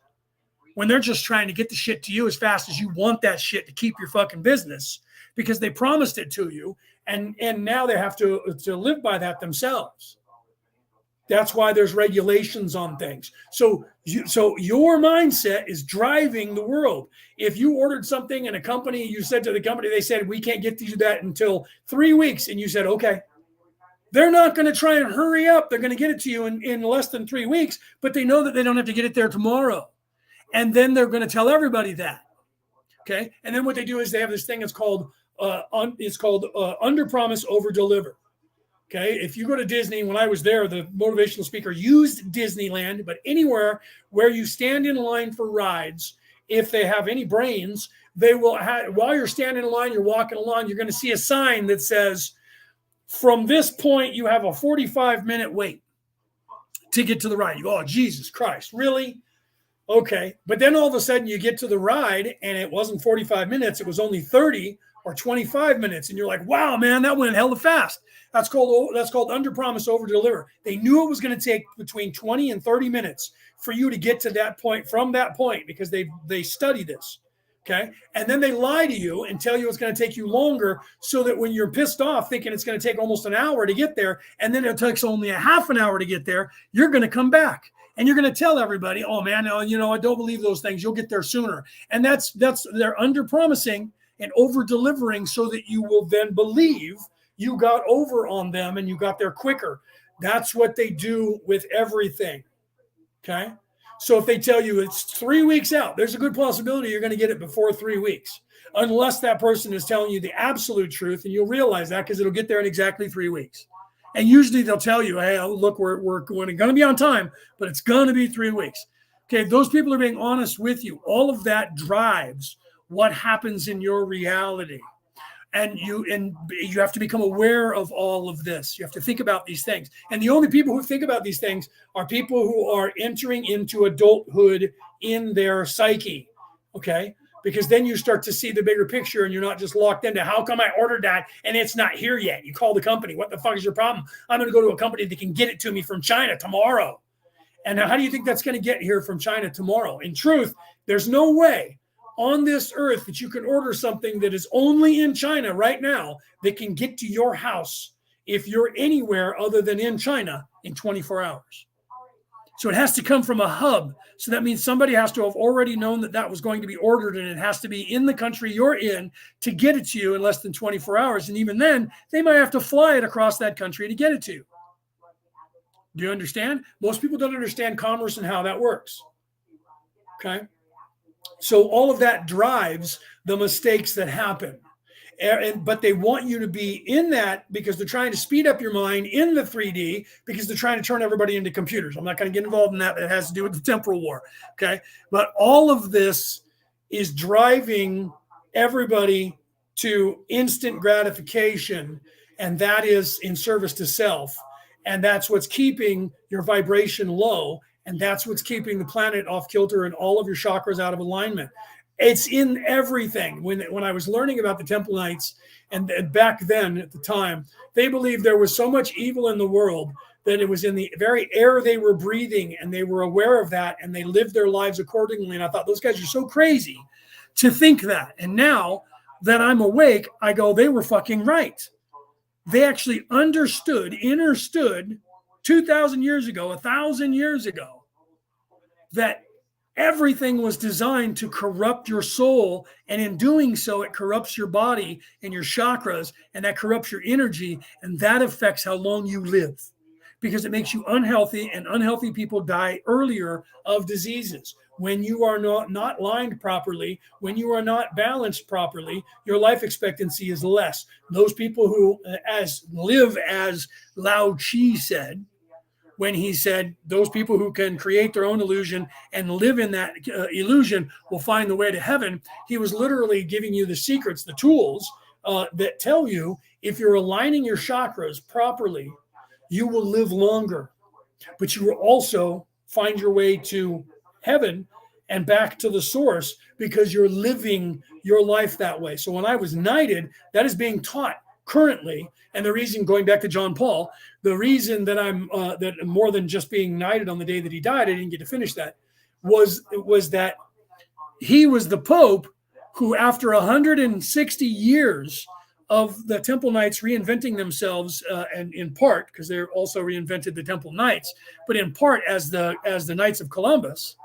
when they're just trying to get the shit to you as fast as you want that shit to keep your fucking business because they promised it to you, and now they have to live by that themselves. That's why there's regulations on things. So your mindset is driving the world. If you ordered something and a company, you said to the company, they said, we can't get you that until 3 weeks. And you said, okay. They're not going to try and hurry up. They're going to get it to you in less than 3 weeks, but they know that they don't have to get it there tomorrow. And then they're going to tell everybody that. Okay. And then what they do is they have this thing that's called, under promise, over deliver. Okay, if you go to Disney, when I was there, the motivational speaker used Disneyland, but anywhere where you stand in line for rides, if they have any brains, they will have, while you're standing in line, you're walking along, you're going to see a sign that says, from this point, you have a 45-minute wait to get to the ride. You go, oh, Jesus Christ, really? Okay, but then all of a sudden you get to the ride and it wasn't 45 minutes, it was only 30 or 25 minutes. And you're like, wow, man, that went hella fast. That's called under promise, over deliver. They knew it was going to take between 20 and 30 minutes for you to get to that point, from that point, because they study this. Okay. And then they lie to you and tell you it's going to take you longer so that when you're pissed off thinking it's going to take almost an hour to get there, and then it takes only a half an hour to get there, you're going to come back and you're going to tell everybody, oh man, I don't believe those things. You'll get there sooner. And that's they're under promising and over delivering so that you will then believe you got over on them and you got there quicker. That's what they do with everything. Okay. So if they tell you it's 3 weeks out, there's a good possibility you're going to get it before 3 weeks, unless that person is telling you the absolute truth, and you'll realize that because it'll get there in exactly 3 weeks. And usually they'll tell you, hey, look, we're going to be on time, but it's going to be 3 weeks. Okay. Those people are being honest with you. All of that drives what happens in your reality. And you have to become aware of all of this. You have to think about these things. And the only people who think about these things are people who are entering into adulthood in their psyche. Okay? Because then you start to see the bigger picture and you're not just locked into, how come I ordered that and it's not here yet? You call the company. What the fuck is your problem? I'm going to go to a company that can get it to me from China tomorrow. And how do you think that's going to get here from China tomorrow? In truth, there's no way on this earth that you can order something that is only in China right now that can get to your house if you're anywhere other than in China in 24 hours. So it has to come from a hub. So that means somebody has to have already known that was going to be ordered, and it has to be in the country you're in to get it to you in less than 24 hours. And even then, they might have to fly it across that country to get it to you. Do you understand? Most people don't understand commerce and how that works. Okay. So all of that drives the mistakes that happen. But they want you to be in that because they're trying to speed up your mind in the 3D because they're trying to turn everybody into computers. I'm not going to get involved in that. It has to do with the temporal war. Okay. But all of this is driving everybody to instant gratification. And that is in service to self. And that's what's keeping your vibration low. And that's what's keeping the planet off kilter and all of your chakras out of alignment. It's in everything. When I was learning about the Temple Knights, and back then at the time, they believed there was so much evil in the world that it was in the very air they were breathing, and they were aware of that, and they lived their lives accordingly. And I thought, those guys are so crazy to think that. And now that I'm awake, I go, they were fucking right. They actually understood 2,000 years ago, 1,000 years ago, that everything was designed to corrupt your soul. And in doing so, it corrupts your body and your chakras, and that corrupts your energy. And that affects how long you live because it makes you unhealthy, and unhealthy people die earlier of diseases. When you are not lined properly, when you are not balanced properly, your life expectancy is less. Those people who live as Lao Tzu said, when he said those people who can create their own illusion and live in that illusion will find the way to heaven. He was literally giving you the secrets, the tools that tell you if you're aligning your chakras properly, you will live longer, but you will also find your way to heaven and back to the source because you're living your life that way. So when I was knighted, that is being taught currently. And the reason, going back to John Paul, the reason that I'm that more than just being knighted on the day that he died, I didn't get to finish that, was that he was the Pope who, after 160 years of the Temple Knights reinventing themselves, and in part because they also reinvented the Temple Knights, but in part as the Knights of Columbus,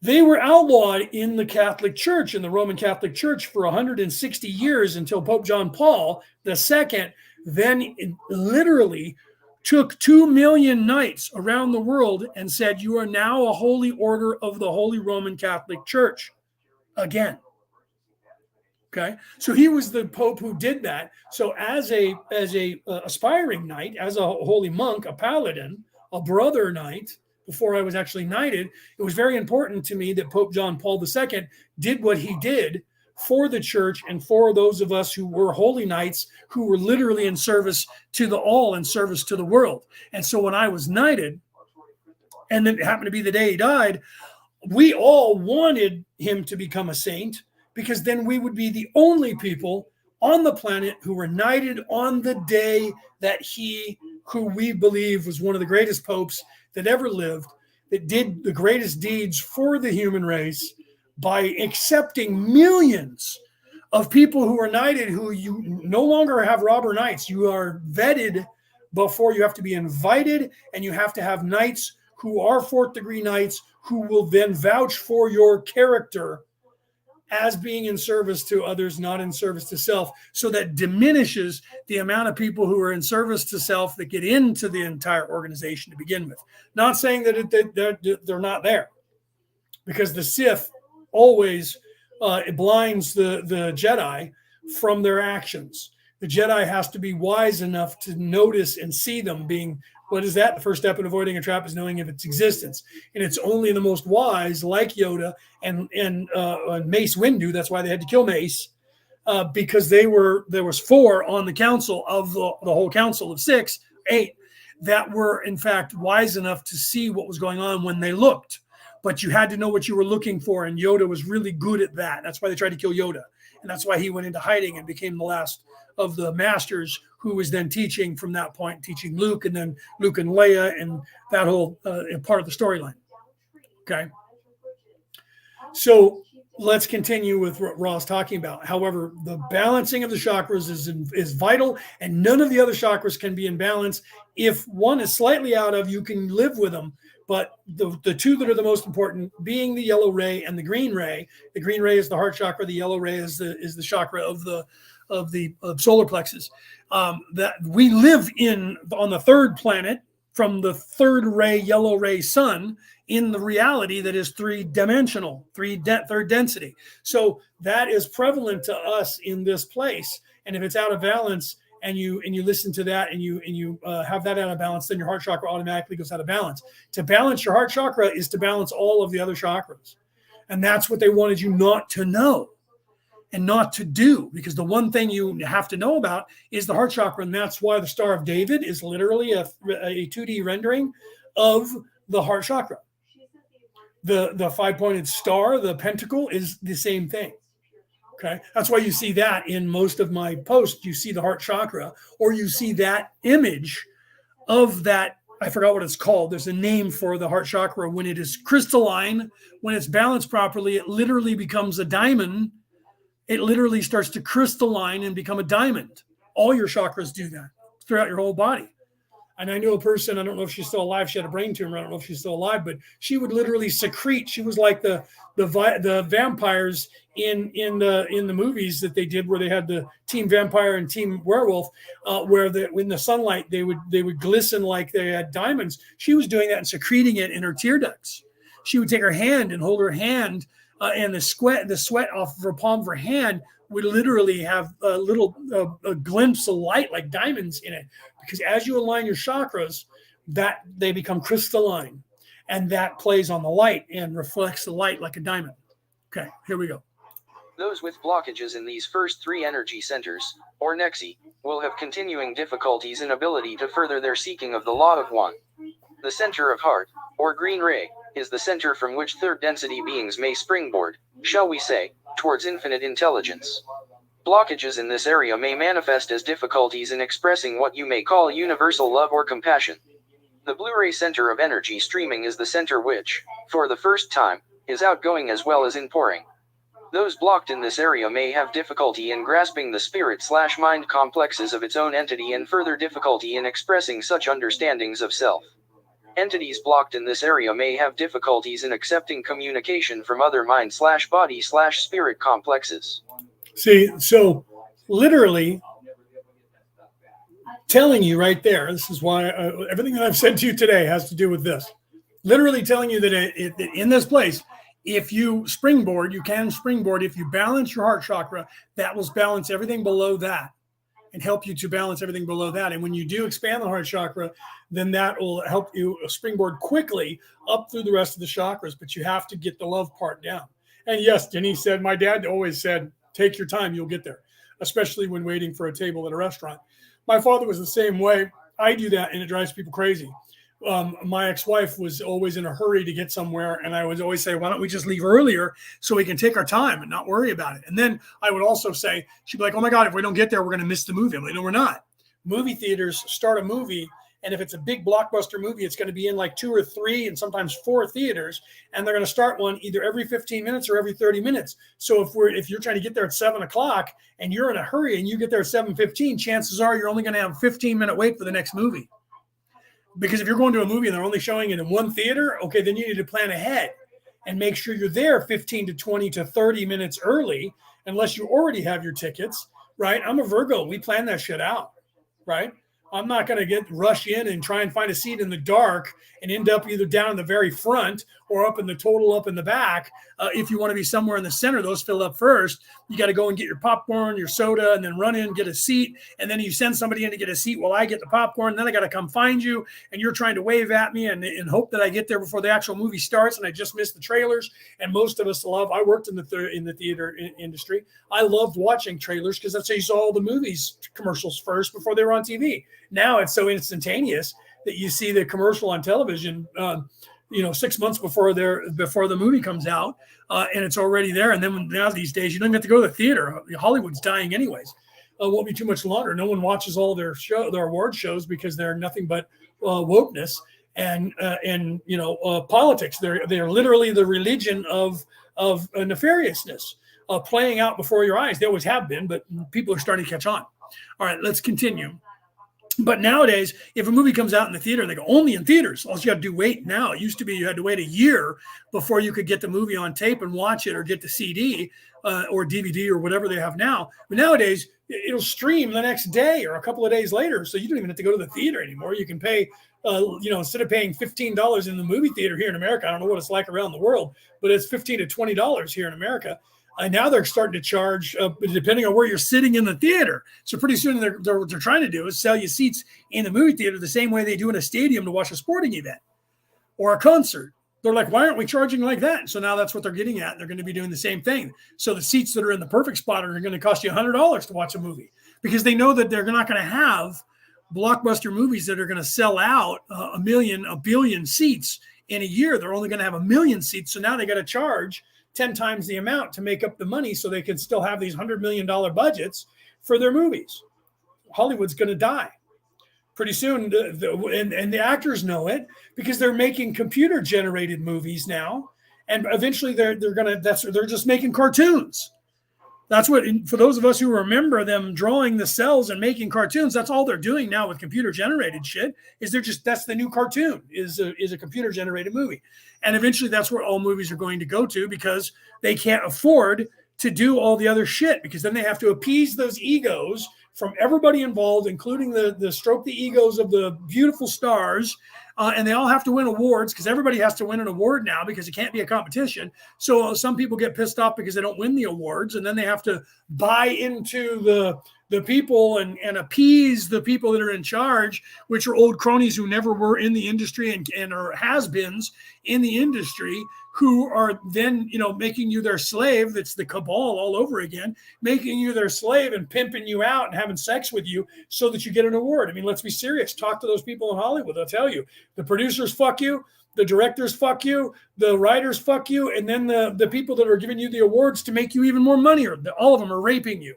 they were outlawed in the Catholic Church, in the Roman Catholic Church, for 160 years until Pope John Paul II then literally took 2 million knights around the world and said, you are now a holy order of the Holy Roman Catholic Church again. Okay, so he was the Pope who did that. So as a aspiring knight, as a holy monk, a paladin, a brother knight, before I was actually knighted, it was very important to me that Pope John Paul II did what he did for the church and for those of us who were holy knights, who were literally in service to the all, in service to the world. And so when I was knighted, and then it happened to be the day he died, we all wanted him to become a saint, because then we would be the only people on the planet who were knighted on the day that he, who we believe was one of the greatest popes that ever lived, that did the greatest deeds for the human race by accepting millions of people who are knighted, who you no longer have robber knights. You are vetted before you have to be invited, and you have to have knights who are fourth degree knights who will then vouch for your character as being in service to others, not in service to self. So that diminishes the amount of people who are in service to self that get into the entire organization to begin with. Not saying that they're not there, because the Sith always blinds the Jedi from their actions. The Jedi has to be wise enough to notice and see them being, what is that? The first step in avoiding a trap is knowing of its existence. And it's only the most wise, like Yoda and Mace Windu. That's why they had to kill Mace, because there was 4 on the council of the whole council of 6, 8, that were in fact wise enough to see what was going on when they looked. But you had to know what you were looking for, and Yoda was really good at that. That's why they tried to kill Yoda. And that's why he went into hiding and became the last of the masters, who was then teaching from that point, teaching Luke, and then Luke and Leia, and that whole part of the storyline. Okay. So let's continue with what Ra's talking about. However, the balancing of the chakras is vital, and none of the other chakras can be in balance. If one is slightly out of, you can live with them. But the two that are the most important, being the yellow ray and the green ray. The green ray is the heart chakra. The yellow ray is the chakra of the solar plexus. That we live on the third planet from the third ray, yellow ray sun, in the reality that is three-dimensional, third density. So that is prevalent to us in this place. And if it's out of balance, and you listen to that, and you have that out of balance, then your heart chakra automatically goes out of balance. To balance your heart chakra is to balance all of the other chakras. And that's what they wanted you not to know and not to do, because the one thing you have to know about is the heart chakra. And that's why the Star of David is literally a 2D rendering of the heart chakra. The 5-pointed star, the pentacle, is the same thing. Okay, that's why you see that in most of my posts. You see the heart chakra, or you see that image of that. I forgot what it's called. There's a name for the heart chakra. When it is crystalline, when it's balanced properly, it literally becomes a diamond. It literally starts to crystalline and become a diamond. All your chakras do that throughout your whole body. And I knew a person, I don't know if she's still alive. She had a brain tumor. I don't know if she's still alive, but she would literally secrete. She was like the vampires in the movies that they did, where they had the team vampire and team werewolf, where in the sunlight they would glisten like they had diamonds. She was doing that and secreting it in her tear ducts. She would take her hand and hold her hand, and the sweat off of her palm of her hand would literally have a glimpse of light like diamonds in it. Because as you align your chakras, that they become crystalline, and that plays on the light and reflects the light like a diamond. Okay, here we go. Those with blockages in these first 3 energy centers, or nexi, will have continuing difficulties in ability to further their seeking of the law of one. The center of heart, or green ray, is the center from which third density beings may springboard, shall we say, towards infinite intelligence. Blockages in this area may manifest as difficulties in expressing what you may call universal love or compassion. The Blu-ray center of energy streaming is the center which, for the first time, is outgoing as well as inpouring. Those blocked in this area may have difficulty in grasping the spirit/mind complexes of its own entity and further difficulty in expressing such understandings of self. Entities blocked in this area may have difficulties in accepting communication from other mind/body/spirit complexes. See, so literally telling you right there, this is why everything that I've said to you today has to do with this. Literally telling you that in this place, if you springboard, you can springboard. If you balance your heart chakra, that will balance everything below that and help you to balance everything below that. And when you do expand the heart chakra, then that will help you springboard quickly up through the rest of the chakras. But you have to get the love part down. And yes, Denise said, my dad always said, take your time, you'll get there, especially when waiting for a table at a restaurant. My father was the same way. I do that, and it drives people crazy. My ex-wife was always in a hurry to get somewhere, and I would always say, why don't we just leave earlier so we can take our time and not worry about it? And then I would also say, she'd be like, oh my God, if we don't get there, we're going to miss the movie. I'm like, no, we're not. Movie theaters start a movie, and if it's a big blockbuster movie, it's going to be in like 2 or 3 and sometimes 4 theaters, and they're going to start one either every 15 minutes or every 30 minutes. So if you're trying to get there at 7 o'clock and you're in a hurry and you get there at 7:15, chances are you're only going to have a 15-minute wait for the next movie. Because if you're going to a movie and they're only showing it in one theater, okay, then you need to plan ahead and make sure you're there 15 to 20 to 30 minutes early, unless you already have your tickets, right? I'm a Virgo. We plan that shit out, right? I'm not going to rush in and try and find a seat in the dark and end up either down in the very front or up in the back. If you want to be somewhere in the center, those fill up first. You got to go and get your popcorn, your soda, and then run in, get a seat. And then you send somebody in to get a seat while I get the popcorn. And then I got to come find you. And you're trying to wave at me and hope that I get there before the actual movie starts. And I just missed the trailers. And most of us I worked in the theater industry. I loved watching trailers because that's how you saw all the movies commercials first before they were on TV. Now it's so instantaneous that you see the commercial on television, 6 months before the movie comes out, and it's already there. And then now these days, you don't have to go to the theater. Hollywood's dying anyways. It won't be too much longer. No one watches all their award shows because they're nothing but wokeness and politics. They're literally the religion of nefariousness playing out before your eyes. They always have been, but people are starting to catch on. All right, let's continue. But nowadays, if a movie comes out in the theater and they go only in theaters, all you got to do wait now. It used to be you had to wait a year before you could get the movie on tape and watch it or get the CD or DVD or whatever they have now. But nowadays, it'll stream the next day or a couple of days later. So you don't even have to go to the theater anymore. You can pay, instead of paying $15 in the movie theater here in America, I don't know what it's like around the world, but it's $15 to $20 here in America. And now they're starting to charge, depending on where you're sitting in the theater. So pretty soon what they're trying to do is sell you seats in the movie theater the same way they do in a stadium to watch a sporting event or a concert. They're like, why aren't we charging like that? So now that's what they're getting at. They're going to be doing the same thing. So the seats that are in the perfect spot are going to cost you $100 to watch a movie because they know that they're not going to have blockbuster movies that are going to sell out a billion seats in a year. They're only going to have 1 million seats. So now they got to charge 10 times the amount to make up the money so they can still have these $100 million budgets for their movies. Hollywood's going to die pretty soon. And the actors know it because they're making computer generated movies now. And eventually they're just making cartoons. That's what, for those of us who remember them drawing the cells and making cartoons, that's all they're doing now with computer generated shit is that's the new cartoon is a computer generated movie. And eventually that's where all movies are going to go to because they can't afford to do all the other shit because then they have to appease those egos from everybody involved, including the stroke the egos of the beautiful stars. And they all have to win awards because everybody has to win an award now because it can't be a competition. So some people get pissed off because they don't win the awards, and then they have to buy into the people and appease the people that are in charge, which are old cronies who never were in the industry and are has-beens in the industry, who are then, making you their slave. That's the cabal all over again, making you their slave and pimping you out and having sex with you so that you get an award. I mean, let's be serious. Talk to those people in Hollywood. They'll tell you the producers fuck you. The directors fuck you, the writers fuck you, and then the people that are giving you the awards to make you even more money, all of them are raping you.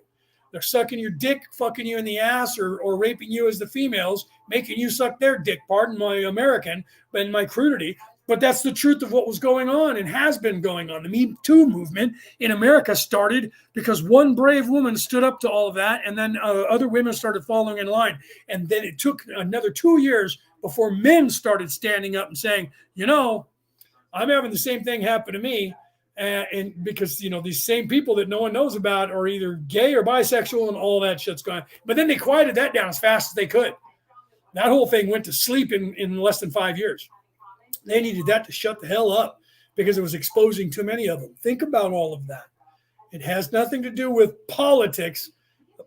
They're sucking your dick, fucking you in the ass, or raping you as the females, making you suck their dick. Pardon my American and my crudity, but that's the truth of what was going on and has been going on. The Me Too movement in America started because one brave woman stood up to all of that, and then other women started following in line. And then it took another 2 years before men started standing up and saying, you know, I'm having the same thing happen to me. And because, you know, these same people that no one knows about are either gay or bisexual and all that shit's going on. But then they quieted that down as fast as they could. That whole thing went to sleep in less than 5 years. They needed that to shut the hell up because it was exposing too many of them. Think about all of that. It has nothing to do with politics.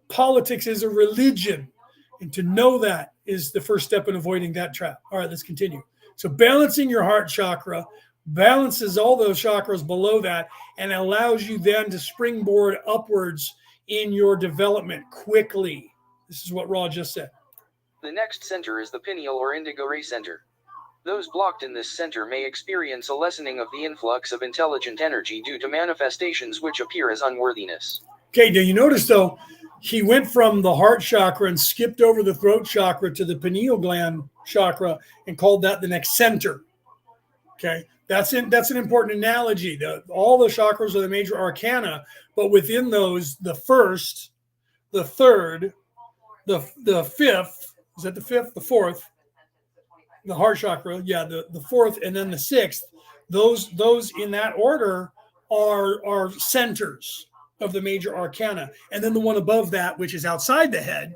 Politics is a religion. And to know that is the first step in avoiding that trap. All right, let's continue. So balancing your heart chakra balances all those chakras below that and allows you then to springboard upwards in your development quickly. This is what Ra just said. The next center is the pineal or indigo ray center. Those blocked in this center may experience a lessening of the influx of intelligent energy due to manifestations which appear as unworthiness. Okay, now you notice though, he went from the heart chakra and skipped over the throat chakra to the pineal gland chakra and called that the next center. Okay, that's an important analogy. All the chakras are the major arcana, but within those, the first, the third, the fifth, is that the fifth? The fourth, the heart chakra, yeah, the fourth, and then the sixth. Those in that order are centers of the major arcana, and then the one above that, which is outside the head,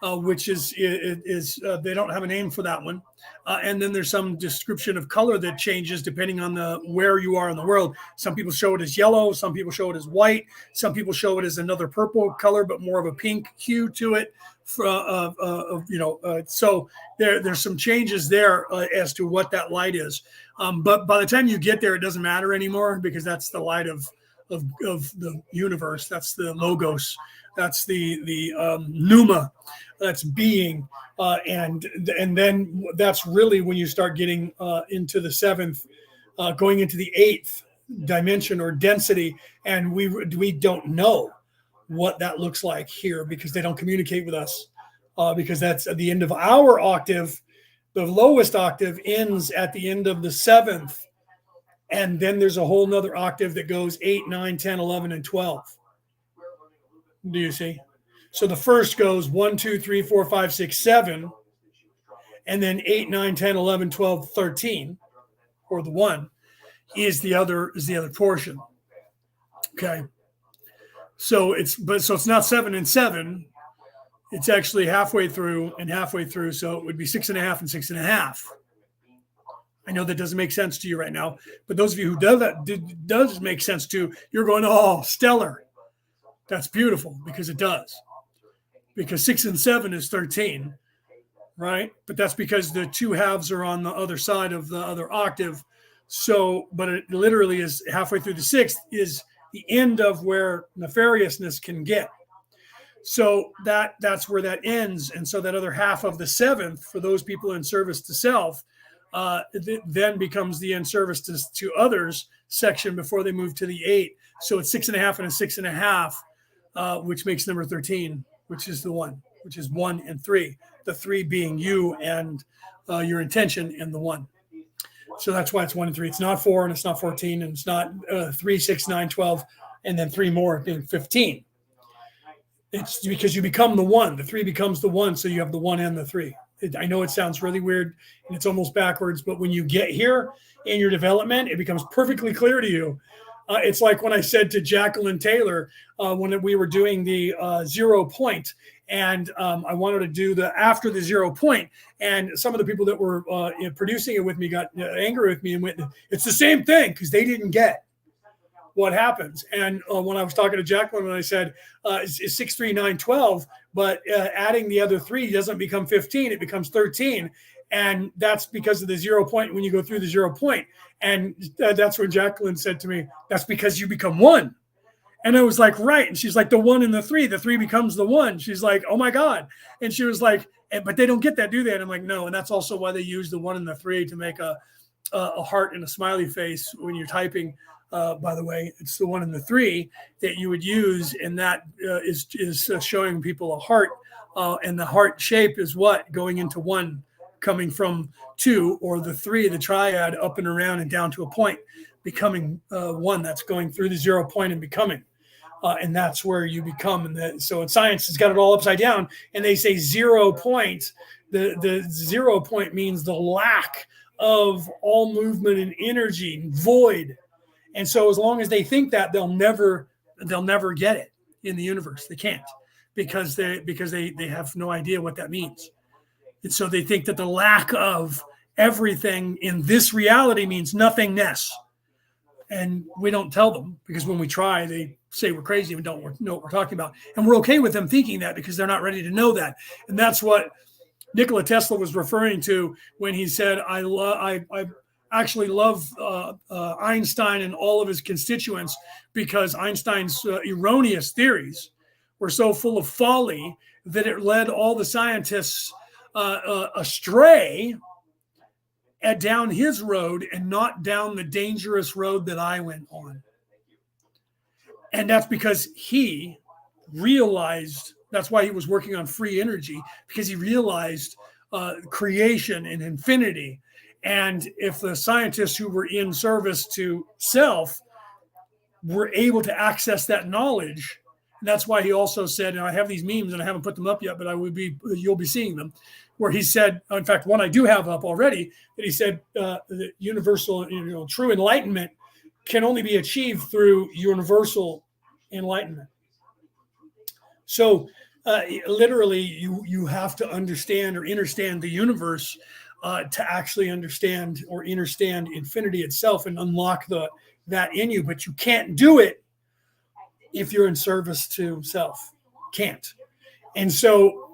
which is they don't have a name for that one, and then there's some description of color that changes depending on where you are in the world. Some people show it as yellow, some people show it as white, some people show it as another purple color, but more of a pink hue to it. So there's some changes there as to what that light is. But by the time you get there, it doesn't matter anymore because that's the light of the universe. That's the logos. That's the pneuma. That's being. And then that's really when you start getting into the seventh, going into the eighth dimension or density. And we don't know what that looks like here because they don't communicate with us because that's at the end of our octave. The lowest octave ends at the end of the seventh. And then there's a whole nother octave that goes 8, 9, 10, 11, and 12. Do you see? So the first goes 1, 2, 3, 4, 5, 6, 7. And then 8, 9, 10, 11, 12, 13, or the 1 is the other portion. Okay. So it's not 7 and 7. It's actually halfway through and halfway through. So it would be 6.5 and 6.5. I know that doesn't make sense to you right now, but those of you who does make sense to, you're going, oh, stellar. That's beautiful because it does. Because 6 and 7 is 13, right? But that's because the two halves are on the other side of the other octave. So, but it literally is halfway through the sixth is the end of where nefariousness can get. So that's where that ends. And so that other half of the seventh, for those people in service to self, then becomes the in service to others section before they move to the 8. So it's 6.5 and a 6.5, which makes number 13, which is the 1, which is 1 and 3. The 3 being you and your intention, and the 1. So that's why it's 1 and 3. It's not 4 and it's not 14 and it's not 3, 6, 9, 12, and then 3 more being 15. It's because you become the 1. The 3 becomes the 1, so you have the 1 and the 3. I know it sounds really weird and it's almost backwards, but when you get here in your development, it becomes perfectly clear to you. It's like when I said to Jacqueline Taylor when we were doing the 0 point, and I wanted to do the after the 0 point, and some of the people that were producing it with me got angry with me and went, "It's the same thing," because they didn't get what happens. And when I was talking to Jacqueline, and I said, it's 6, 3, 9, 12, but adding the other 3 doesn't become 15, it becomes 13. And that's because of the 0 point when you go through the 0 point. And that's when Jacqueline said to me, that's because you become 1. And I was like, right. And she's like, the 1 and the 3 becomes the 1. She's like, oh my God. And she was like, but they don't get that, do they? And I'm like, no. And that's also why they use the 1 and the 3 to make a a heart and a smiley face when you're typing. By the way, it's the 1 and the 3 that you would use, and that is showing people a heart, and the heart shape is what going into 1, coming from 2, or the 3, the triad, up and around and down to a point, becoming 1. That's going through the 0 point and becoming. And that's where you become. And so in science, it's got it all upside down. And they say 0 point. The 0 point means the lack of all movement and energy, void. And so as long as they think that, they'll never get it in the universe. They can't, because they have no idea what that means. And so they think that the lack of everything in this reality means nothingness. And we don't tell them, because when we try, they say we're crazy and don't know what we're talking about. And we're okay with them thinking that, because they're not ready to know that. And that's what Nikola Tesla was referring to when he said, I actually love Einstein and all of his constituents, because Einstein's erroneous theories were so full of folly that it led all the scientists astray down his road and not down the dangerous road that I went on. And that's because he realized, that's why he was working on free energy, because he realized creation and infinity. And if the scientists who were in service to self were able to access that knowledge, that's why he also said, and I have these memes and I haven't put them up yet, but you'll be seeing them, where he said, in fact, one I do have up already, that he said that universal, true enlightenment can only be achieved through universal enlightenment. So literally, you have to understand or understand the universe to actually understand or understand infinity itself and unlock that in you. But you can't do it if you're in service to self. Can't. And so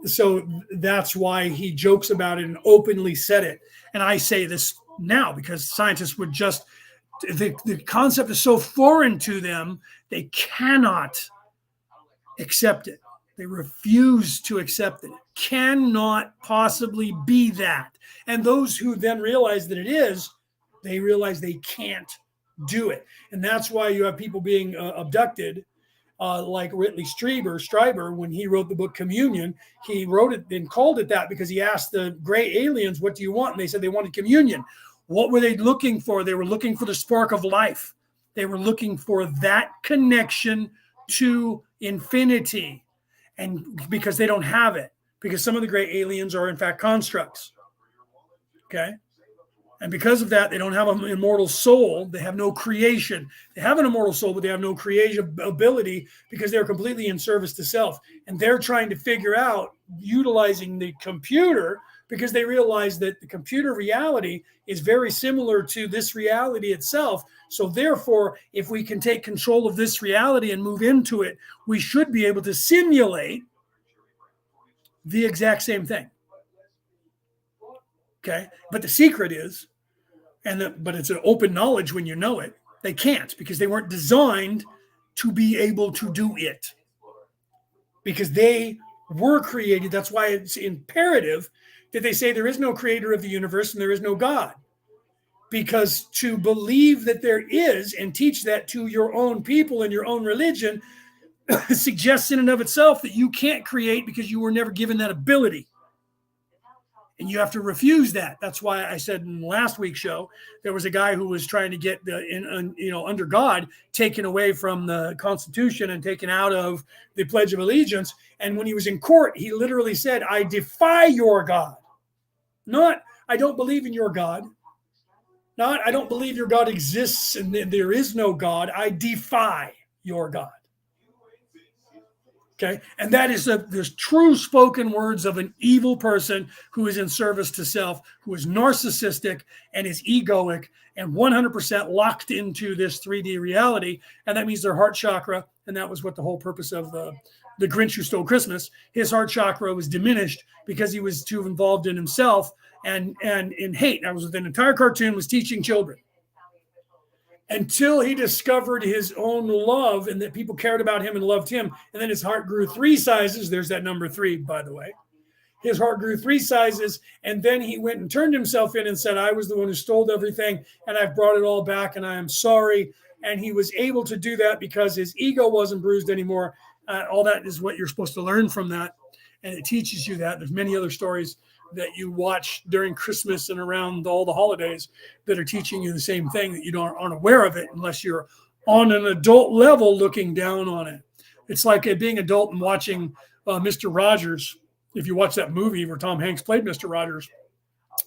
that's why he jokes about it and openly said it. And I say this now because scientists would just, the concept is so foreign to them, they cannot accept it. They refuse to accept it. It cannot possibly be that. And those who then realize that it is, they realize they can't do it. And that's why you have people being abducted, like Ridley Stryber, when he wrote the book Communion, he wrote it and called it that because he asked the gray aliens, what do you want? And they said they wanted communion. What were they looking for? They were looking for the spark of life. They were looking for that connection to infinity. And because they don't have it, because some of the gray aliens are in fact constructs. Okay. And because of that, they don't have an immortal soul. They have no creation. They have an immortal soul, but they have no creative ability because they're completely in service to self. And they're trying to figure out utilizing the computer because they realize that the computer reality is very similar to this reality itself. So therefore, if we can take control of this reality and move into it, we should be able to simulate the exact same thing. Okay. But the secret is, but it's an open knowledge when you know it, they can't because they weren't designed to be able to do it. Because they were created. That's why it's imperative that they say there is no creator of the universe and there is no God. Because to believe that there is and teach that to your own people and your own religion suggests in and of itself that you can't create because you were never given that ability. And you have to refuse that. That's why I said in last week's show, there was a guy who was trying to get under God taken away from the Constitution and taken out of the Pledge of Allegiance. And when he was in court, he literally said, I defy your God. Not, I don't believe in your God. Not, I don't believe your God exists and there is no God. I defy your God. Okay, and that is the true spoken words of an evil person who is in service to self, who is narcissistic and is egoic and 100% locked into this 3D reality. And that means their heart chakra, and that was what the whole purpose of the Grinch Who Stole Christmas, his heart chakra was diminished because he was too involved in himself and in hate. That was the entire cartoon was teaching children. Until he discovered his own love and that people cared about him and loved him. And then his heart grew 3 sizes. There's that number 3, by the way. His heart grew 3 sizes, and then he went and turned himself in and said, I was the one who stole everything, and I've brought it all back, and I am sorry. And he was able to do that because his ego wasn't bruised anymore. All that is what you're supposed to learn from that, and it teaches you that. There's many other stories that you watch during Christmas and around all the holidays that are teaching you the same thing, that you aren't aware of it unless you're on an adult level looking down on it. It's like being adult and watching Mr. Rogers. If you watch that movie where Tom Hanks played Mr. Rogers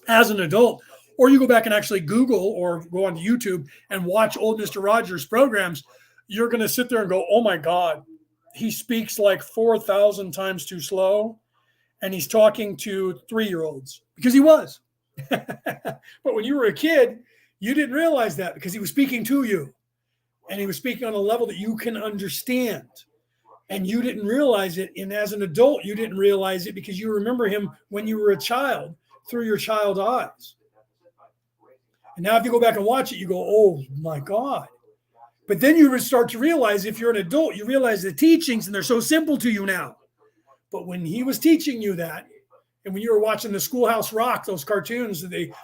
as an adult, or you go back and actually Google or go on YouTube and watch old Mr. Rogers programs, you're going to sit there and go, oh my God, he speaks like 4,000 times too slow. And he's talking to 3-year-olds because he was. But when you were a kid, you didn't realize that because he was speaking to you. And he was speaking on a level that you can understand. And you didn't realize it. And as an adult, you didn't realize it because you remember him when you were a child through your child eyes. And now if you go back and watch it, you go, oh my God. But then you start to realize if you're an adult, you realize the teachings and they're so simple to you now. But when he was teaching you that, and when you were watching the Schoolhouse Rock, those cartoons,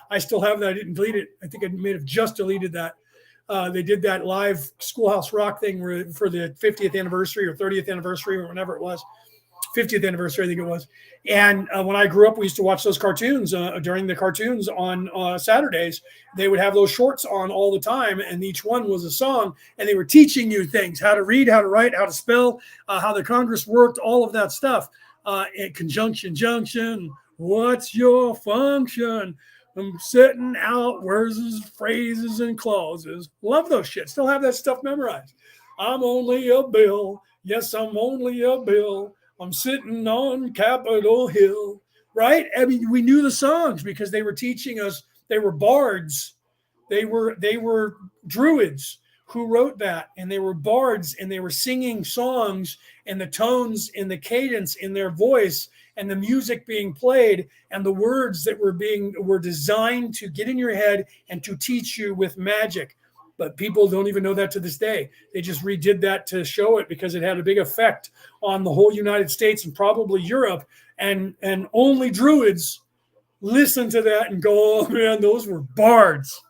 I still have that. I didn't delete it. I think I may have just deleted that. They did that live Schoolhouse Rock thing for the 50th anniversary or 30th anniversary or whenever it was. 50th anniversary, I think it was. And when I grew up, we used to watch those cartoons during the cartoons on Saturdays. They would have those shorts on all the time, and each one was a song, and they were teaching you things, how to read, how to write, how to spell, how the Congress worked, all of that stuff. Conjunction, junction, what's your function? I'm setting out words, phrases, and clauses. Love those shit. Still have that stuff memorized. I'm only a bill. Yes, I'm only a bill. I'm sitting on Capitol Hill, right? I mean, we knew the songs because they were teaching us. They were bards. They were druids who wrote that, and they were bards, and they were singing songs, and the tones and the cadence in their voice and the music being played and the words that were designed to get in your head and to teach you with magic. But people don't even know that to this day. They just redid that to show it because it had a big effect on the whole United States and probably Europe. And only druids listen to that and go, oh man, those were bards.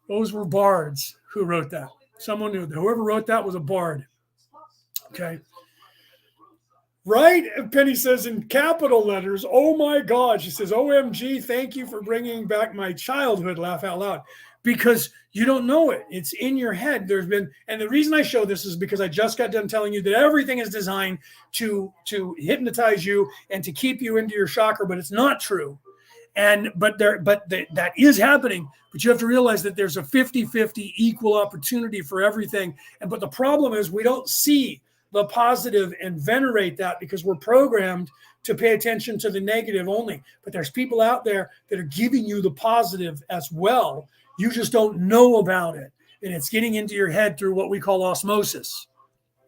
Those were bards who wrote that. Someone knew that whoever wrote that was a bard. Okay. Right? Penny says in capital letters, oh my God. She says, OMG, thank you for bringing back my childhood. Laugh out loud. Because you don't know it. It's in your head. And the reason I show this is because I just got done telling you that everything is designed to hypnotize you and to keep you into your chakra, but it's not true. But that is happening. But you have to realize that there's a 50-50 equal opportunity for everything. But the problem is we don't see the positive and venerate that because we're programmed to pay attention to the negative only. But there's people out there that are giving you the positive as well. You just don't know about it. And it's getting into your head through what we call osmosis.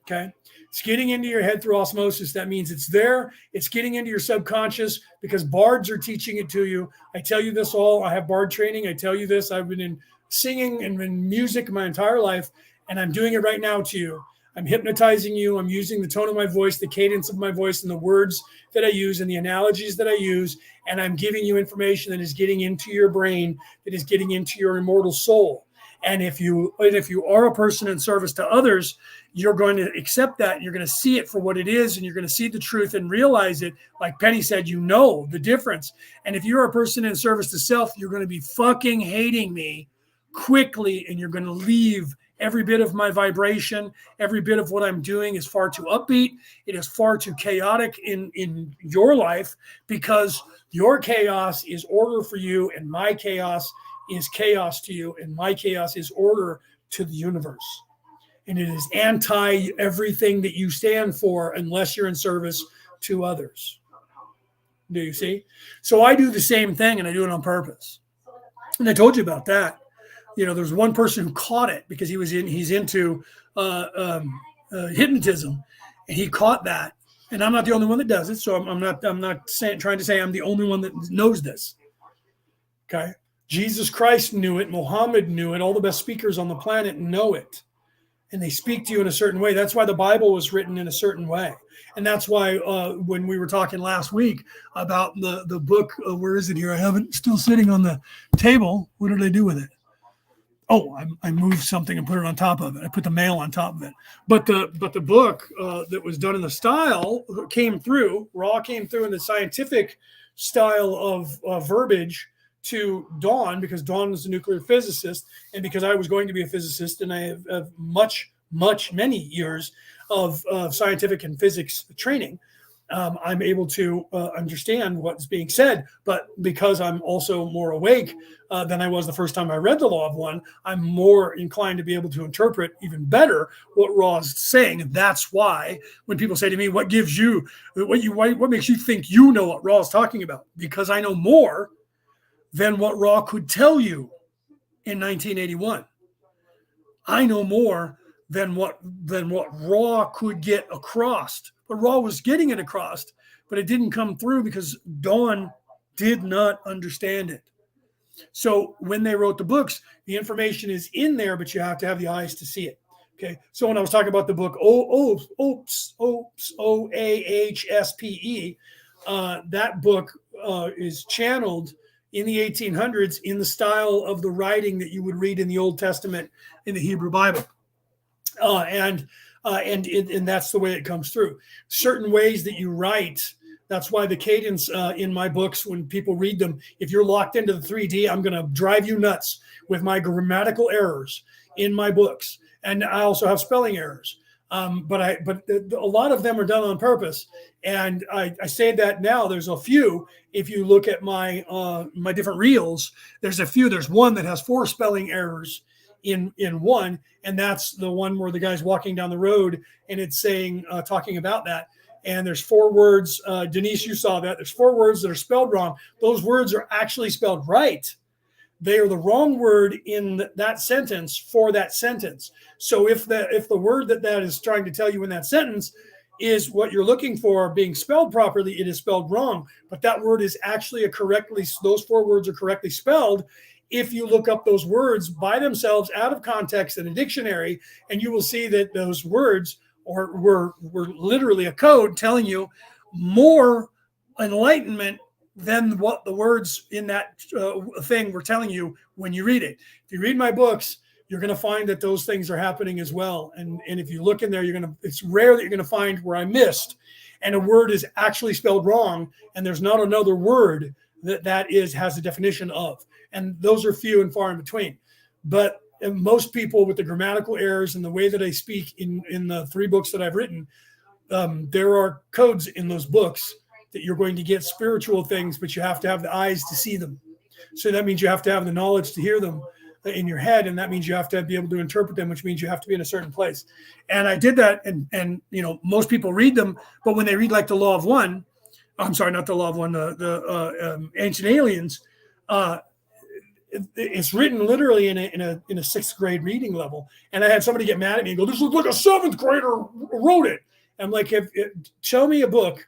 Okay. It's getting into your head through osmosis. That means it's there. It's getting into your subconscious because bards are teaching it to you. I tell you this all. I have bard training. I tell you this. I've been in singing and in music my entire life, and I'm doing it right now to you. I'm hypnotizing you. I'm using the tone of my voice, the cadence of my voice, and the words that I use and the analogies that I use. And I'm giving you information that is getting into your brain, that is getting into your immortal soul. And if you are a person in service to others, you're going to accept that. And you're going to see it for what it is. And you're going to see the truth and realize it. Like Penny said, you know the difference. And if you're a person in service to self, you're going to be fucking hating me quickly. And you're going to leave. Every bit of my vibration, every bit of what I'm doing is far too upbeat. It is far too chaotic in your life because your chaos is order for you and my chaos is chaos to you and my chaos is order to the universe. And it is anti everything that you stand for unless you're in service to others. Do you see? So I do the same thing and I do it on purpose. And I told you about that. You know, there's one person who caught it because he's into hypnotism, and he caught that. And I'm not the only one that does it, so I'm not trying to say I'm the only one that knows this. Okay, Jesus Christ knew it, Muhammad knew it, all the best speakers on the planet know it. and they speak to you in a certain way. That's why the Bible was written in a certain way. And that's why when we were talking last week about the book, where is it here? I have it still sitting on the table. What did I do with it? Oh, I moved something and put it on top of it. I put the mail on top of it. But the book that was done in the style came through. Raw came through in the scientific style of verbiage to Dawn, because Dawn was a nuclear physicist, and because I was going to be a physicist, and I have many years of scientific and physics training. I'm able to understand what's being said, but because I'm also more awake than I was the first time I read the Law of One, I'm more inclined to be able to interpret even better what Raw's saying. And that's why when people say to me, what makes you think you know what Raw's talking about? Because I know more than what Raw could tell you in 1981. I know more than what Raw could get across. But Raw was getting it across, but it didn't come through because Dawn did not understand it. So when they wrote the books, the information is in there, but you have to have the eyes to see it. Okay. So when I was talking about the book OAHSPE, that book is channeled in the 1800s in the style of the writing that you would read in the Old Testament in the Hebrew Bible. And that's the way it comes through. Certain ways that you write. That's why the cadence in my books, when people read them, if you're locked into the 3D, I'm going to drive you nuts with my grammatical errors in my books. And I also have spelling errors. But a lot of them are done on purpose. And I say that now. There's a few. If you look at my different reels, there's a few. There's one that has 4 spelling errors in one, and that's the one where the guy's walking down the road and it's saying talking about that, and there's 4 words. Denise, you saw that. There's 4 words that are spelled wrong. Those words are actually spelled right. They are the wrong word in that sentence for that sentence. So if the word that is trying to tell you in that sentence is what you're looking for being spelled properly, it is spelled wrong. But that word is actually those 4 words are correctly spelled. If you look up those words by themselves out of context in a dictionary, and you will see that those words were literally a code telling you more enlightenment than what the words in that thing were telling you when you read it. If you read my books, you're going to find that those things are happening as well. And if you look in there, it's rare that you're going to find where I missed and a word is actually spelled wrong, and there's not another word that has a definition of. And those are few and far in between. But most people, with the grammatical errors and the way that I speak in the 3 books that I've written, there are codes in those books that you're going to get spiritual things, but you have to have the eyes to see them. So that means you have to have the knowledge to hear them in your head, and that means you have to be able to interpret them, which means you have to be in a certain place. And I did that, and most people read them, but when they read like the Law of One, I'm sorry, not the Law of One, the Ancient Aliens, it's written literally in a 6th grade reading level. And I had somebody get mad at me and go, "This looks like a 7th grader wrote it." I'm like, show me a book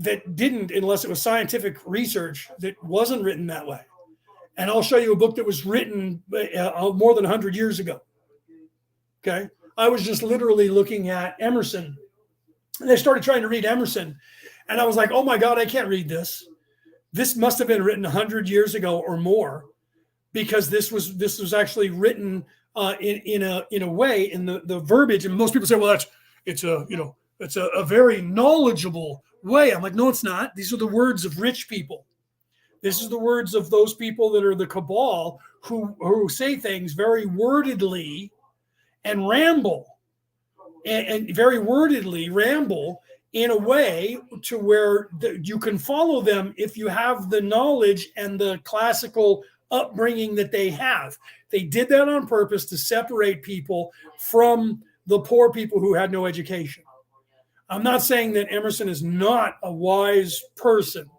that didn't, unless it was scientific research, that wasn't written that way. And I'll show you a book that was written more than 100 years ago. Okay. I was just literally looking at Emerson, and I started trying to read Emerson, and I was like, oh my God, I can't read this. This must have been written 100 years ago or more, because this was actually written in a way in the verbiage. And most people say, well, it's a very knowledgeable way. I'm like, no, it's not. These are the words of rich people. This is the words of those people that are the cabal who say things very wordedly and ramble and very wordedly ramble in a way to where you can follow them if you have the knowledge and the classical upbringing that they have. They did that on purpose to separate people from the poor people who had no education. I'm not saying that Emerson is not a wise person,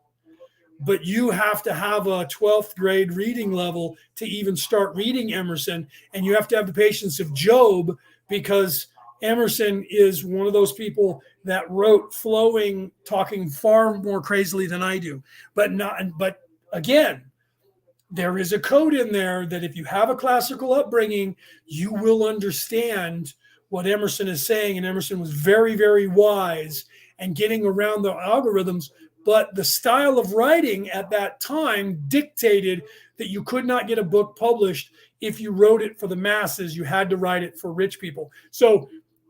but you have to have a 12th grade reading level to even start reading Emerson. And you have to have the patience of Job, because Emerson is one of those people that wrote talking far more crazily than I do. But again, there is a code in there that if you have a classical upbringing, you will understand what Emerson is saying. And Emerson was very, very wise and getting around the algorithms. But the style of writing at that time dictated that you could not get a book published if you wrote it for the masses. You had to write it for rich people. So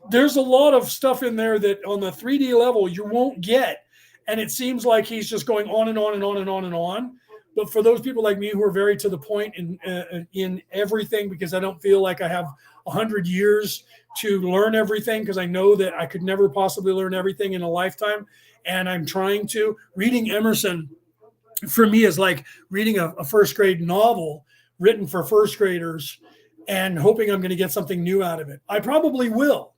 there's a lot of stuff in there that on the 3D level you won't get. And it seems like he's just going on and on and on and on and on. But for those people like me who are very to the point in everything, because I don't feel like I have 100 years to learn everything, because I know that I could never possibly learn everything in a lifetime, and I'm trying to. Reading Emerson for me is like reading a first grade novel written for first graders and hoping I'm going to get something new out of it. I probably will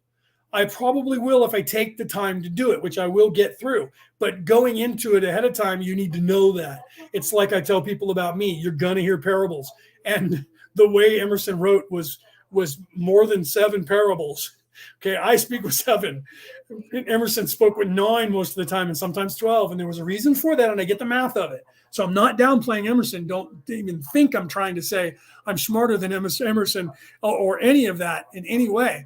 if I take the time to do it, which I will get through. But going into it ahead of time, you need to know that. It's like I tell people about me, you're going to hear parables. And the way Emerson wrote was more than 7 parables. Okay, I speak with 7. Emerson spoke with 9 most of the time, and sometimes 12. And there was a reason for that, and I get the math of it. So I'm not downplaying Emerson. Don't even think I'm trying to say I'm smarter than Emerson or any of that in any way.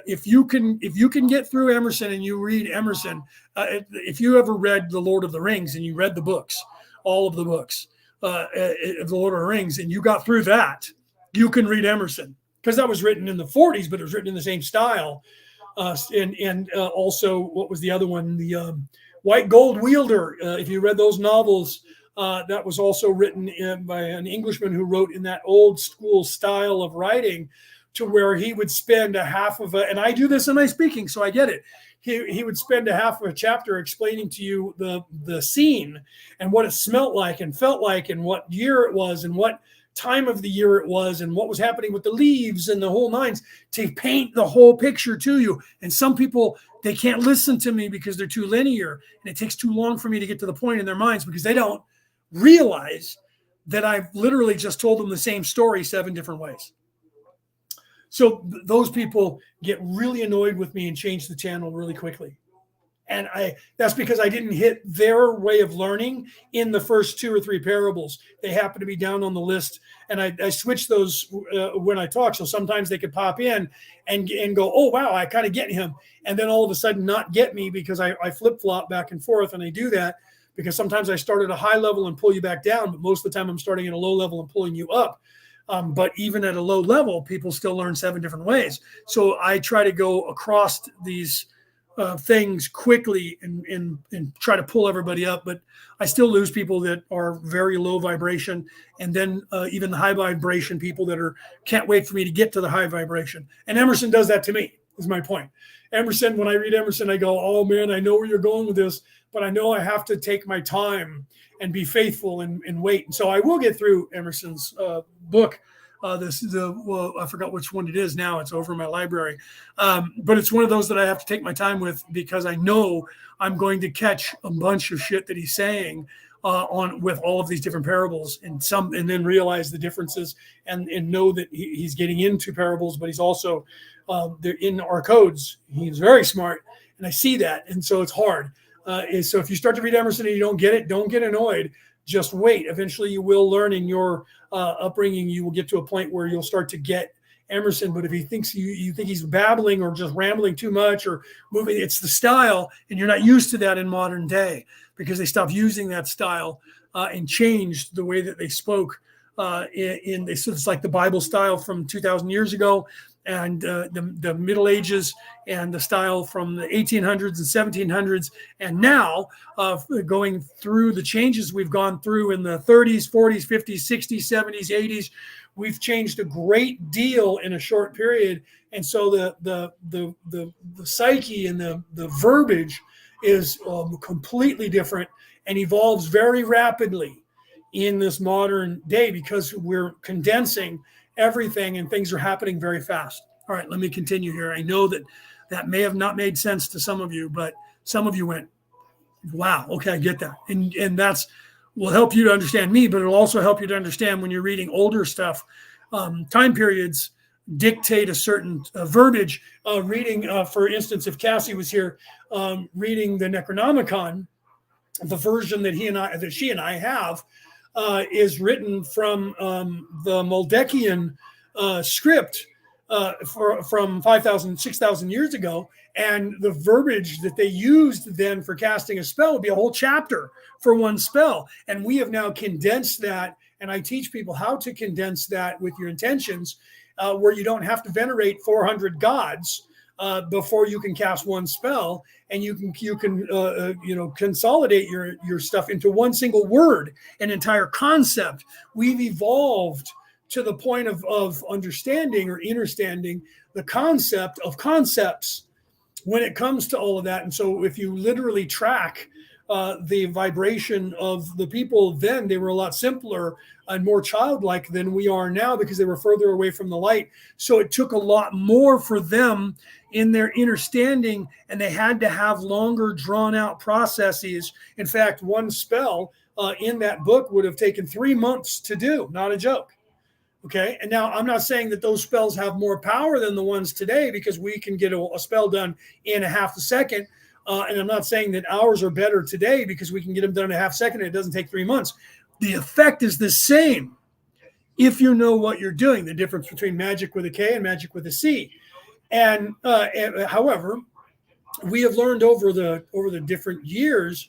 If you can get through Emerson and you read Emerson, if you ever read The Lord of the Rings and you read the books, all of the books, The Lord of the Rings, and you got through that, you can read Emerson, because that was written in the 40s, but it was written in the same style. And also, what was the other one? The White Gold Wielder. If you read those novels, that was also written by an Englishman who wrote in that old school style of writing, to where he would spend a half of and I do this in my speaking, so I get it. He would spend a half of a chapter explaining to you the scene and what it smelt like and felt like and what year it was and what time of the year it was and what was happening with the leaves and the whole nines, to paint the whole picture to you. And some people, they can't listen to me because they're too linear, and it takes too long for me to get to the point in their minds, because they don't realize that I've literally just told them the same story 7 different ways. So those people get really annoyed with me and change the channel really quickly. And that's because I didn't hit their way of learning in the first 2 or 3 parables. They happen to be down on the list, and I switch those when I talk. So sometimes they could pop in and go, oh, wow, I kind of get him. And then all of a sudden not get me, because I flip-flop back and forth, and I do that because sometimes I start at a high level and pull you back down, but most of the time I'm starting at a low level and pulling you up. But even at a low level, people still learn 7 different ways. So I try to go across these things quickly and try to pull everybody up. But I still lose people that are very low vibration. And then even the high vibration people that can't wait for me to get to the high vibration. And Emerson does that to me, is my point. Emerson, when I read Emerson, I go, oh, man, I know where you're going with this, but I know I have to take my time and be faithful and wait. And so I will get through Emerson's book. I forgot which one it is now. It's over in my library. But it's one of those that I have to take my time with, because I know I'm going to catch a bunch of shit that he's saying with all of these different parables, and then realize the differences and know that he's getting into parables, but he's also they're in our codes. He's very smart, and I see that. And so it's hard. So if you start to read Emerson and you don't get it, don't get annoyed. Just wait. Eventually you will learn in your upbringing. You will get to a point where you'll start to get Emerson. But if he thinks you think he's babbling or just rambling too much or moving, it's the style, and you're not used to that in modern day, because they stopped using that style and changed the way that they spoke. So it's like the Bible style from 2,000 years ago, and the Middle Ages, and the style from the 1800s and 1700s, and now going through the changes we've gone through in the 30s, 40s, 50s, 60s, 70s, 80s. We've changed a great deal in a short period, and so the psyche and the verbiage is completely different and evolves very rapidly in this modern day, because we're condensing everything and things are happening very fast. All right, let me continue here. I know that may have not made sense to some of you, but some of you went, wow, okay, I get that. And that's will help you to understand me, but it'll also help you to understand when you're reading older stuff. Time periods dictate a certain verbiage. Reading, for instance, if Cassie was here, reading the Necronomicon, the version that she and I have, is written from the Moldekian script from 5,000, 6,000 years ago. And the verbiage that they used then for casting a spell would be a whole chapter for one spell. And we have now condensed that. And I teach people how to condense that with your intentions, where you don't have to venerate 400 gods before you can cast one spell, and you can consolidate your stuff into one single word, an entire concept. We've evolved to the point of understanding or understanding the concept of concepts when it comes to all of that. And so if you literally track the vibration of the people then, they were a lot simpler and more childlike than we are now, because they were further away from the light. So it took a lot more for them in their understanding, and they had to have longer drawn out processes. In fact, one spell in that book would have taken 3 months to do, not a joke. Okay. And now I'm not saying that those spells have more power than the ones today, because we can get a spell done in a half a second. And I'm not saying that ours are better today because we can get them done in a half second and it doesn't take 3 months. The effect is the same if you know what you're doing, the difference between magic with a K and magic with a C. And however, we have learned over the different years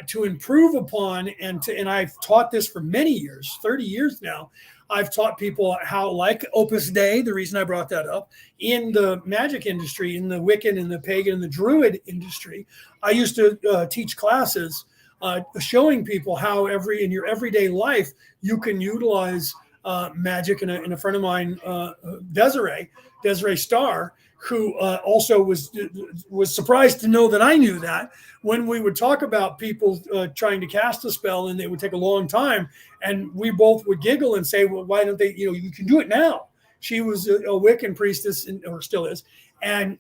to improve upon, and I've taught this for many years, 30 years now. I've taught people how, like Opus Dei, the reason I brought that up, in the magic industry, in the Wiccan and the pagan and the Druid industry, I used to teach classes showing people how in your everyday life you can utilize magic. And a friend of mine, Desiree Starr, who also was surprised to know that I knew that, when we would talk about people trying to cast a spell and it would take a long time, and we both would giggle and say, well, why don't they, you can do it now. She was a Wiccan priestess, or still is, and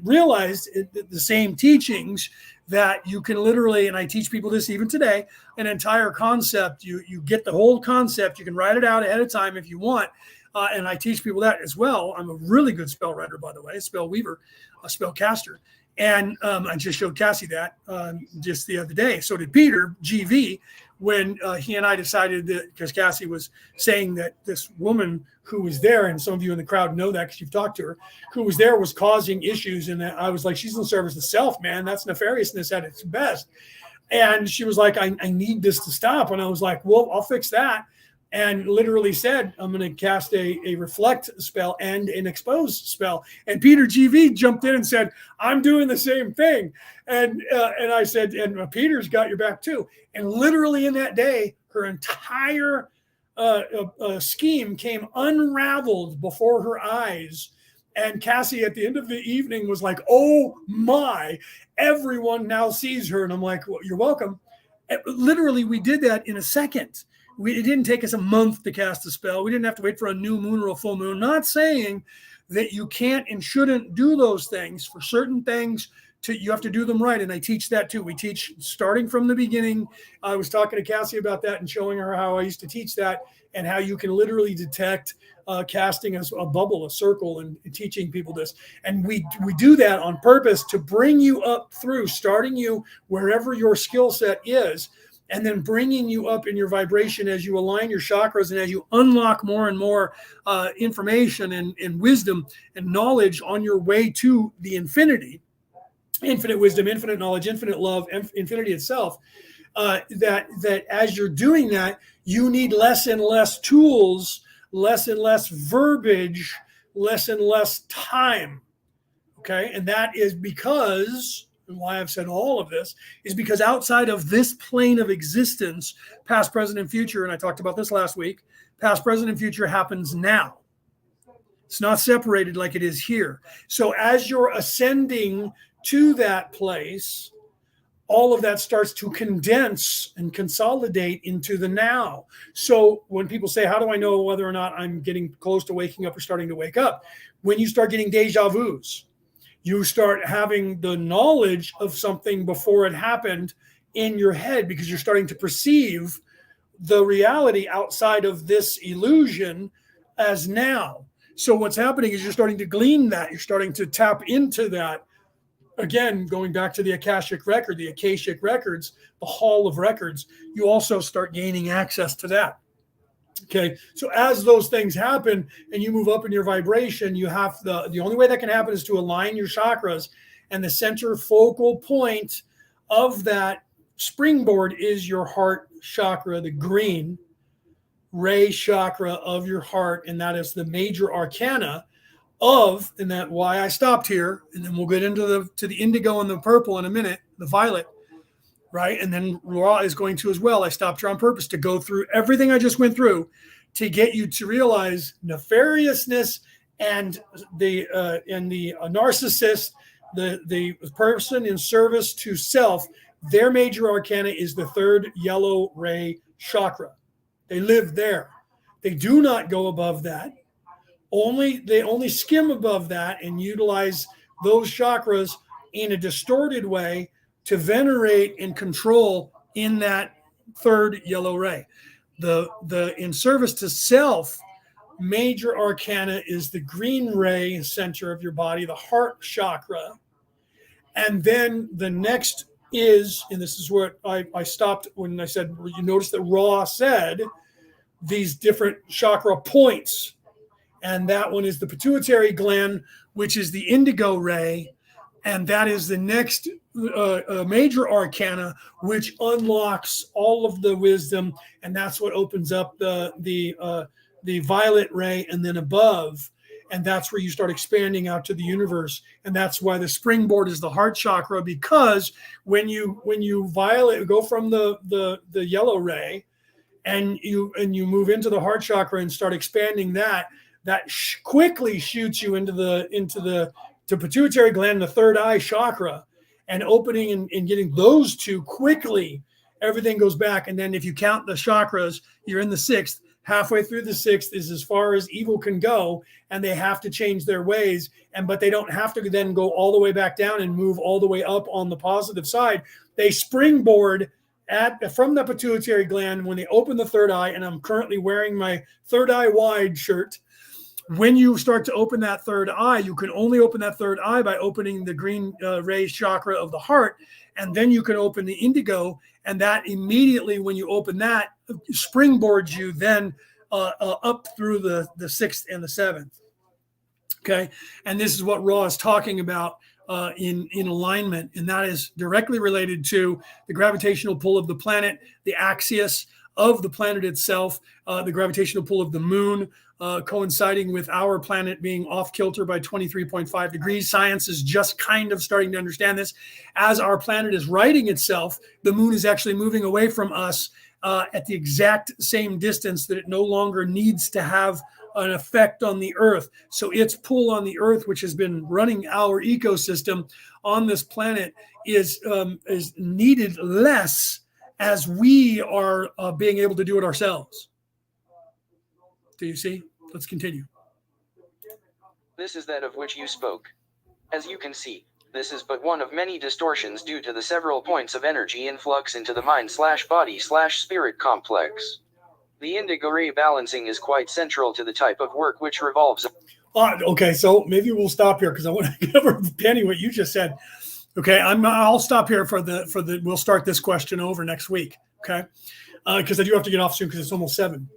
realized the same teachings, that you can literally, and I teach people this even today, an entire concept, you get the whole concept, you can write it out ahead of time if you want. And I teach people that as well. I'm a really good spell writer, by the way, a spell weaver, a spell caster. And I just showed Cassie that just the other day. So did Peter, GV, when he and I decided that, because Cassie was saying that this woman who was there, and some of you in the crowd know that because you've talked to her, who was there was causing issues. And I was like, she's in service of self, man. That's nefariousness at its best. And she was like, I need this to stop. And I was like, well, I'll fix that. And literally said, I'm going to cast a reflect spell and an expose spell. And Peter GV jumped in and said, I'm doing the same thing. And I said, and Peter's got your back too. And literally in that day, her entire scheme came unraveled before her eyes. And Cassie at the end of the evening was like, oh my, everyone now sees her. And I'm like, well, you're welcome. And literally, we did that in a second. It didn't take us a month to cast a spell. We didn't have to wait for a new moon or a full moon. Not saying that you can't and shouldn't do those things. For certain things, you have to do them right. And I teach that too. We teach starting from the beginning. I was talking to Cassie about that and showing her how I used to teach that, and how you can literally detect casting as a bubble, a circle, and teaching people this. And we do that on purpose to bring you up through, starting you wherever your skill set is, and then bringing you up in your vibration as you align your chakras and as you unlock more and more information and wisdom and knowledge on your way to the infinity, infinite wisdom, infinite knowledge, infinite love, infinity itself. That as you're doing that, you need less and less tools, less and less verbiage, less and less time. Okay. And that is because, and why I've said all of this, is because outside of this plane of existence, past, present, and future, and I talked about this last week, past, present, and future happens now. It's not separated like it is here. So as you're ascending to that place, all of that starts to condense and consolidate into the now. So when people say, how do I know whether or not I'm getting close to waking up or starting to wake up? When you start getting deja vus, you start having the knowledge of something before it happened in your head, because you're starting to perceive the reality outside of this illusion as now. So what's happening is you're starting to glean that. You're starting to tap into that again, going back to the Akashic record, the Akashic records, the Hall of Records, you also start gaining access to that. Okay, so as those things happen and you move up in your vibration, you have the only way that can happen is to align your chakras, and the center focal point of that springboard is your heart chakra, the green ray chakra of your heart, and that is the major arcana of, and that why I stopped here, and then we'll get into the indigo and the purple in a minute, the violet, right? And then Ra is going to as well. I stopped here on purpose to go through everything I just went through to get you to realize nefariousness and the narcissist, the person in service to self. Their major arcana is the third yellow ray chakra. They live there. They do not go above that. They only skim above that and utilize those chakras in a distorted way to venerate and control in that third yellow ray. The in service to self major arcana is the green ray center of your body, the heart chakra. And then the next is, and this is where I stopped when I said, you notice that Ra said these different chakra points. And that one is the pituitary gland, which is the indigo ray. And that is the next major arcana, which unlocks all of the wisdom. And that's what opens up the violet ray and then above. And that's where you start expanding out to the universe. And that's why the springboard is the heart chakra, because when you go from the yellow ray and you move into the heart chakra and start expanding that quickly shoots you into the pituitary gland, the third eye chakra, and opening and getting those two quickly, everything goes back. And then if you count the chakras, you're in the sixth. Halfway through the sixth is as far as evil can go, and they have to change their ways. But they don't have to then go all the way back down and move all the way up on the positive side. They springboard from the pituitary gland when they open the third eye. And I'm currently wearing my third eye wide shirt. When you start to open that third eye, you can only open that third eye by opening the green ray chakra of the heart. And then you can open the indigo. And that immediately, when you open that, springboards you then up through the sixth and the seventh. Okay. And this is what Ra is talking about in alignment. And that is directly related to the gravitational pull of the planet, the axios of the planet itself, the gravitational pull of the moon, coinciding with our planet being off kilter by 23.5 degrees. Science is just kind of starting to understand this. As our planet is righting itself, the moon is actually moving away from us at the exact same distance that it no longer needs to have an effect on the Earth. So its pull on the Earth, which has been running our ecosystem on this planet, is needed less as we are being able to do it ourselves. Do you see? Let's continue. This is that of which you spoke. As you can see, this is but one of many distortions due to the several points of energy influx into the mind/body/spirit complex. The indigo ray balancing is quite central to the type of work which revolves. Okay, so maybe we'll stop here because I want to cover, Penny, what you just said. Okay, I'll stop here for the. We'll start this question over next week. Okay, because I do have to get off soon because it's almost 7.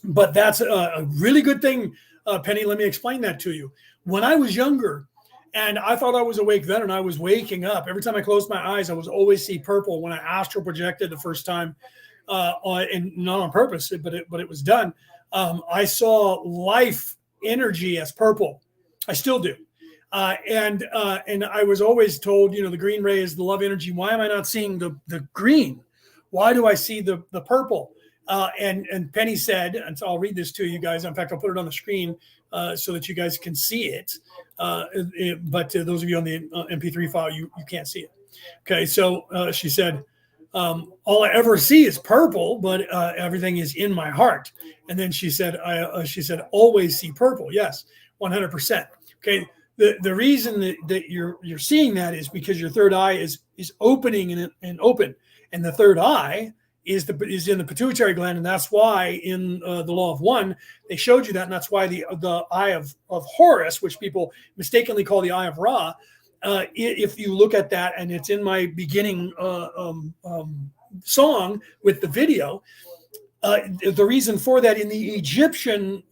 But that's a really good thing, Penny. Let me explain that to you. When I was younger, and I thought I was awake then, and I was waking up every time I closed my eyes, I was always see purple. When I astral projected the first time, and not on purpose, but it was done. I saw life energy as purple. I still do. And I was always told, the green ray is the love energy. Why am I not seeing the green? Why do I see the purple? And Penny said, and so I'll read this to you guys. In fact, I'll put it on the screen so that you guys can see it. But to those of you on the MP3 file, you can't see it. Okay, so she said, all I ever see is purple, but everything is in my heart. And then she said, always see purple. Yes, 100%. Okay. The reason that you're seeing that is because your third eye is opening and open, and the third eye is in the pituitary gland, and that's why in the Law of One they showed you that, and that's why the eye of Horus, which people mistakenly call the eye of Ra, if you look at that, and it's in my beginning song with the video, the reason for that in the Egyptian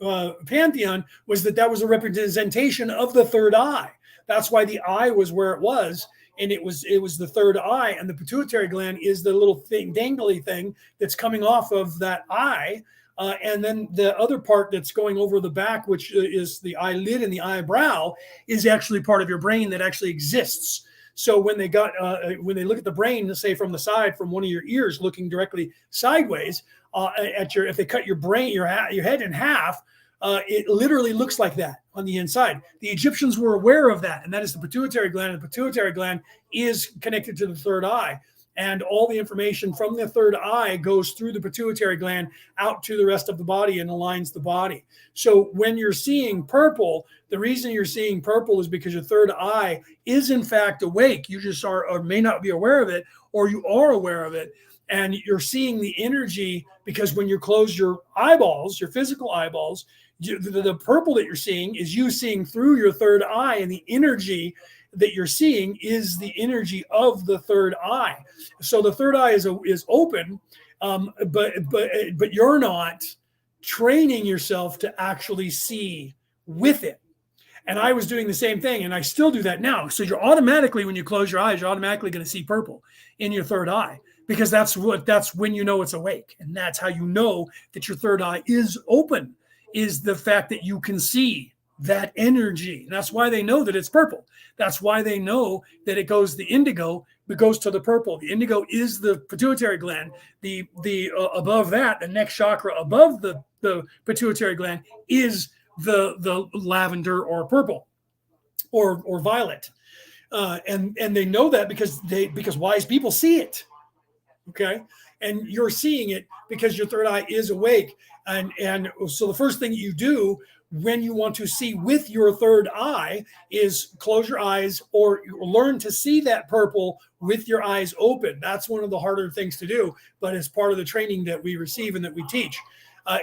pantheon was that was a representation of the third eye. That's why the eye was where it was, and it was the third eye, and the pituitary gland is the little thing, dangly thing that's coming off of that eye, and then the other part that's going over the back, which is the eyelid and the eyebrow, is actually part of your brain that actually exists. So when they look at the brain, let's say from the side, from one of your ears looking directly sideways, if they cut your brain, your head in half, it literally looks like that on the inside. The Egyptians were aware of that, and that is the pituitary gland. And the pituitary gland is connected to the third eye, and all the information from the third eye goes through the pituitary gland out to the rest of the body and aligns the body. So when you're seeing purple, the reason you're seeing purple is because your third eye is in fact awake. You just are, or may not be aware of it, or you are aware of it. And you're seeing the energy, because when you close your eyeballs, your physical eyeballs, the purple that you're seeing is you seeing through your third eye, and the energy that you're seeing is the energy of the third eye. So the third eye is open, but you're not training yourself to actually see with it. And I was doing the same thing, and I still do that now. So you're automatically, when you close your eyes, you're automatically going to see purple in your third eye, because that's when you know it's awake, and that's how you know that your third eye is open, is the fact that you can see that energy. And that's why they know that it's purple. That's why they know that it goes, the indigo, it goes to the purple. The indigo is the pituitary gland. The above that, the next chakra above the pituitary gland is the lavender or purple or violet. And they know that because wise people see it. Okay. And you're seeing it because your third eye is awake. And so the first thing you do when you want to see with your third eye is close your eyes, or learn to see that purple with your eyes open. That's one of the harder things to do, but it's part of the training that we receive and that we teach,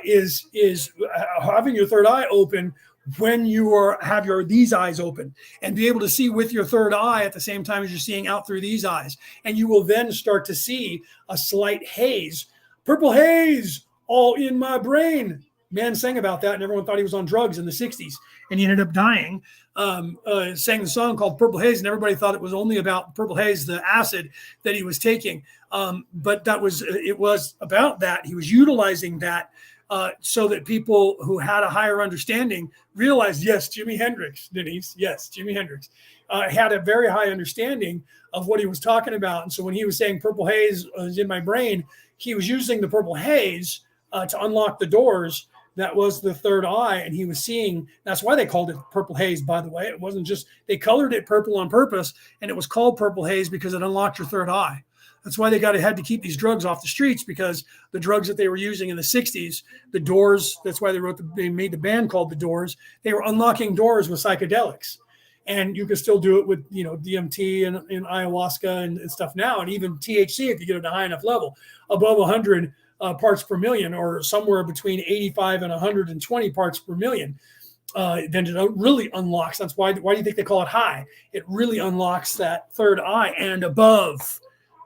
is having your third eye open when you have these eyes open, and be able to see with your third eye at the same time as you're seeing out through these eyes. And you will then start to see a slight haze, purple haze all in my brain. Man sang about that, and everyone thought he was on drugs in the 60s, and he ended up dying. Sang the song called Purple Haze, and everybody thought it was only about purple haze, the acid that he was taking. But it was about that. He was utilizing that so that people who had a higher understanding realized, yes, Jimi Hendrix, Denise, yes, Jimi Hendrix had a very high understanding of what he was talking about. And so when he was saying purple haze is in my brain, he was using the purple haze to unlock the doors. That was the third eye, and he was seeing. That's why they called it purple haze, by the way. It wasn't just, they colored it purple on purpose, and it was called purple haze because it unlocked your third eye. That's why they had to keep these drugs off the streets, because the drugs that they were using in the 60s, the Doors, that's why they made the band called the Doors. They were unlocking doors with psychedelics. And you can still do it with, DMT and ayahuasca and stuff now, and even THC if you get it at a high enough level, above 100 parts per million, or somewhere between 85 and 120 parts per million. Then it really unlocks. That's why do you think they call it high? It really unlocks that third eye and above.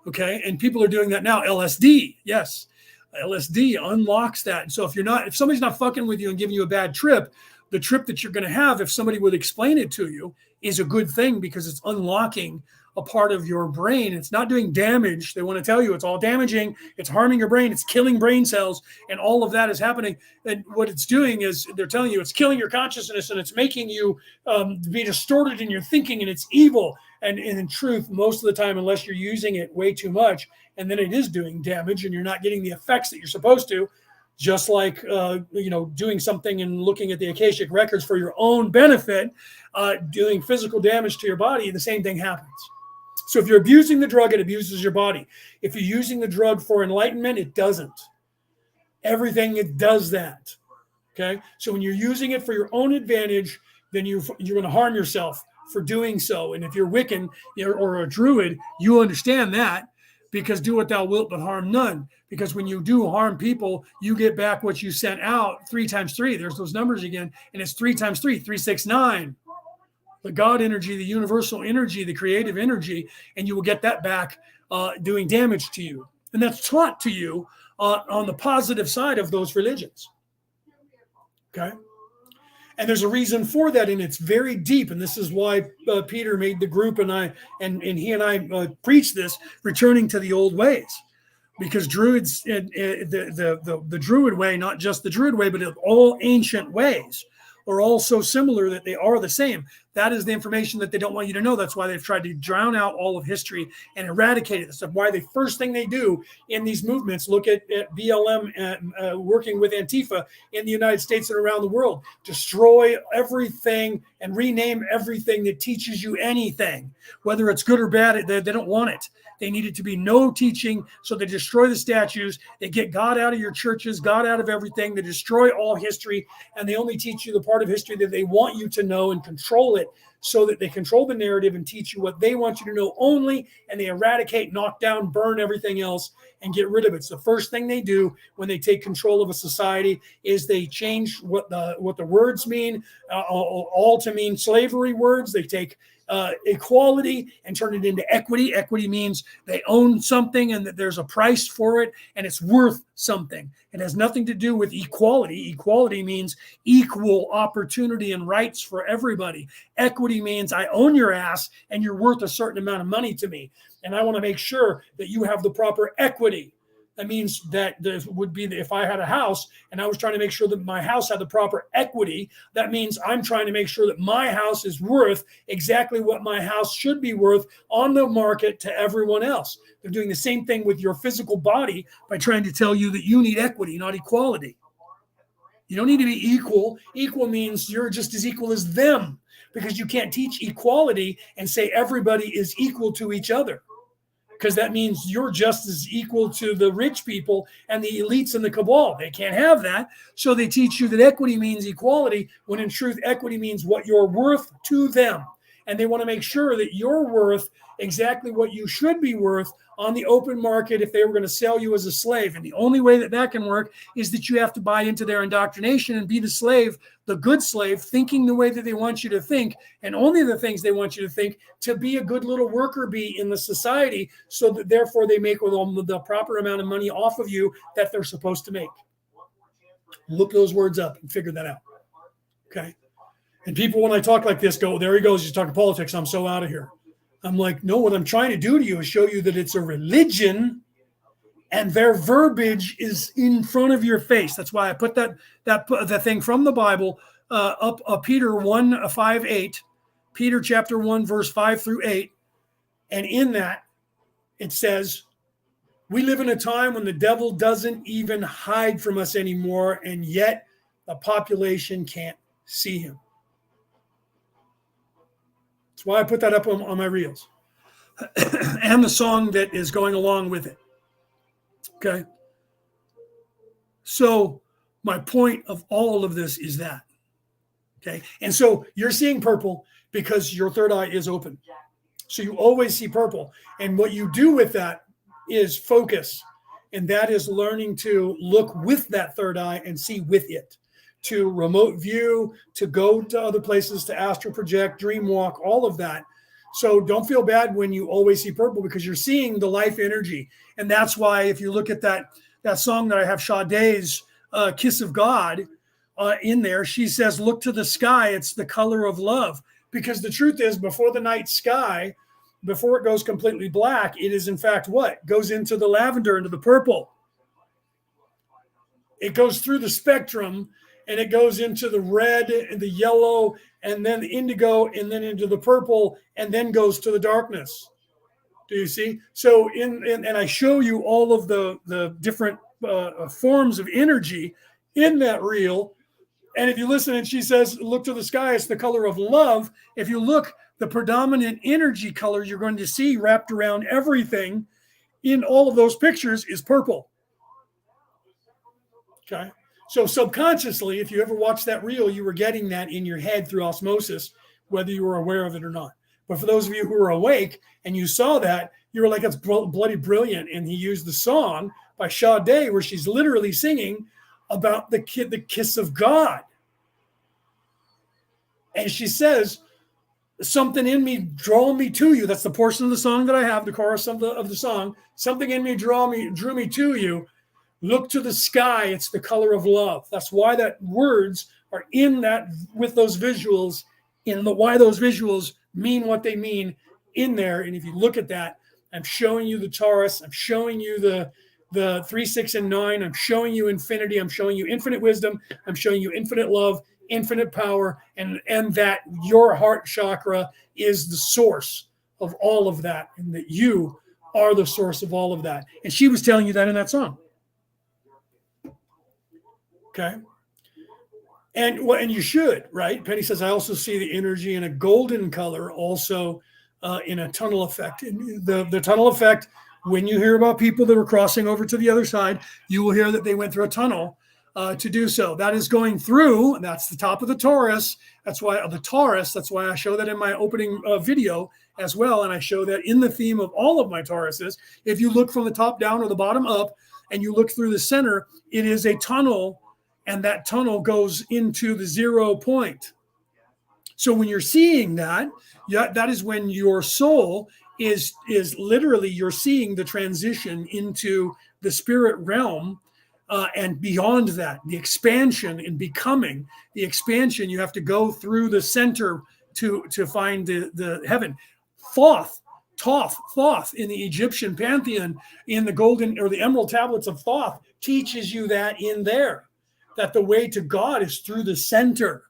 Okay. And people are doing that now. LSD. Yes. LSD unlocks that. And so if somebody's not fucking with you and giving you a bad trip, the trip that you're going to have, if somebody would explain it to you, is a good thing, because it's unlocking a part of your brain. It's not doing damage. They want to tell you it's all damaging. It's harming your brain. It's killing brain cells, and all of that is happening. And what it's doing is they're telling you it's killing your consciousness, and it's making you be distorted in your thinking, and it's evil. And in truth, most of the time, unless you're using it way too much, and then it is doing damage, and you're not getting the effects that you're supposed to, just like doing something and looking at the Akashic records for your own benefit, doing physical damage to your body, the same thing happens. So if you're abusing the drug, it abuses your body. If you're using the drug for enlightenment, it doesn't. Everything, it does that. Okay. So when you're using it for your own advantage, then you're going to harm yourself for doing so. And if you're Wiccan or a Druid, you understand that, because do what thou wilt, but harm none. Because when you do harm people, you get back what you sent out 3 times 3. There's those numbers again. And it's 3 times 3, 369. the God energy, the universal energy, the creative energy, and you will get that back doing damage to you. And that's taught to you on the positive side of those religions. Okay? And there's a reason for that, and it's very deep. And this is why Peter made the group, and he and I preach this, returning to the old ways. Because Druids, the Druid way, not just the Druid way, but all ancient ways, are all so similar that they are the same. That is the information that they don't want you to know. That's why they've tried to drown out all of history and eradicate it. That's why the first thing they do in these movements, look at BLM working with Antifa in the United States and around the world, destroy everything and rename everything that teaches you anything, whether it's good or bad. They don't want it. They need it to be no teaching, so they destroy the statues. They get God out of your churches, God out of everything. They destroy all history, and they only teach you the part of history that they want you to know and control it, so that they control the narrative and teach you what they want you to know only, and they eradicate, knock down, burn everything else, and get rid of it. So the first thing they do when they take control of a society is they change what the words mean, all to mean slavery words. They take equality and turn it into equity. Equity means they own something and that there's a price for it and it's worth something. It has nothing to do with equality. Equality means equal opportunity and rights for everybody. Equity means I own your ass and you're worth a certain amount of money to me. And I want to make sure that you have the proper equity. That means that would be if I had a house and I was trying to make sure that my house had the proper equity, that means I'm trying to make sure that my house is worth exactly what my house should be worth on the market to everyone else. They're doing the same thing with your physical body by trying to tell you that you need equity, not equality. You don't need to be equal. Equal means you're just as equal as them, because you can't teach equality and say everybody is equal to each other, because that means you're just as equal to the rich people and the elites and the cabal. They can't have that. So they teach you that equity means equality, when in truth, equity means what you're worth to them. And they want to make sure that you're worth exactly what you should be worth on the open market if they were going to sell you as a slave. And the only way that that can work is that you have to buy into their indoctrination and be the slave, the good slave, thinking the way that they want you to think, and only the things they want you to think, to be a good little worker bee in the society, so that therefore they make the proper amount of money off of you that they're supposed to make. Look those words up and figure that out. Okay? And people, when I talk like this, go, there he goes, he's talking politics, I'm so out of here. I'm like, no, what I'm trying to do to you is show you that it's a religion and their verbiage is in front of your face. That's why I put that thing from the Bible up Peter 1:5-8, Peter chapter 1, verse 5 through 8. And in that, it says, we live in a time when the devil doesn't even hide from us anymore, and yet the population can't see him. That's why I put that up on my reels. And the song that is going along with it. Okay? So my point of all of this is that. Okay? And so you're seeing purple because your third eye is open. So you always see purple. And what you do with that is focus. And that is learning to look with that third eye and see with it. To remote view, to go to other places, to astral project, dream walk, all of that. So don't feel bad when you always see purple, because you're seeing the life energy. And that's why if you look at that song that I have, Sade's Kiss of God in there, she says, look to the sky, it's the color of love. Because the truth is, before the night sky, before it goes completely black, it is in fact what? Goes into the lavender, into the purple. It goes through the spectrum, and it goes into the red and the yellow and then the indigo and then into the purple and then goes to the darkness. Do you see? So and I show you all of the different forms of energy in that reel. And if you listen, and she says, look to the sky, it's the color of love. If you look, the predominant energy color you're going to see wrapped around everything in all of those pictures is purple. Okay. So subconsciously, if you ever watched that reel, you were getting that in your head through osmosis, whether you were aware of it or not. But for those of you who were awake and you saw that, you were like, it's bloody brilliant. And he used the song by Sade, where she's literally singing about the kiss of God. And she says, something in me drawing me to you. That's the portion of the song that I have, the chorus of the song. Something in me drew me to you. Look to the sky. It's the color of love. That's why that words are in that with those visuals, in the why those visuals mean what they mean in there. And if you look at that, I'm showing you the Taurus. I'm showing you the 3, 6, and 9. I'm showing you infinity. I'm showing you infinite wisdom. I'm showing you infinite love, infinite power, and that your heart chakra is the source of all of that, and that you are the source of all of that. And she was telling you that in that song. Okay. And you should, right? Penny says, I also see the energy in a golden color, also in a tunnel effect. And the tunnel effect, when you hear about people that are crossing over to the other side, you will hear that they went through a tunnel to do so. That is going through, and that's the top of the Taurus. That's why that's why I show that in my opening video as well. And I show that in the theme of all of my Tauruses. If you look from the top down or the bottom up, and you look through the center, it is a tunnel. And that tunnel goes into the 0 point. So when you're seeing that, that is when your soul is literally, you're seeing the transition into the spirit realm, and beyond that, the expansion and becoming the expansion. You have to go through the center to find the heaven. Thoth in the Egyptian pantheon, in the golden or the emerald tablets of Thoth, teaches you that in there, that the way to God is through the center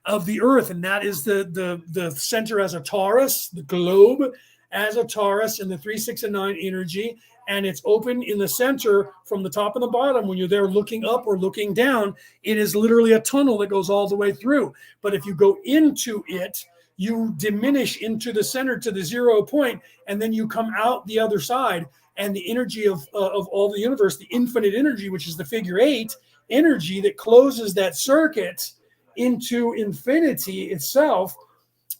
of the earth. And that is the center as a Taurus, the globe as a Taurus, and the 3, 6, and 9 energy. And it's open in the center from the top and the bottom. When you're there looking up or looking down, it is literally a tunnel that goes all the way through. But if you go into it, you diminish into the center to the 0 point, and then you come out the other side. And the energy of all the universe, the infinite energy, which is the figure 8, energy that closes that circuit into infinity itself,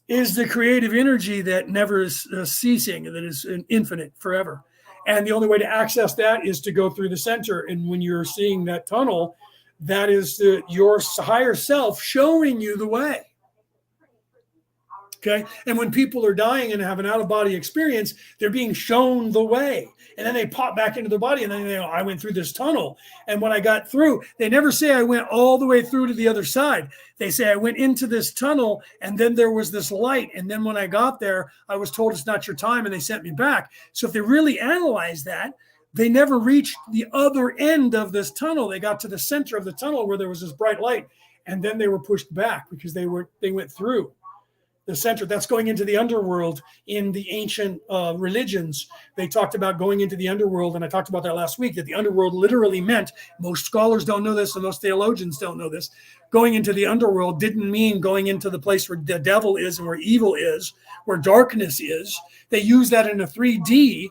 is the creative energy that never is ceasing, and that is infinite forever. And the only way to access that is to go through the center. And when you're seeing that tunnel, that is your higher self showing you the way. Okay. And when people are dying and have an out-of-body experience, they're being shown the way. And then they pop back into their body, and then they go, I went through this tunnel. And when I got through, they never say I went all the way through to the other side. They say I went into this tunnel, and then there was this light. And then when I got there, I was told it's not your time, and they sent me back. So if they really analyze that, they never reached the other end of this tunnel. They got to the center of the tunnel where there was this bright light, and then they were pushed back because they went through the center. That's going into the underworld. In the ancient religions, they talked about going into the underworld, and I talked about that last week, that the underworld literally meant, most scholars don't know this and most theologians don't know this, going into the underworld didn't mean going into the place where the devil is and where evil is, where darkness is. They use that in a 3D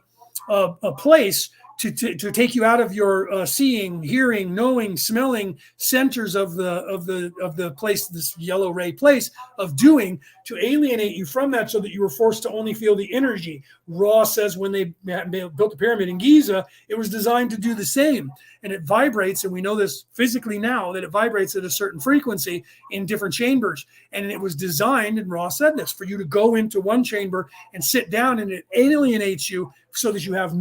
place to take you out of your seeing, hearing, knowing, smelling centers of the place, this yellow ray place of doing, to alienate you from that, so that you were forced to only feel the energy. Ra says when they built the pyramid in Giza, it was designed to do the same. And it vibrates, and we know this physically now, that it vibrates at a certain frequency in different chambers. And it was designed, and Ra said this, for you to go into one chamber and sit down, and it alienates you so that you have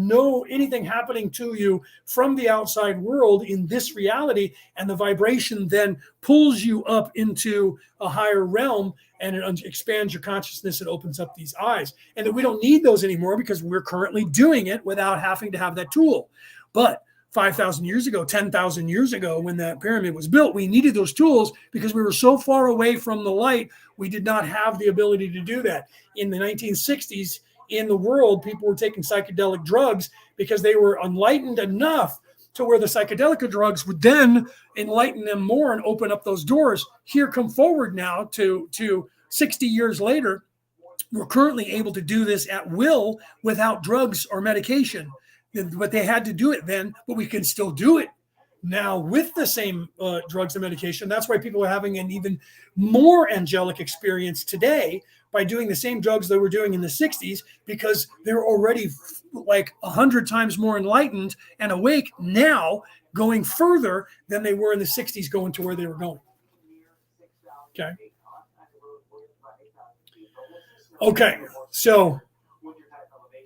anything happening to you from the outside world in this reality. And the vibration then pulls you up into a higher realm, and it expands your consciousness. It opens up these eyes, and that we don't need those anymore because we're currently doing it without having to have that tool. But 5,000 years ago, 10,000 years ago, when that pyramid was built, we needed those tools because we were so far away from the light. We did not have the ability to do that. In the 1960s, in the world, people were taking psychedelic drugs because they were enlightened enough to where the psychedelic drugs would then enlighten them more and open up those doors. Here, come forward now to 60 years later, we're currently able to do this at will without drugs or medication. But they had to do it then, but we can still do it now with the same drugs and medication. That's why people are having an even more angelic experience today by doing the same drugs they were doing in the 60s, because they're already like 100 times more enlightened and awake now, going further than they were in the 60s, going to where they were going. Okay. Okay, so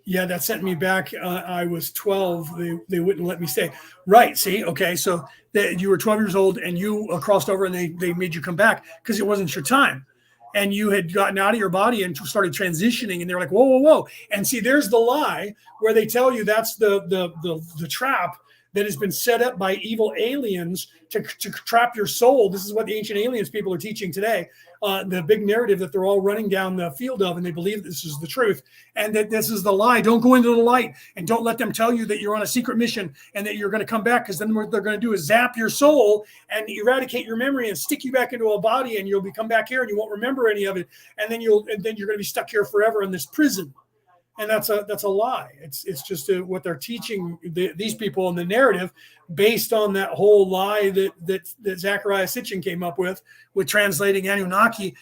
yeah, that sent me back. I was 12. They wouldn't let me stay. Right. See. Okay. So that you were 12 years old and you crossed over and they made you come back because it wasn't your time. And you had gotten out of your body and started transitioning. And they're like, whoa, whoa, whoa. And see, there's the lie where they tell you that's the trap that has been set up by evil aliens to trap your soul. This is what the ancient aliens people are teaching today. The big narrative that they're all running down the field of, and they believe this is the truth, and that this is the lie. Don't go into the light, and don't let them tell you that you're on a secret mission and that you're going to come back, because then what they're going to do is zap your soul and eradicate your memory and stick you back into a body, and you'll come back here and you won't remember any of it, and then you're going to be stuck here forever in this prison. And that's a lie. It's just what they're teaching these people in the narrative, based on that whole lie that Zechariah Sitchin came up with translating Anunnaki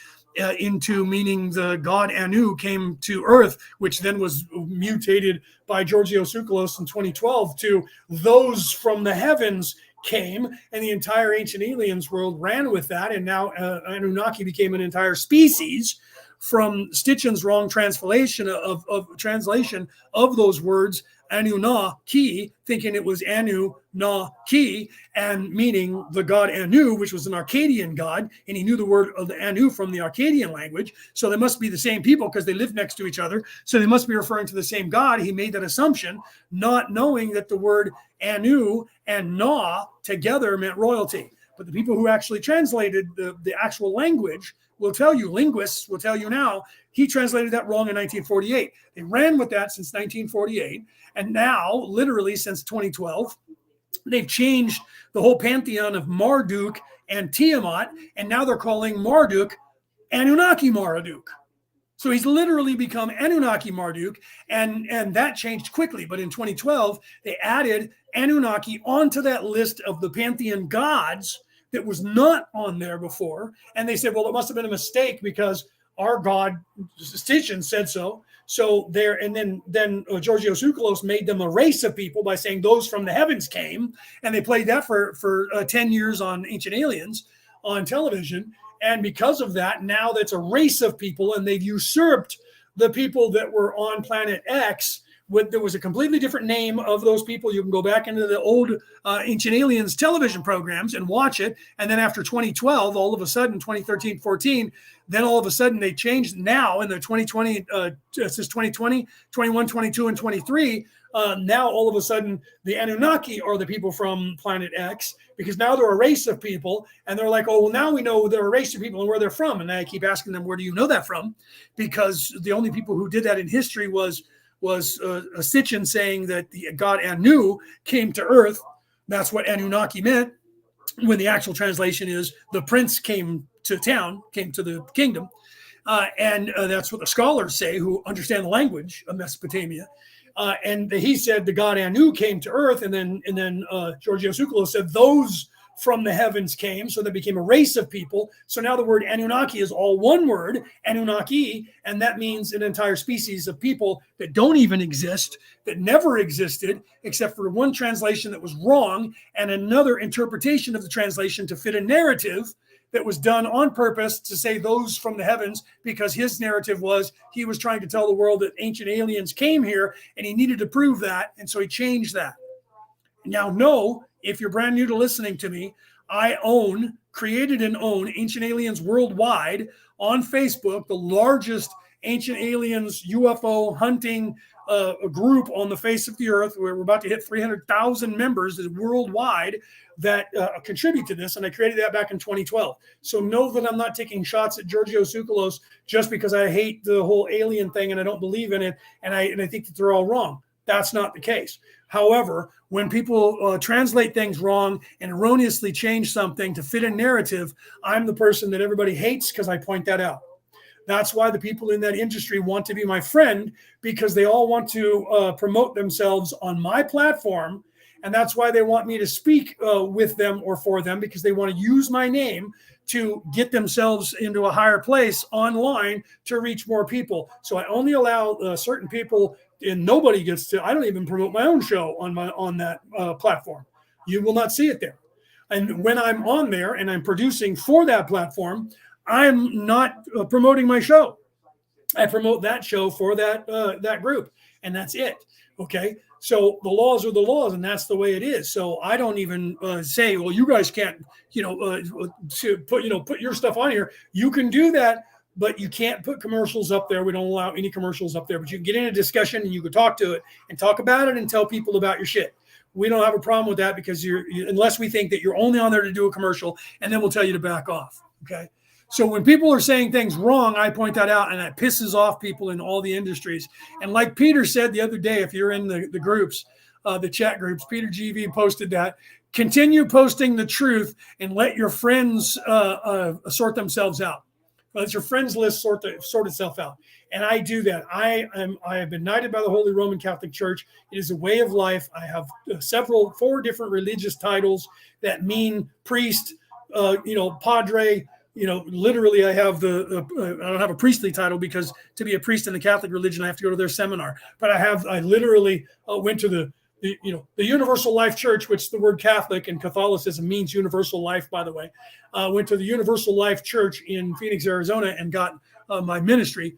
into meaning the god Anu came to Earth, which then was mutated by Giorgio Tsoukalos in 2012 to those from the heavens came, and the entire ancient aliens world ran with that, and now Anunnaki became an entire species from Stitchin's wrong translation of those words, Anunnaki, thinking it was Anu-na-ki, and meaning the god Anu, which was an Akkadian god, and he knew the word of the Anu from the Akkadian language, so they must be the same people because they live next to each other, so they must be referring to the same god. He made that assumption, not knowing that the word Anu and Na together meant royalty. But the people who actually translated the actual language will tell you, linguists will tell you now, he translated that wrong in 1948. They ran with that since 1948. And now, literally since 2012, they've changed the whole pantheon of Marduk and Tiamat. And now they're calling Marduk Anunnaki Marduk. So he's literally become Anunnaki Marduk, and that changed quickly. But in 2012, they added Anunnaki onto that list of the pantheon gods that was not on there before. And they said, well, it must have been a mistake because our God, Stitchin, said so. So there, and then Giorgio Tsoukalos made them a race of people by saying those from the heavens came. And they played that for 10 years on Ancient Aliens on television. And because of that, now that's a race of people, and they've usurped the people that were on Planet X. There was a completely different name of those people. You can go back into the old Ancient Aliens television programs and watch it. And then after 2012, all of a sudden, 2013, 14, then all of a sudden they changed. Now in the 2020, it says 2020, 21, 22, and 23. Now all of a sudden the Anunnaki are the people from Planet X, because now they're a race of people, and they're like, oh, well, now we know they're a race of people and where they're from. And I keep asking them, where do you know that from? Because the only people who did that in history was a Sitchin saying that the god Anu came to Earth. That's what Anunnaki meant, when the actual translation is the prince came to town, came to the kingdom. And that's what the scholars say who understand the language of Mesopotamia. And he said the god Anu came to Earth, and then Giorgio Tsoukalos said those from the heavens came, so they became a race of people. So now the word Anunnaki is all one word, Anunnaki, and that means an entire species of people that don't even exist, that never existed, except for one translation that was wrong and another interpretation of the translation to fit a narrative that was done on purpose to say those from the heavens, because his narrative was he was trying to tell the world that ancient aliens came here, and he needed to prove that, and so he changed that. Now, no, if you're brand new to listening to me, I created and own Ancient Aliens Worldwide on Facebook, the largest Ancient Aliens UFO hunting group on the face of the earth. We're about to hit 300,000 members worldwide that contribute to this, and I created that back in 2012. So know that I'm not taking shots at Giorgio Tsoukalos just because I hate the whole alien thing and I don't believe in it, and I think that they're all wrong. That's not the case. However, when people translate things wrong and erroneously change something to fit a narrative, I'm the person that everybody hates because I point that out. That's why the people in that industry want to be my friend, because they all want to promote themselves on my platform. And that's why they want me to speak with them or for them, because they want to use my name to get themselves into a higher place online to reach more people. So I only allow certain people, and nobody gets to. I don't even promote my own show on that platform. You will not see it there. And when I'm on there and I'm producing for that platform, I'm not promoting my show. I promote that show for that group, and that's it. Okay, so the laws are the laws, and that's the way it is. So I don't even say, well, you guys can't, put your stuff on here. You can do that, but you can't put commercials up there. We don't allow any commercials up there. But you can get in a discussion and you can talk to it and talk about it and tell people about your shit. We don't have a problem with that because unless we think that you're only on there to do a commercial, and then we'll tell you to back off. Okay. So when people are saying things wrong, I point that out, and that pisses off people in all the industries. And like Peter said the other day, if you're in the groups, the chat groups, Peter GV posted that, continue posting the truth and let your friends sort themselves out. Let your friends list sort itself out. And I do that. I have been knighted by the Holy Roman Catholic Church. It is a way of life. I have 4 different religious titles that mean priest, padre. Literally, I have I don't have a priestly title because to be a priest in the Catholic religion, I have to go to their seminar. But I literally went to the Universal Life Church, which the word Catholic and Catholicism means universal life, by the way. Went to the Universal Life Church in Phoenix, Arizona, and got my ministry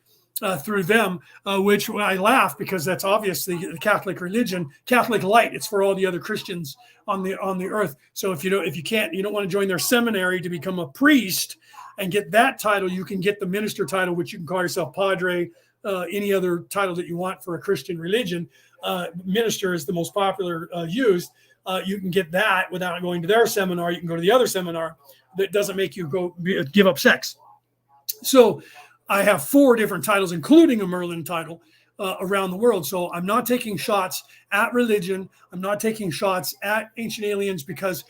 through them, which I laugh because that's obviously the Catholic religion, Catholic light. It's for all the other Christians on the earth. So if you don't want to join their seminary to become a priest and get that title, you can get the minister title, which you can call yourself padre, any other title that you want for a Christian religion. Minister is the most popular used. You can get that without going to their seminar. You can go to the other seminar that doesn't make you give up sex. So I have 4 different titles, including a Merlin title, around the world. So I'm not taking shots at religion. I'm not taking shots at ancient aliens because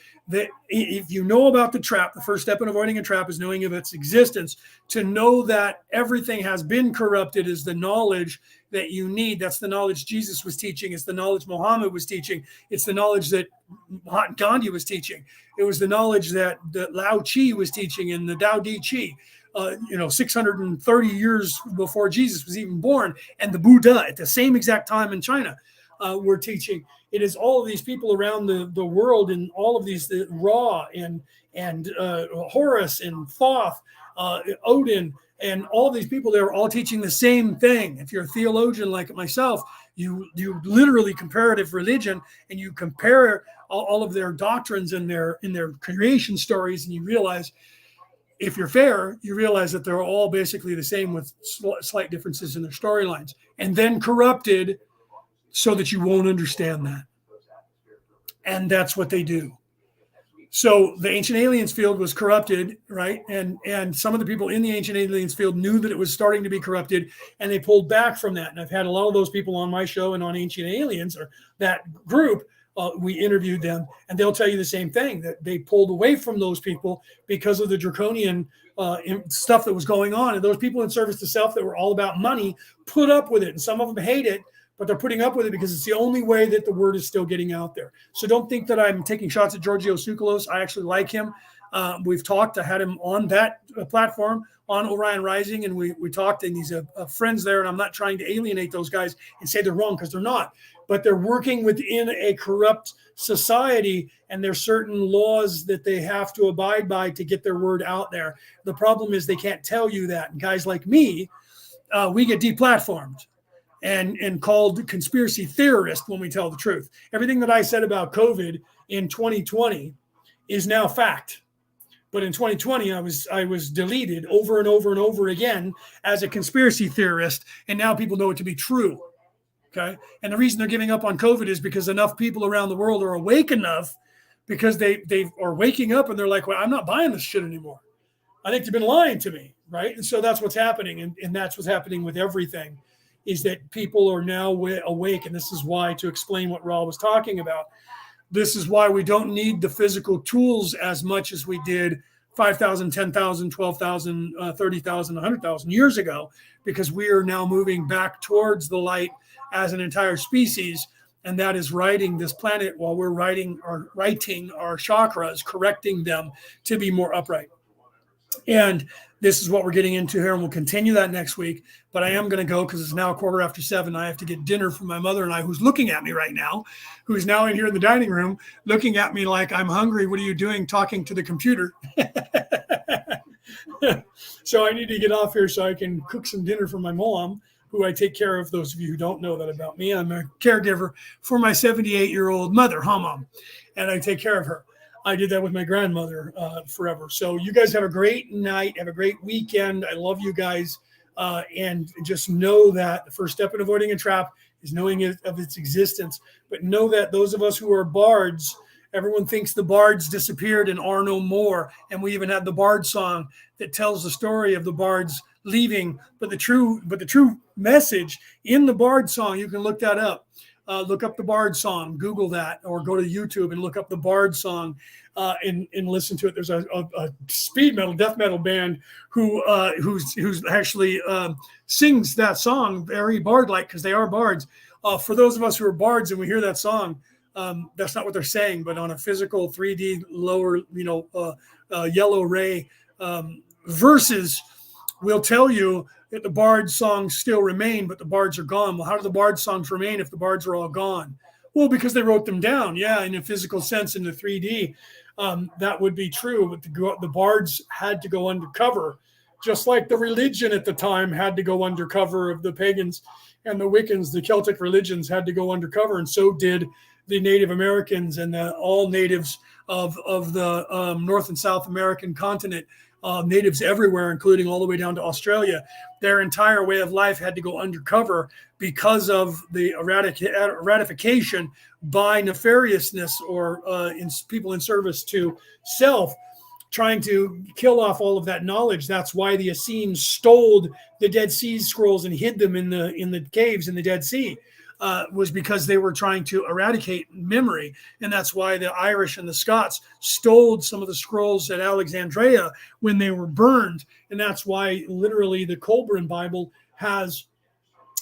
if you know about the trap, the first step in avoiding a trap is knowing of its existence. To know that everything has been corrupted is the knowledge that you need. That's the knowledge Jesus was teaching. It's the knowledge Muhammad was teaching. It's the knowledge that Mahatma Gandhi was teaching. It was the knowledge that Lao Chi was teaching and the Tao Te Chi. 630 years before Jesus was even born, and the Buddha at the same exact time in China were teaching. It is all of these people around the world, and all of these Ra and Horus and Thoth, Odin, and all these people. They're all teaching the same thing. If you're a theologian like myself, you literally comparative religion, and you compare all of their doctrines and their creation stories, and you realize. If you're fair, you realize that they're all basically the same with slight differences in their storylines, and then corrupted so that you won't understand that. And that's what they do. So the ancient aliens field was corrupted, right? And some of the people in the ancient aliens field knew that it was starting to be corrupted, and they pulled back from that. And I've had a lot of those people on my show and on Ancient Aliens, or that group. We interviewed them, and they'll tell you the same thing, that they pulled away from those people because of the draconian stuff that was going on. And those people in service to self that were all about money put up with it. And some of them hate it, but they're putting up with it because it's the only way that the word is still getting out there. So don't think that I'm taking shots at Giorgio Tsoukalos. I actually like him. We've talked. I had him on that platform on Orion Rising, and we talked, and he's a friends there. And I'm not trying to alienate those guys and say they're wrong, because they're not. But they're working within a corrupt society, and there's certain laws that they have to abide by to get their word out there. The problem is they can't tell you that. And guys like me, we get deplatformed and called conspiracy theorist when we tell the truth. Everything that I said about COVID in 2020 is now fact. But in 2020, I was deleted over and over and over again as a conspiracy theorist, and now people know it to be true. Okay. And the reason they're giving up on COVID is because enough people around the world are awake enough, because they are waking up and they're like, well, I'm not buying this shit anymore. I think they've been lying to me. Right. And so that's what's happening. And that's what's happening with everything, is that people are now awake. And this is why, to explain what Raul was talking about, this is why we don't need the physical tools as much as we did 5,000, 10,000, 12,000, 30,000, 100,000 years ago, because we are now moving back towards the light as an entire species, and that is righting this planet while we're writing our chakras, correcting them to be more upright. And this is what we're getting into here, and we'll continue that next week. But I am going to go because it's now 7:15. I have to get dinner from my mother and I, who's looking at me right now, who's now in here in the dining room, looking at me like I'm hungry. What are you doing talking to the computer? So I need to get off here so I can cook some dinner for my mom, who I take care of. Those of you who don't know that about me, I'm a caregiver for my 78-year-old mother, Mom, and I take care of her. I did that with my grandmother forever. So you guys have a great night. Have a great weekend. I love you guys. And just know that the first step in avoiding a trap is knowing of its existence. But know that those of us who are bards, everyone thinks the bards disappeared and are no more. And we even have the bard song that tells the story of the bards leaving. But the true message in the bard song, you can look that up. Look up the Bard song, Google that, or go to YouTube and look up the Bard song and listen to it. There's a speed metal, death metal band who's actually sings that song very bard-like, because they are bards. For those of us who are bards and we hear that song, that's not what they're saying, but on a physical 3D lower, yellow ray verses will tell you that the bard songs still remain, but the bards are gone. Well, how do the bard songs remain if the bards are all gone? Well, because they wrote them down. Yeah, in a physical sense, in the 3D, that would be true. But the bards had to go undercover, just like the religion at the time had to go undercover of the pagans and the Wiccans. The Celtic religions had to go undercover, and so did the Native Americans and all natives of the North and South American continent. Natives everywhere, including all the way down to Australia. Their entire way of life had to go undercover because of the ratification by nefariousness or people in service to self, trying to kill off all of that knowledge. That's why the Essenes stole the Dead Sea Scrolls and hid them in the caves in the Dead Sea. Was because they were trying to eradicate memory. And that's why the Irish and the Scots stole some of the scrolls at Alexandria when they were burned. And that's why literally the Colburn Bible has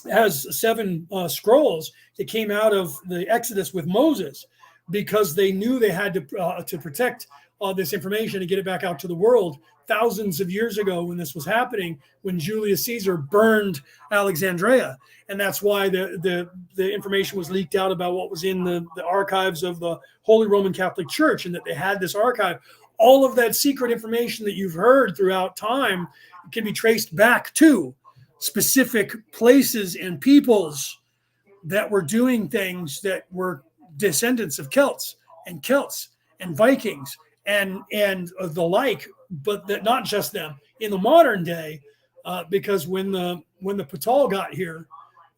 7 scrolls that came out of the Exodus with Moses, because they knew they had to protect all this information and get it back out to the world. Thousands of years ago, when this was happening, when Julius Caesar burned Alexandria. And that's why the information was leaked out about what was in the archives of the Holy Roman Catholic Church, and that they had this archive. All of that secret information that you've heard throughout time can be traced back to specific places and peoples that were doing things that were descendants of Celts and Vikings and the like, but that not just them. In the modern day, because when the Patal got here,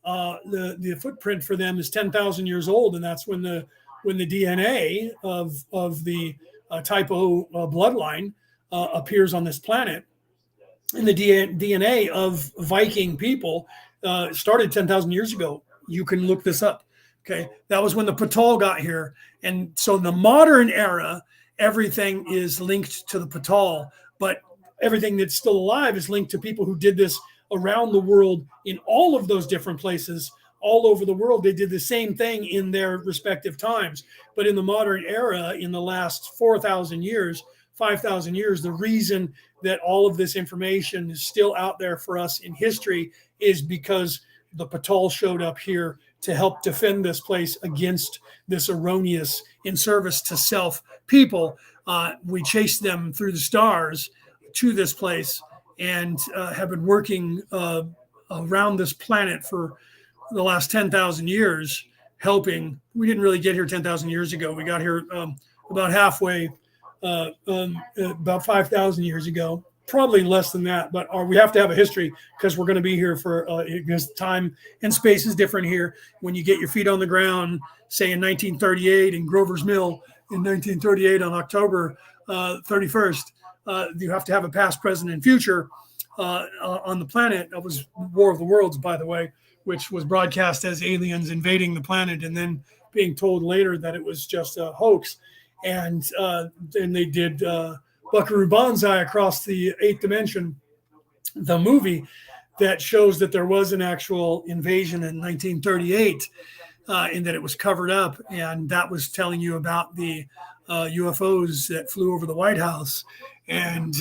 the footprint for them is 10,000 years old, and that's when the DNA of the type O bloodline appears on this planet. And the DNA of Viking people started 10,000 years ago. You can look this up. Okay, that was when the Patal got here, and so in the modern era, everything is linked to the Patal, but everything that's still alive is linked to people who did this around the world in all of those different places, all over the world. They did the same thing in their respective times. But in the modern era, in the last 4,000 years, 5,000 years, the reason that all of this information is still out there for us in history is because the Patal showed up here to help defend this place against this erroneous, in service to self people. We chased them through the stars to this place, and have been working around this planet for the last 10,000 years, helping. We didn't really get here 10,000 years ago. We got here about halfway, about 5,000 years ago, probably less than that. But we have to have a history, because we're going to be here for, because time and space is different here. When you get your feet on the ground, say in 1938 in Grover's Mill, in 1938 on October 31st, you have to have a past, present, and future on the planet. That was War of the Worlds, by the way, which was broadcast as aliens invading the planet, and then being told later that it was just a hoax. And then they did Buckaroo Banzai Across the Eighth Dimension, the movie that shows that there was an actual invasion in 1938, and that it was covered up. And that was telling you about the UFOs that flew over the White House, and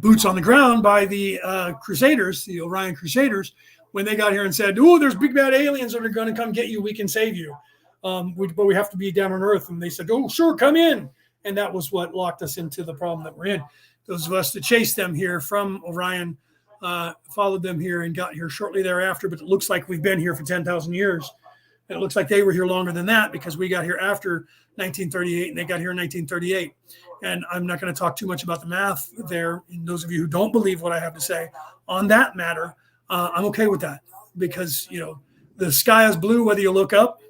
boots on the ground by the Crusaders, the Orion Crusaders, when they got here and said, "Oh, there's big bad aliens that are going to come get you. We can save you, but we have to be down on Earth." And they said, "Oh, sure, come in." And that was what locked us into the problem that we're in. Those of us that chased them here from Orion followed them here and got here shortly thereafter, but it looks like we've been here for 10,000 years. And it looks like they were here longer than that because we got here after 1938 and they got here in 1938. And I'm not going to talk too much about the math there. And those of you who don't believe what I have to say on that matter, I'm okay with that because, the sky is blue whether you look up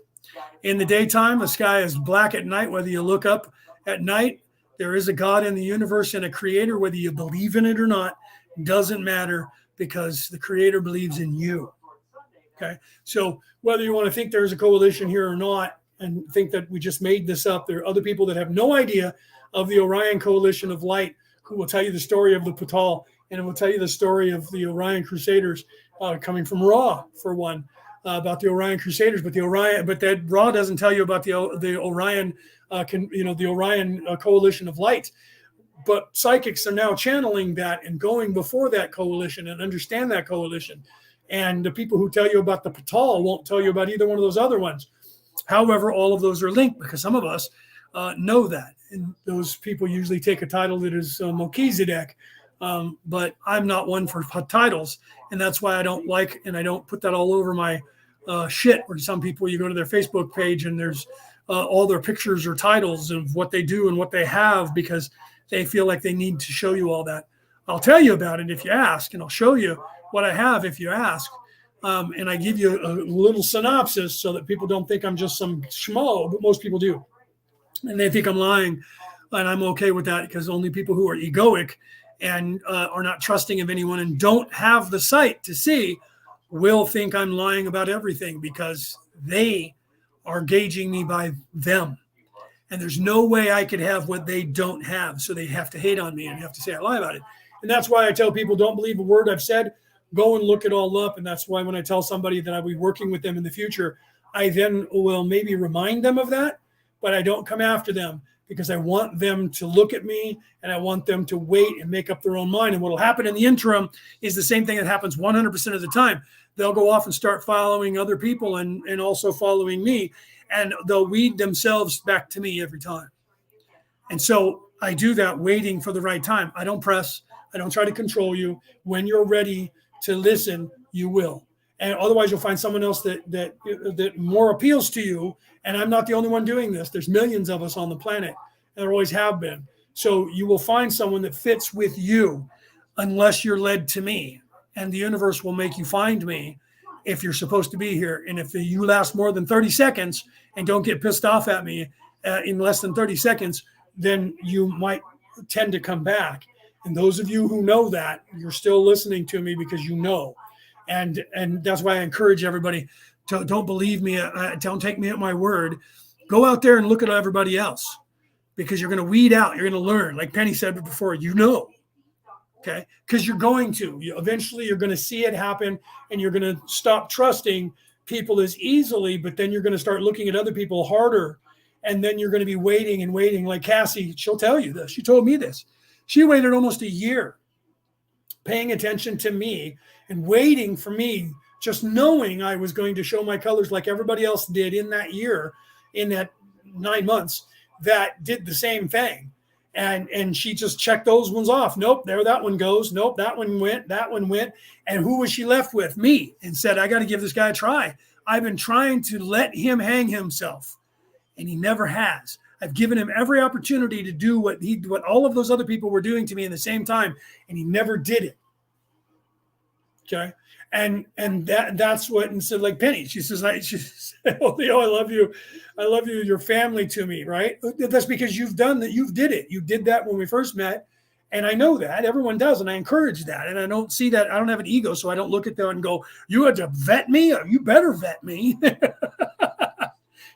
in the daytime. The sky is black at night whether you look up at night. There is a God in the universe and a creator, whether you believe in it or not, doesn't matter because the creator believes in you. Okay. So whether you want to think there's a coalition here or not and think that we just made this up, there are other people that have no idea of the Orion Coalition of Light who will tell you the story of the Patal and it will tell you the story of the Orion Crusaders coming from Ra, for one, about the Orion Crusaders. But that Ra doesn't tell you about the Orion the Orion Coalition of Light. But psychics are now channeling that and going before that coalition and understand that coalition. And the people who tell you about the Patal won't tell you about either one of those other ones. However, all of those are linked because some of us know that. And those people usually take a title that is Melchizedek. But I'm not one for titles. And that's why I don't like, and I don't put that all over my shit. Where some people, you go to their Facebook page and there's all their pictures or titles of what they do and what they have because they feel like they need to show you all that. I'll tell you about it if you ask, and I'll show you what I have if you ask. And I give you a little synopsis so that people don't think I'm just some schmo, but most people do. And they think I'm lying, and I'm okay with that because only people who are egoic and are not trusting of anyone and don't have the sight to see will think I'm lying about everything because they are gauging me by them. And there's no way I could have what they don't have. So they have to hate on me and have to say I lie about it. And that's why I tell people, don't believe a word I've said. Go and look it all up. And that's why when I tell somebody that I'll be working with them in the future, I then will maybe remind them of that, but I don't come after them because I want them to look at me and I want them to wait and make up their own mind. And what will happen in the interim is the same thing that happens 100% of the time. They'll go off and start following other people and also following me, and they'll weed themselves back to me every time. And so I do that waiting for the right time. I don't press. I don't try to control you. When you're ready to listen, you will. And otherwise you'll find someone else that more appeals to you. And I'm not the only one doing this. There's millions of us on the planet, and there always have been. So you will find someone that fits with you unless you're led to me. And the universe will make you find me if you're supposed to be here. And if you last more than 30 seconds and don't get pissed off at me in less than 30 seconds, then you might tend to come back. And those of you who know that, you're still listening to me because you know. And that's why I encourage everybody to don't believe me. Don't take me at my word. Go out there and look at everybody else because you're going to weed out. You're going to learn. Like Penny said before, okay? Because you're going to. Eventually, you're going to see it happen, and you're going to stop trusting people as easily, but then you're going to start looking at other people harder, and then you're going to be waiting and waiting. Like Cassie, she'll tell you this. She told me this. She waited almost a year paying attention to me and waiting for me, just knowing I was going to show my colors like everybody else did in that year, in that 9 months, that did the same thing. And she just checked those ones off. Nope, there that one goes. Nope, that one went. And who was she left with? Me. And said, I got to give this guy a try. I've been trying to let him hang himself, and he never has. I've given him every opportunity to do what all of those other people were doing to me in the same time, and he never did it. Okay. And that's what, and so like Penny, she says, oh, Leo, I love you. I love you, your family to me, right? That's because you've done that. You did it. You did that when we first met. And I know that everyone does. And I encourage that. And I don't see that. I don't have an ego. So I don't look at them and go, you had to vet me? You better vet me.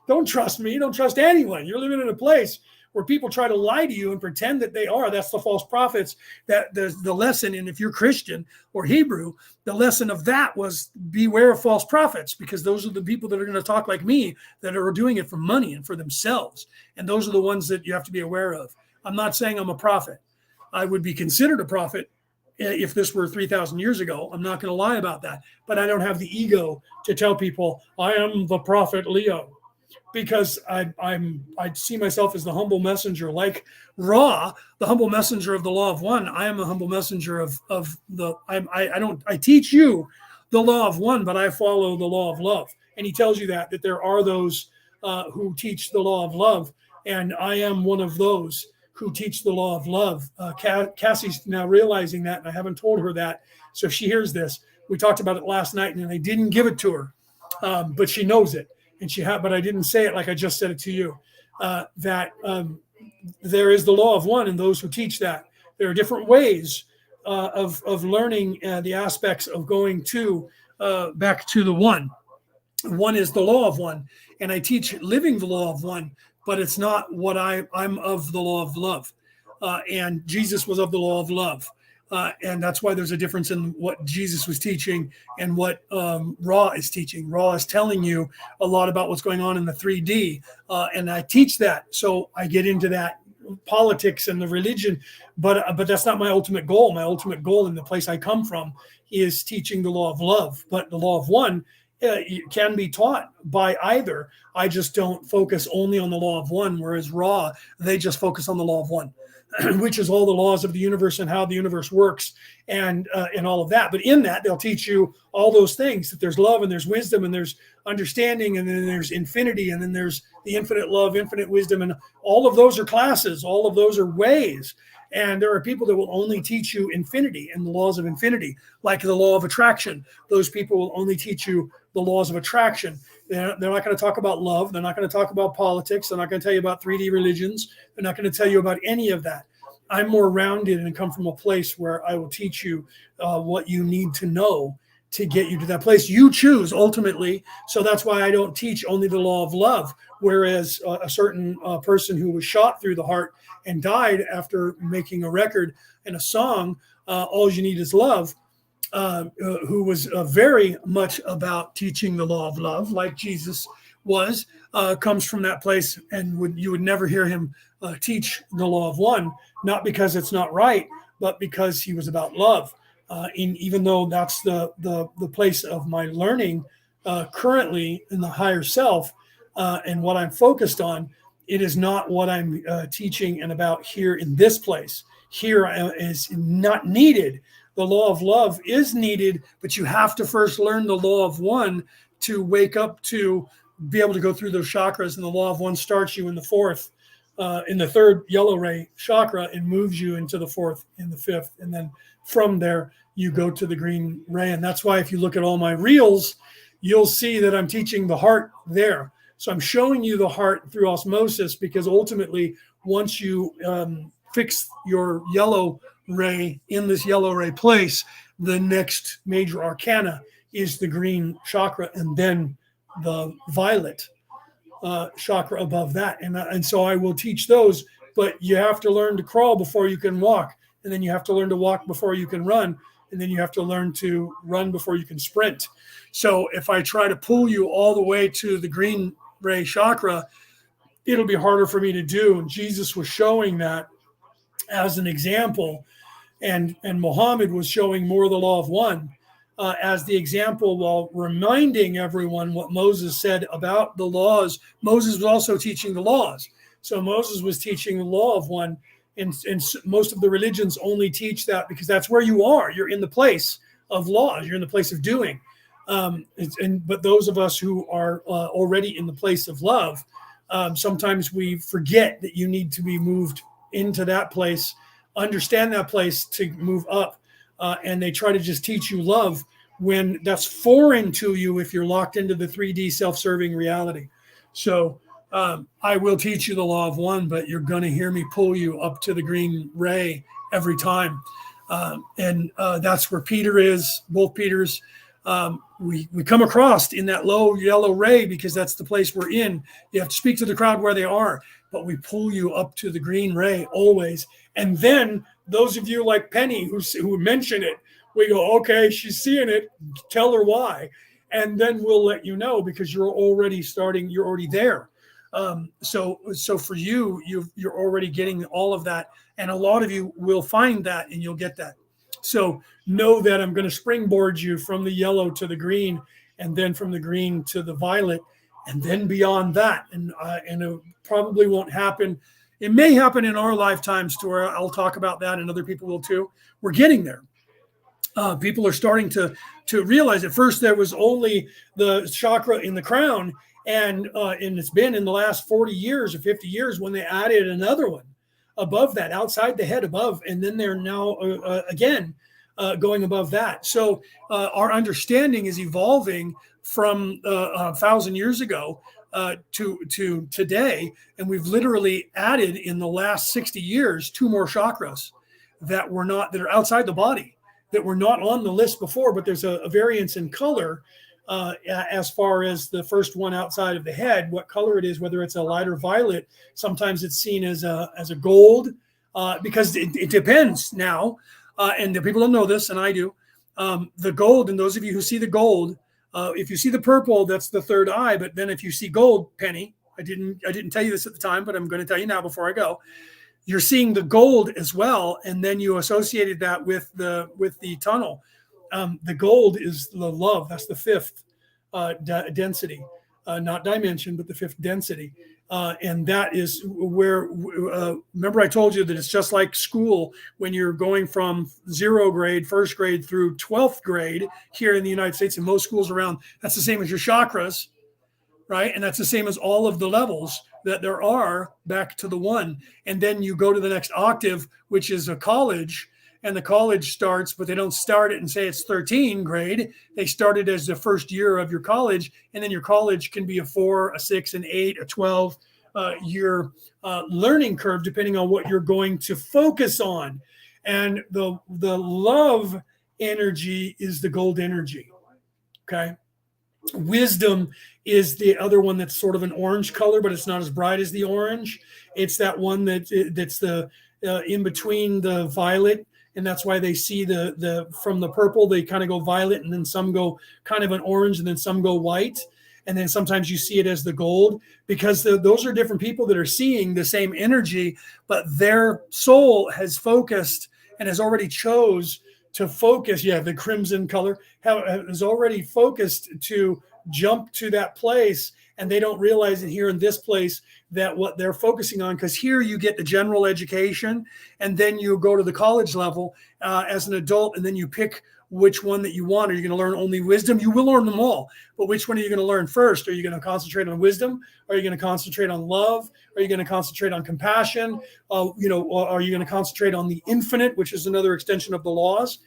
Don't trust me. Don't trust anyone. You're living in a place where people try to lie to you and pretend that they are. That's the false prophets. That the lesson, and if you're Christian or Hebrew, the lesson of that was beware of false prophets, because those are the people that are going to talk like me, that are doing it for money and for themselves. And those are the ones that you have to be aware of. I'm not saying I'm a prophet. I would be considered a prophet if this were 3,000 years ago. I'm not going to lie about that. But I don't have the ego to tell people I am the prophet Leo. because I see myself as the humble messenger, like Ra, the humble messenger of the law of one. I am a humble messenger of the. I teach you the law of one, but I follow the law of love. And he tells you that there are those who teach the law of love, and I am one of those who teach the law of love. Cassie's now realizing that, and I haven't told her that. So if she hears this, we talked about it last night, and I didn't give it to her, but she knows it, and but I didn't say it like I just said it to you. That there is the law of one, and those who teach that. There are different ways of learning the aspects of going to back to the one. One is the law of one, and I teach living the law of one, but it's not what I'm of the law of love. And Jesus was of the law of love. And that's why there's a difference in what Jesus was teaching and what Ra is teaching. Ra is telling you a lot about what's going on in the 3D, and I teach that. So I get into that politics and the religion, but that's not my ultimate goal. My ultimate goal in the place I come from is teaching the law of love. But the law of one can be taught by either. I just don't focus only on the law of one, whereas Ra, they just focus on the law of one. Which is all the laws of the universe and how the universe works and all of that. But in that, they'll teach you all those things, that there's love and there's wisdom and there's understanding and then there's infinity and then there's the infinite love, infinite wisdom. And all of those are classes. All of those are ways. And there are people that will only teach you infinity and the laws of infinity, like the law of attraction. Those people will only teach you the laws of attraction. They're not going to talk about love. They're not going to talk about politics. They're not going to tell you about 3D religions. They're not going to tell you about any of that. I'm more rounded and come from a place where I will teach you what you need to know to get you to that place. You choose ultimately. So that's why I don't teach only the law of love. Whereas a certain person who was shot through the heart and died after making a record and a song, All You Need Is Love, who was very much about teaching the law of love, like Jesus was, comes from that place, and you would never hear him teach the law of one, not because it's not right, but because he was about love. Even though that's the place of my learning currently in the higher self, and what I'm focused on, it is not what I'm teaching and about here in this place. Here is not needed. The law of love is needed, but you have to first learn the law of one to wake up to be able to go through those chakras. And the law of one starts you in the third yellow ray chakra and moves you into the fourth and the fifth. And then from there, you go to the green ray. And that's why if you look at all my reels, you'll see that I'm teaching the heart there. So I'm showing you the heart through osmosis, because ultimately, once you fix your yellow ray in this yellow ray place, the next major arcana is the green chakra and then the violet chakra above that. And so I will teach those, but you have to learn to crawl before you can walk. And then you have to learn to walk before you can run. And then you have to learn to run before you can sprint. So if I try to pull you all the way to the green ray chakra, it'll be harder for me to do. And Jesus was showing that as an example. And Muhammad was showing more of the law of one as the example, while reminding everyone what Moses said about the laws. Moses was also teaching the laws. So Moses was teaching the law of one. And most of the religions only teach that because that's where you are. You're in the place of laws. You're in the place of doing. But those of us who are already in the place of love, sometimes we forget that you need to be moved into that place, understand that place to move up. And they try to just teach you love when that's foreign to you if you're locked into the 3D self-serving reality. So I will teach you the law of one, but you're going to hear me pull you up to the green ray every time. And that's where Peter is, both Peters. We come across in that low yellow ray because that's the place we're in. You have to speak to the crowd where they are, but we pull you up to the green ray always. And then those of you like Penny who mention it, we go, okay, she's seeing it. Tell her why. And then we'll let you know because you're already there. So for you, you're already getting all of that. And a lot of you will find that and you'll get that. So know that I'm going to springboard you from the yellow to the green and then from the green to the violet. and then beyond that, and it probably won't happen. It may happen in our lifetimes to where I'll talk about that, and other people will too. We're getting there. People are starting to realize. At first there was only the chakra in the crown, and it's been in the last 40 years or 50 years when they added another one above that, outside the head above, and then they're now again going above that. So our understanding is evolving from 1,000 years ago to today, and we've literally added in the last 60 years 2 more chakras that are outside the body, that were not on the list before, but there's a variance in color as far as the first one outside of the head, what color it is, whether it's a lighter violet. Sometimes it's seen as a gold, because it depends now. And the people don't know this, and I do. The gold, and those of you who see the gold, if you see the purple, that's the third eye. But then if you see gold, Penny, I didn't tell you this at the time, but I'm going to tell you now before I go. You're seeing the gold as well, and then you associated that with the tunnel. The gold is the love. That's the 5th density, not dimension, but the 5th density. And that is where, remember I told you that it's just like school when you're going from 0 grade, 1st grade through 12th grade here in the United States and most schools around. That's the same as your chakras, right? And that's the same as all of the levels that there are back to the 1. And then you go to the next octave, which is a college, and the college starts, but they don't start it and say it's 13 grade. They start it as the first year of your college. And then your college can be a 4, a 6, an 8, a 12 year learning curve, depending on what you're going to focus on. And the love energy is the gold energy. Okay. Wisdom is the other one that's sort of an orange color, but it's not as bright as the orange. It's that one that's the in between the violet, and that's why they see the from the purple they kind of go violet, and then some go kind of an orange, and then some go white, and then sometimes you see it as the gold, because those are different people that are seeing the same energy, but their soul has focused and has already chose to focus. Yeah, the crimson color has already focused to jump to that place, and they don't realize it here in this place that what they're focusing on, because here you get the general education, and then you go to the college level as an adult, and then you pick which one that you want. Are you going to learn only wisdom? You will learn them all, but which one are you going to learn first? Are you going to concentrate on wisdom? Are you going to concentrate on love? Are you going to concentrate on compassion? Are you going to concentrate on the infinite, which is another extension of the laws?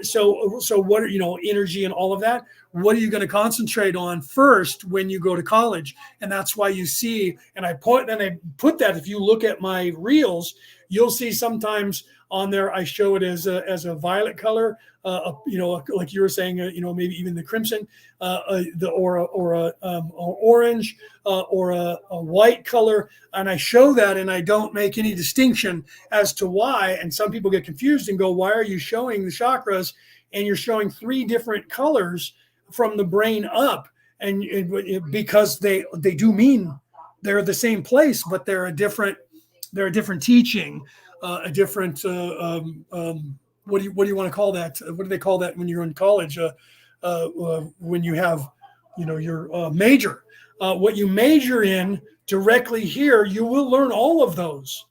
So what are, energy and all of that, what are you going to concentrate on first when you go to college? And that's why you see, and I put that, if you look at my reels, you'll see sometimes on there, I show it as a violet color, like you were saying, maybe even the crimson, or a orange, or a white color, and I show that, and I don't make any distinction as to why. And some people get confused and go, "Why are you showing the chakras and you're showing 3 different colors from the brain up?" And because they do mean they're the same place, but they're a different teaching. A different what do you want to call that? What do they call that when you're in college? When you have, your major, what you major in directly here, you will learn all of those.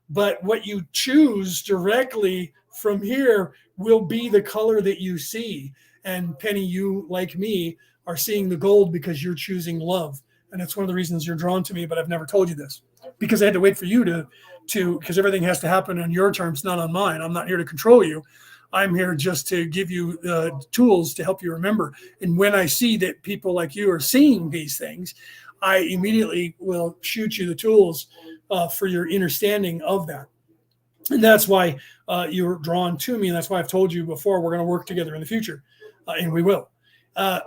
But what you choose directly from here will be the color that you see. And Penny, you, like me, are seeing the gold because you're choosing love. And that's one of the reasons you're drawn to me, but I've never told you this, because I had to wait for you to because everything has to happen on your terms, not on mine. I'm not here to control you. I'm here just to give you tools to help you remember. And when I see that people like you are seeing these things, I immediately will shoot you the tools for your understanding of that. And that's why you're drawn to me. And that's why I've told you before, we're going to work together in the future. And we will.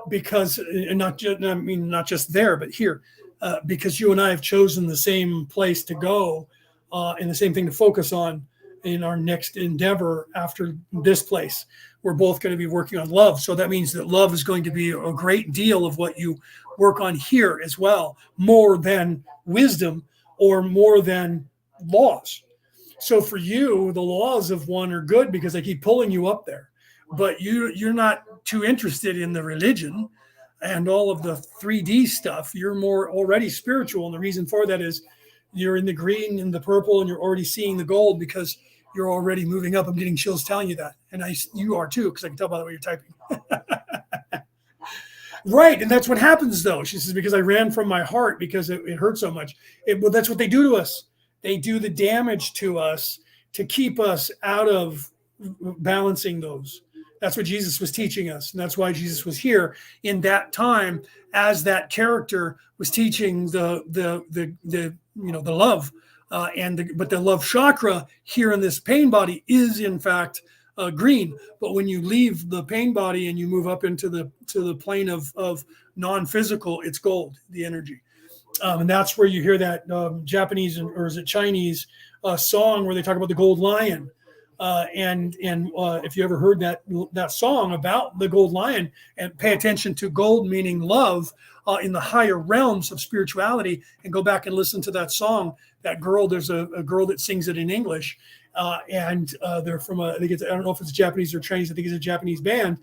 Because not just there, but here, because you and I have chosen the same place to go and the same thing to focus on in our next endeavor after this place. We're both going to be working on love. So that means that love is going to be a great deal of what you work on here as well, more than wisdom or more than laws. So for you, the laws of one are good because they keep pulling you up there. But you're not too interested in the religion. and all of the 3D stuff, you're more already spiritual. And the reason for that is you're in the green and the purple, and you're already seeing the gold because you're already moving up. I'm getting chills telling you that. And you are too, because I can tell by the way you're typing. Right. And that's what happens, though. She says, because I ran from my heart because it hurt so much. Well, that's what they do to us. They do the damage to us to keep us out of balancing those. That's what Jesus was teaching us. And that's why Jesus was here in that time as that character was teaching the love. But the love chakra here in this pain body is in fact green. But when you leave the pain body and you move up into the plane of non-physical, it's gold, the energy. And that's where you hear that Japanese, or is it Chinese song where they talk about the gold lion. And if you ever heard that song about the gold lion, and pay attention to gold meaning love in the higher realms of spirituality, and go back and listen to that song. That girl, there's a girl that sings it in English. And they're from I don't know if it's Japanese or Chinese. I think it's a Japanese band,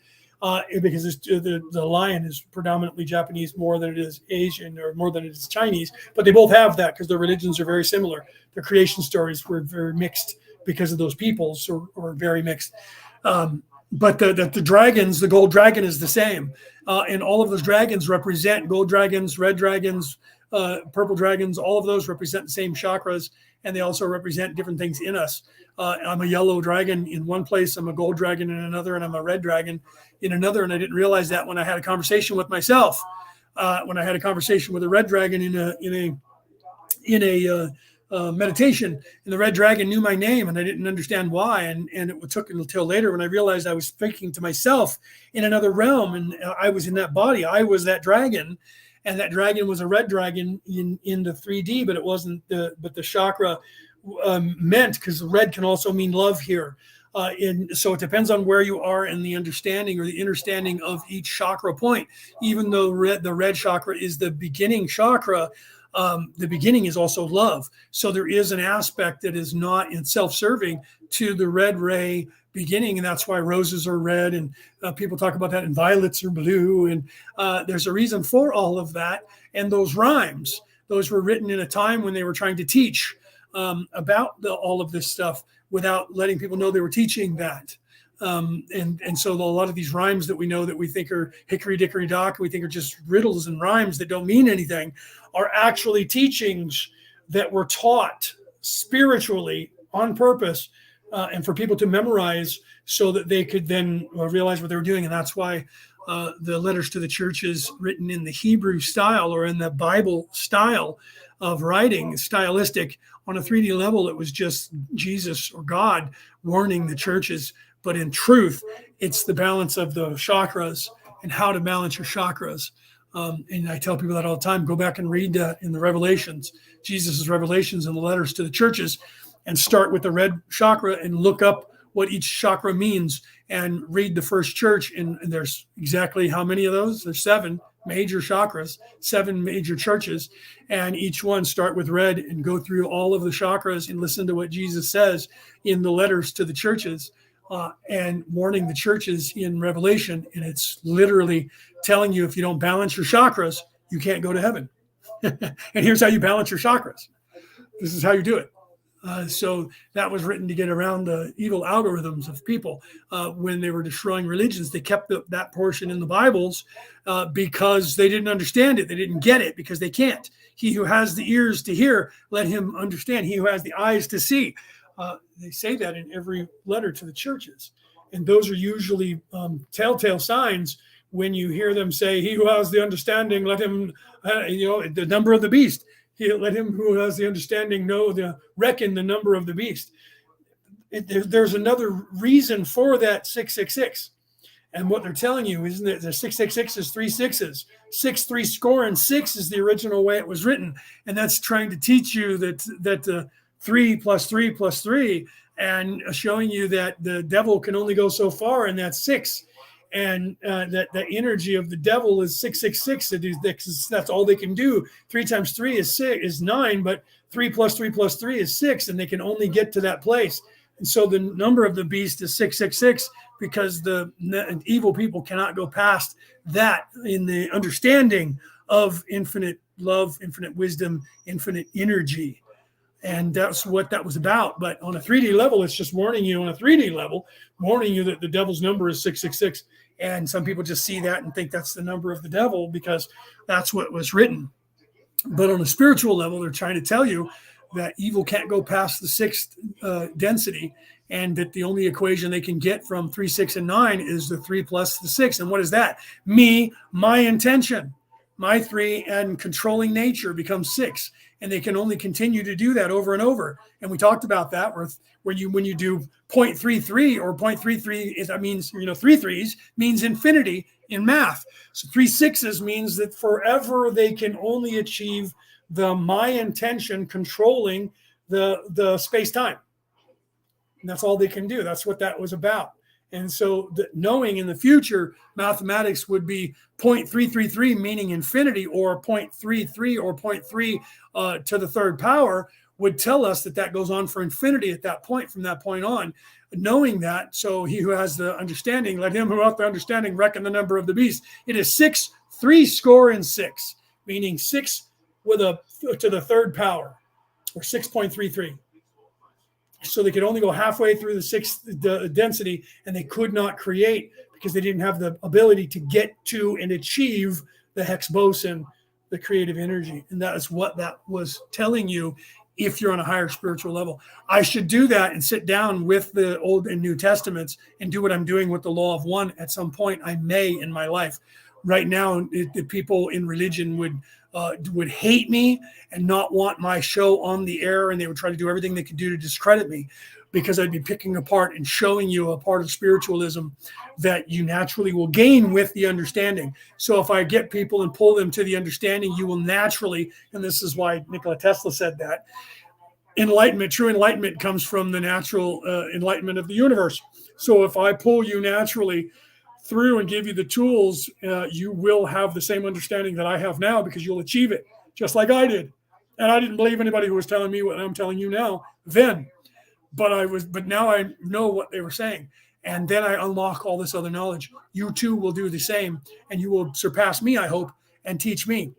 because the lion is predominantly Japanese more than it is Asian or more than it is Chinese. But they both have that because their religions are very similar. Their creation stories were very mixed because of those peoples, or very mixed. But the dragons, the gold dragon is the same. And all of those dragons represent gold dragons, red dragons, purple dragons. All of those represent the same chakras. And they also represent different things in us. I'm a yellow dragon in one place, I'm a gold dragon in another, and I'm a red dragon in another. And I didn't realize that when I had a conversation with myself, when I had a conversation with a red dragon in a meditation, and the red dragon knew my name, and I didn't understand why. And it took until later when I realized I was speaking to myself in another realm, and I was in that body. I was that dragon. And that dragon was a red dragon in the 3D, but it wasn't but the chakra meant, because red can also mean love here. So it depends on where you are in the understanding or the understanding of each chakra point. Even though the red chakra is the beginning chakra, the beginning is also love. So there is an aspect that is not in self-serving to the red ray beginning, and that's why roses are red, and people talk about that, and violets are blue, and there's a reason for all of that. And those rhymes, those were written in a time when they were trying to teach about all of this stuff without letting people know they were teaching that. And so a lot of these rhymes that we know that we think are hickory dickory dock, we think are just riddles and rhymes that don't mean anything, are actually teachings that were taught spiritually on purpose, and for people to memorize so that they could then realize what they were doing. And that's why the letters to the churches written in the Hebrew style, or in the Bible style of writing, stylistic. On a 3D level, it was just Jesus or God warning the churches. But in truth, it's the balance of the chakras and how to balance your chakras. And I tell people that all the time. Go back and read in the Revelations, Jesus's revelations in the letters to the churches, and start with the red chakra and look up what each chakra means, and read the first church. And there's exactly how many of those? There's 7 major chakras, 7 major churches, and each one start with red and go through all of the chakras and listen to what Jesus says in the letters to the churches, and warning the churches in Revelation. And it's literally telling you, if you don't balance your chakras, you can't go to heaven. And here's how you balance your chakras. This is how you do it. So that was written to get around the evil algorithms of people when they were destroying religions. They kept that portion in the Bibles because they didn't understand it. They didn't get it because they can't. He who has the ears to hear, let him understand. He who has the eyes to see. They say that in every letter to the churches. And those are usually telltale signs when you hear them say, he who has the understanding, let him, the number of the beast. Let him who has the understanding reckon the number of the beast. There's another reason for that 666. And what they're telling you is that the 666 is 3 sixes. 6, 3 score, and 6 is the original way it was written. And that's trying to teach you that 3 plus 3 plus 3, and showing you that the devil can only go so far, and that's 6. And that the energy of the devil is 666. That's all they can do. 3 times 3 is 9, but 3 plus 3 plus 3 is 6, and they can only get to that place. And so the number of the beast is 666 because the evil people cannot go past that in the understanding of infinite love, infinite wisdom, infinite energy. And that's what that was about. But on a 3D level, it's just warning you on a 3D level, warning you that the devil's number is 666. And some people just see that and think that's the number of the devil because that's what was written. But on a spiritual level, they're trying to tell you that evil can't go past the sixth density, and that the only equation they can get from 3, 6, and 9 is the 3 plus the 6. And what is that? Me, my intention, my 3, and controlling nature becomes 6. And they can only continue to do that over and over. And we talked about that when you do 0.33 or 0.33, that means, 3 threes means infinity in math. So 3 sixes means that forever they can only achieve the my intention controlling the space-time. And that's all they can do. That's what that was about. And so knowing in the future, mathematics would be 0.333, meaning infinity, or 0.33 or 0.3 to the third power would tell us that goes on for infinity at that point, from that point on. Knowing that, so he who has the understanding, let him who hath the understanding reckon the number of the beast. It is 6, 66, meaning 6 with a to the third power, or 6.33. So they could only go halfway through the sixth density, and they could not create because they didn't have the ability to get to and achieve the hex boson, the creative energy. And that is what that was telling you. If you're on a higher spiritual level, I should do that and sit down with the Old and New Testaments and do what I'm doing with the law of one at some point. I may in my life. Right now, the people in religion would hate me and not want my show on the air, and they would try to do everything they could do to discredit me, because I'd be picking apart and showing you a part of spiritualism that you naturally will gain with the understanding. So if I get people and pull them to the understanding, you will naturally, and this is why Nikola Tesla said that, enlightenment, true enlightenment comes from the natural enlightenment of the universe. So if I pull you naturally through and give you the tools, you will have the same understanding that I have now, because you'll achieve it just like I did. And I didn't believe anybody who was telling me what I'm telling you now then, but now I know what they were saying. And then I unlock all this other knowledge. You too will do the same, and you will surpass me, I hope, and teach me.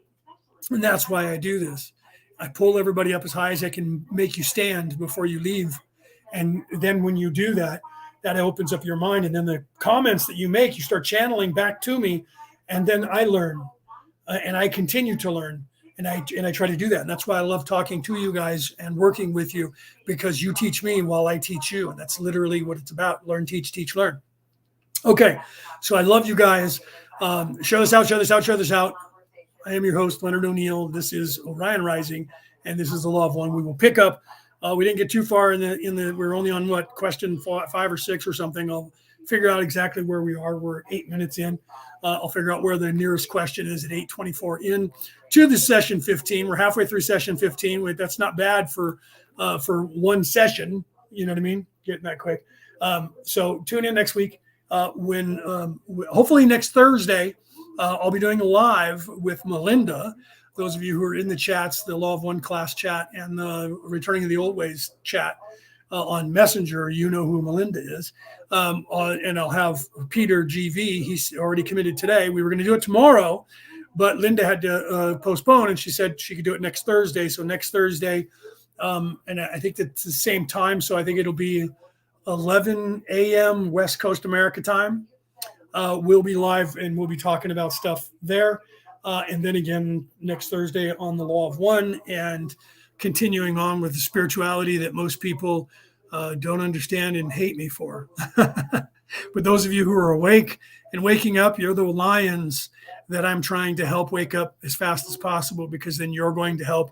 And that's why I do this. I pull everybody up as high as I can make you stand before you leave. And then when you do that, that opens up your mind. And then the comments that you make, you start channeling back to me. And then I learn, and I continue to learn. And I try to do that. And that's why I love talking to you guys and working with you, because you teach me while I teach you. And that's literally what it's about. Learn, teach, learn. Okay. So I love you guys. Show this out, show this out, show this out. I am your host, Leonard O'Neill. This is Orion Rising, and this is the Law of One. We will pick up. We didn't get too far in the. We're only on question 5 or 6 or something. I'll figure out exactly where we are. We're 8 minutes in. I'll figure out where the nearest question is at 8:24 in to the session 15. We're halfway through session 15. That's not bad for one session. You know what I mean? Getting that quick. So tune in next week when hopefully next Thursday. I'll be doing a live with Melinda. Those of you who are in the chats, the Law of One class chat and the Returning of the Old Ways chat on Messenger, you know who Melinda is. And I'll have Peter GV. He's already committed today. We were going to do it tomorrow, but Linda had to postpone, and she said she could do it next Thursday. So next Thursday, and I think that's the same time. So I think it'll be 11 a.m. West Coast America time. We'll be live and we'll be talking about stuff there. And then again, next Thursday on the Law of One, and continuing on with the spirituality that most people don't understand and hate me for. But those of you who are awake and waking up, you're the lions that I'm trying to help wake up as fast as possible, because then you're going to help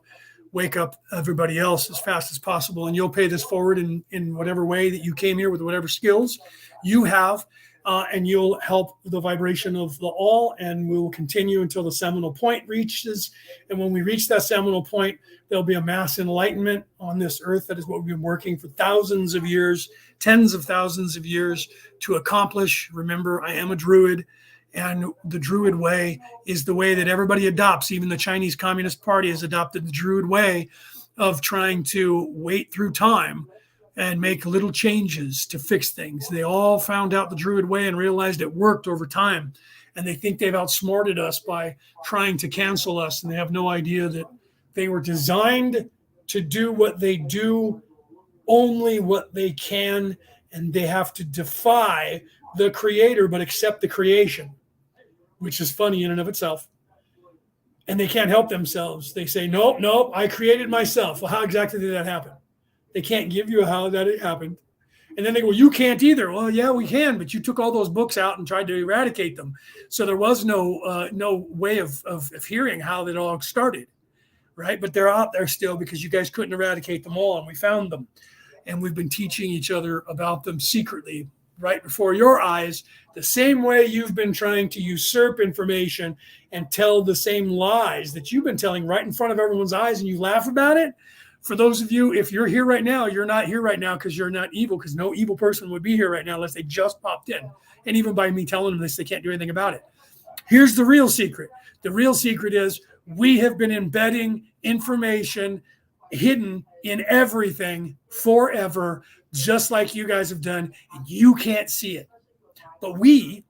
wake up everybody else as fast as possible. And you'll pay this forward in whatever way that you came here with, whatever skills you have. And you'll help the vibration of the all, and we will continue until the seminal point reaches. And when we reach that seminal point, there'll be a mass enlightenment on this earth. That is what we've been working for thousands of years, tens of thousands of years to accomplish. Remember, I am a druid, and the druid way is the way that everybody adopts. Even the Chinese Communist Party has adopted the druid way of trying to wait through time and make little changes to fix things. They all found out the Druid way and realized it worked over time. And they think they've outsmarted us by trying to cancel us. And they have no idea that they were designed to do what they do, only what they can. And they have to defy the creator, but accept the creation, which is funny in and of itself. And they can't help themselves. They say, nope, I created myself. Well, how exactly did that happen? They can't give you how that it happened. And then they go, well, you can't either. Well, yeah, we can, but you took all those books out and tried to eradicate them. So there was no way of hearing how that all started, right? But they're out there still because you guys couldn't eradicate them all, and we found them. And we've been teaching each other about them secretly right before your eyes, the same way you've been trying to usurp information and tell the same lies that you've been telling right in front of everyone's eyes, and you laugh about it. For those of you, if you're here right now, you're not here right now because you're not evil, because no evil person would be here right now unless they just popped in. And even by me telling them this, they can't do anything about it. Here's the real secret. The real secret is we have been embedding information hidden in everything forever, just like you guys have done, and you can't see it. But we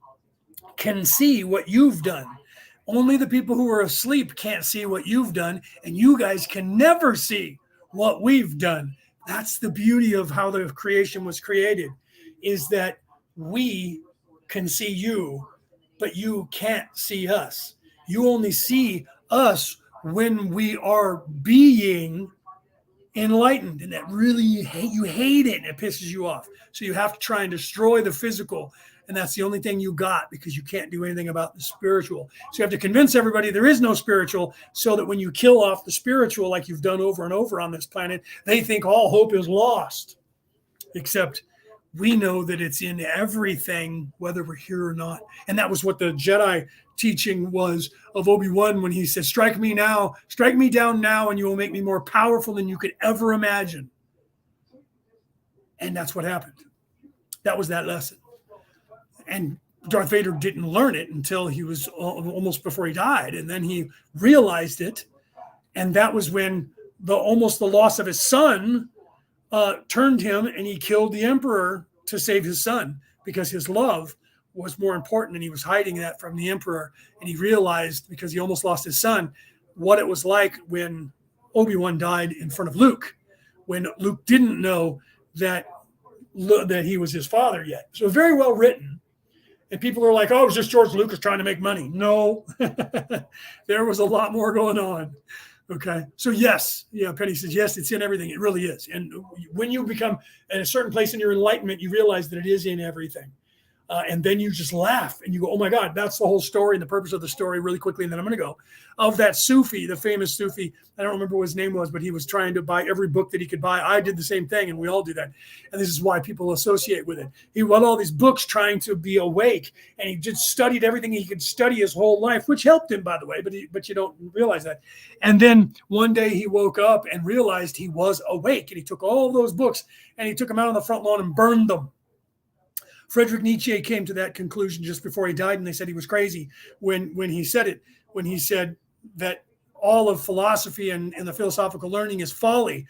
can see what you've done. Only the people who are asleep can't see what you've done, and you guys can never see what we've done. That's the beauty of how the creation was created, is that we can see you, but you can't see us. You only see us when we are being enlightened, and that really you hate it, and it pisses you off. So you have to try and destroy the physical, and that's the only thing you got, because you can't do anything about the spiritual. So you have to convince everybody there is no spiritual, so that when you kill off the spiritual, like you've done over and over on this planet, they think all hope is lost. Except we know that it's in everything, whether we're here or not. And that was what the Jedi teaching was of Obi-Wan when he said, strike me down now, and you will make me more powerful than you could ever imagine. And that's what happened. That was that lesson. And Darth Vader didn't learn it until he was almost before he died. And then he realized it. And that was when almost the loss of his son turned him, and he killed the Emperor to save his son, because his love was more important, and he was hiding that from the Emperor. And he realized, because he almost lost his son, what it was like when Obi-Wan died in front of Luke, when Luke didn't know that he was his father yet. So very well written. And people are like, oh, it was just George Lucas trying to make money. No, there was a lot more going on. Okay. So yes. Yeah. Penny says, yes, it's in everything. It really is. And when you become at a certain place in your enlightenment, you realize that it is in everything. And then you just laugh and you go, oh my God, that's the whole story and the purpose of the story, really quickly. And then I'm going to go of that Sufi, the famous Sufi. I don't remember what his name was, but he was trying to buy every book that he could buy. I did the same thing, and we all do that. And this is why people associate with it. He read all these books trying to be awake, and he just studied everything he could study his whole life, which helped him, by the way, but you don't realize that. And then one day he woke up and realized he was awake, and he took all those books and he took them out on the front lawn and burned them. Friedrich Nietzsche came to that conclusion just before he died, and they said he was crazy when he said it, when he said that all of philosophy and the philosophical learning is folly.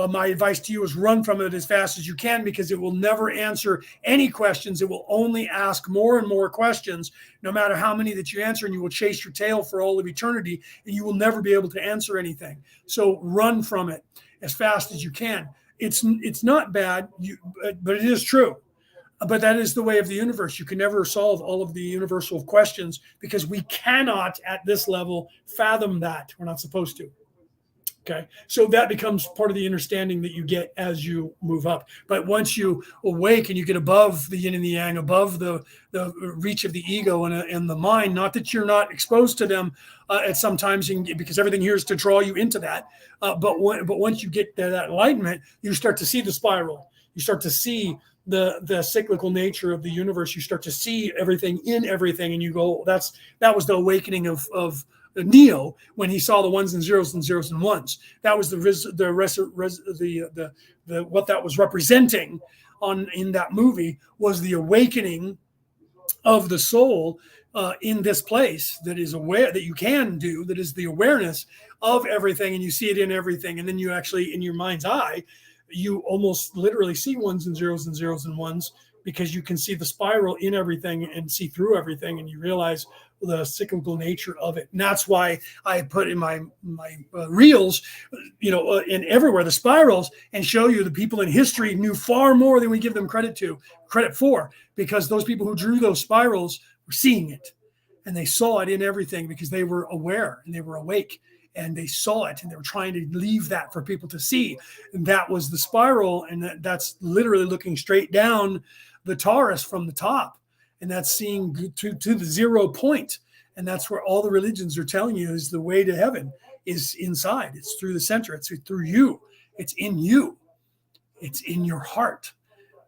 My advice to you is run from it as fast as you can, because it will never answer any questions. It will only ask more and more questions, no matter how many that you answer, and you will chase your tail for all of eternity, and you will never be able to answer anything. So run from it as fast as you can. It's not bad, but it is true. But that is the way of the universe. You can never solve all of the universal questions, because we cannot at this level fathom that. We're not supposed to. Okay. So that becomes part of the understanding that you get as you move up. But once you awake and you get above the yin and the yang, above the reach of the ego and the mind, not that you're not exposed to them at some times, because everything here is to draw you into that. But once you get to that enlightenment, you start to see the spiral. You start to see the cyclical nature of the universe. You start to see everything in everything, and you go, that was the awakening of Neo, when he saw the ones and zeros and ones. That was the what that was representing in that movie, was the awakening of the soul in this place that is aware, that you can do, that is the awareness of everything, and you see it in everything. And then you actually, in your mind's eye, you almost literally see ones and zeros and ones, because you can see the spiral in everything and see through everything, and you realize the cyclical nature of it. And that's why I put in my reels, and everywhere, the spirals, and show you the people in history knew far more than we give them credit for, because those people who drew those spirals were seeing it, and they saw it in everything because they were aware and they were awake. And they saw it, and they were trying to leave that for people to see. And that was the spiral. And that's literally looking straight down the torus from the top. And that's seeing to the 0 point. And that's where all the religions are telling you is the way to heaven is inside. It's through the center. It's through you. It's in you. It's in your heart.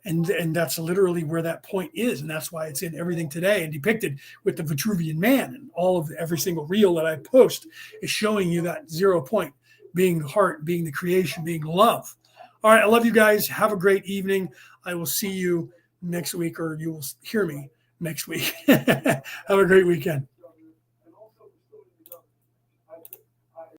And that's literally where that point is. And that's why it's in everything today and depicted with the Vitruvian Man. And every single reel that I post is showing you that 0 point, being the heart, being the creation, being love. All right. I love you guys. Have a great evening. I will see you next week, or you will hear me next week. Have a great weekend.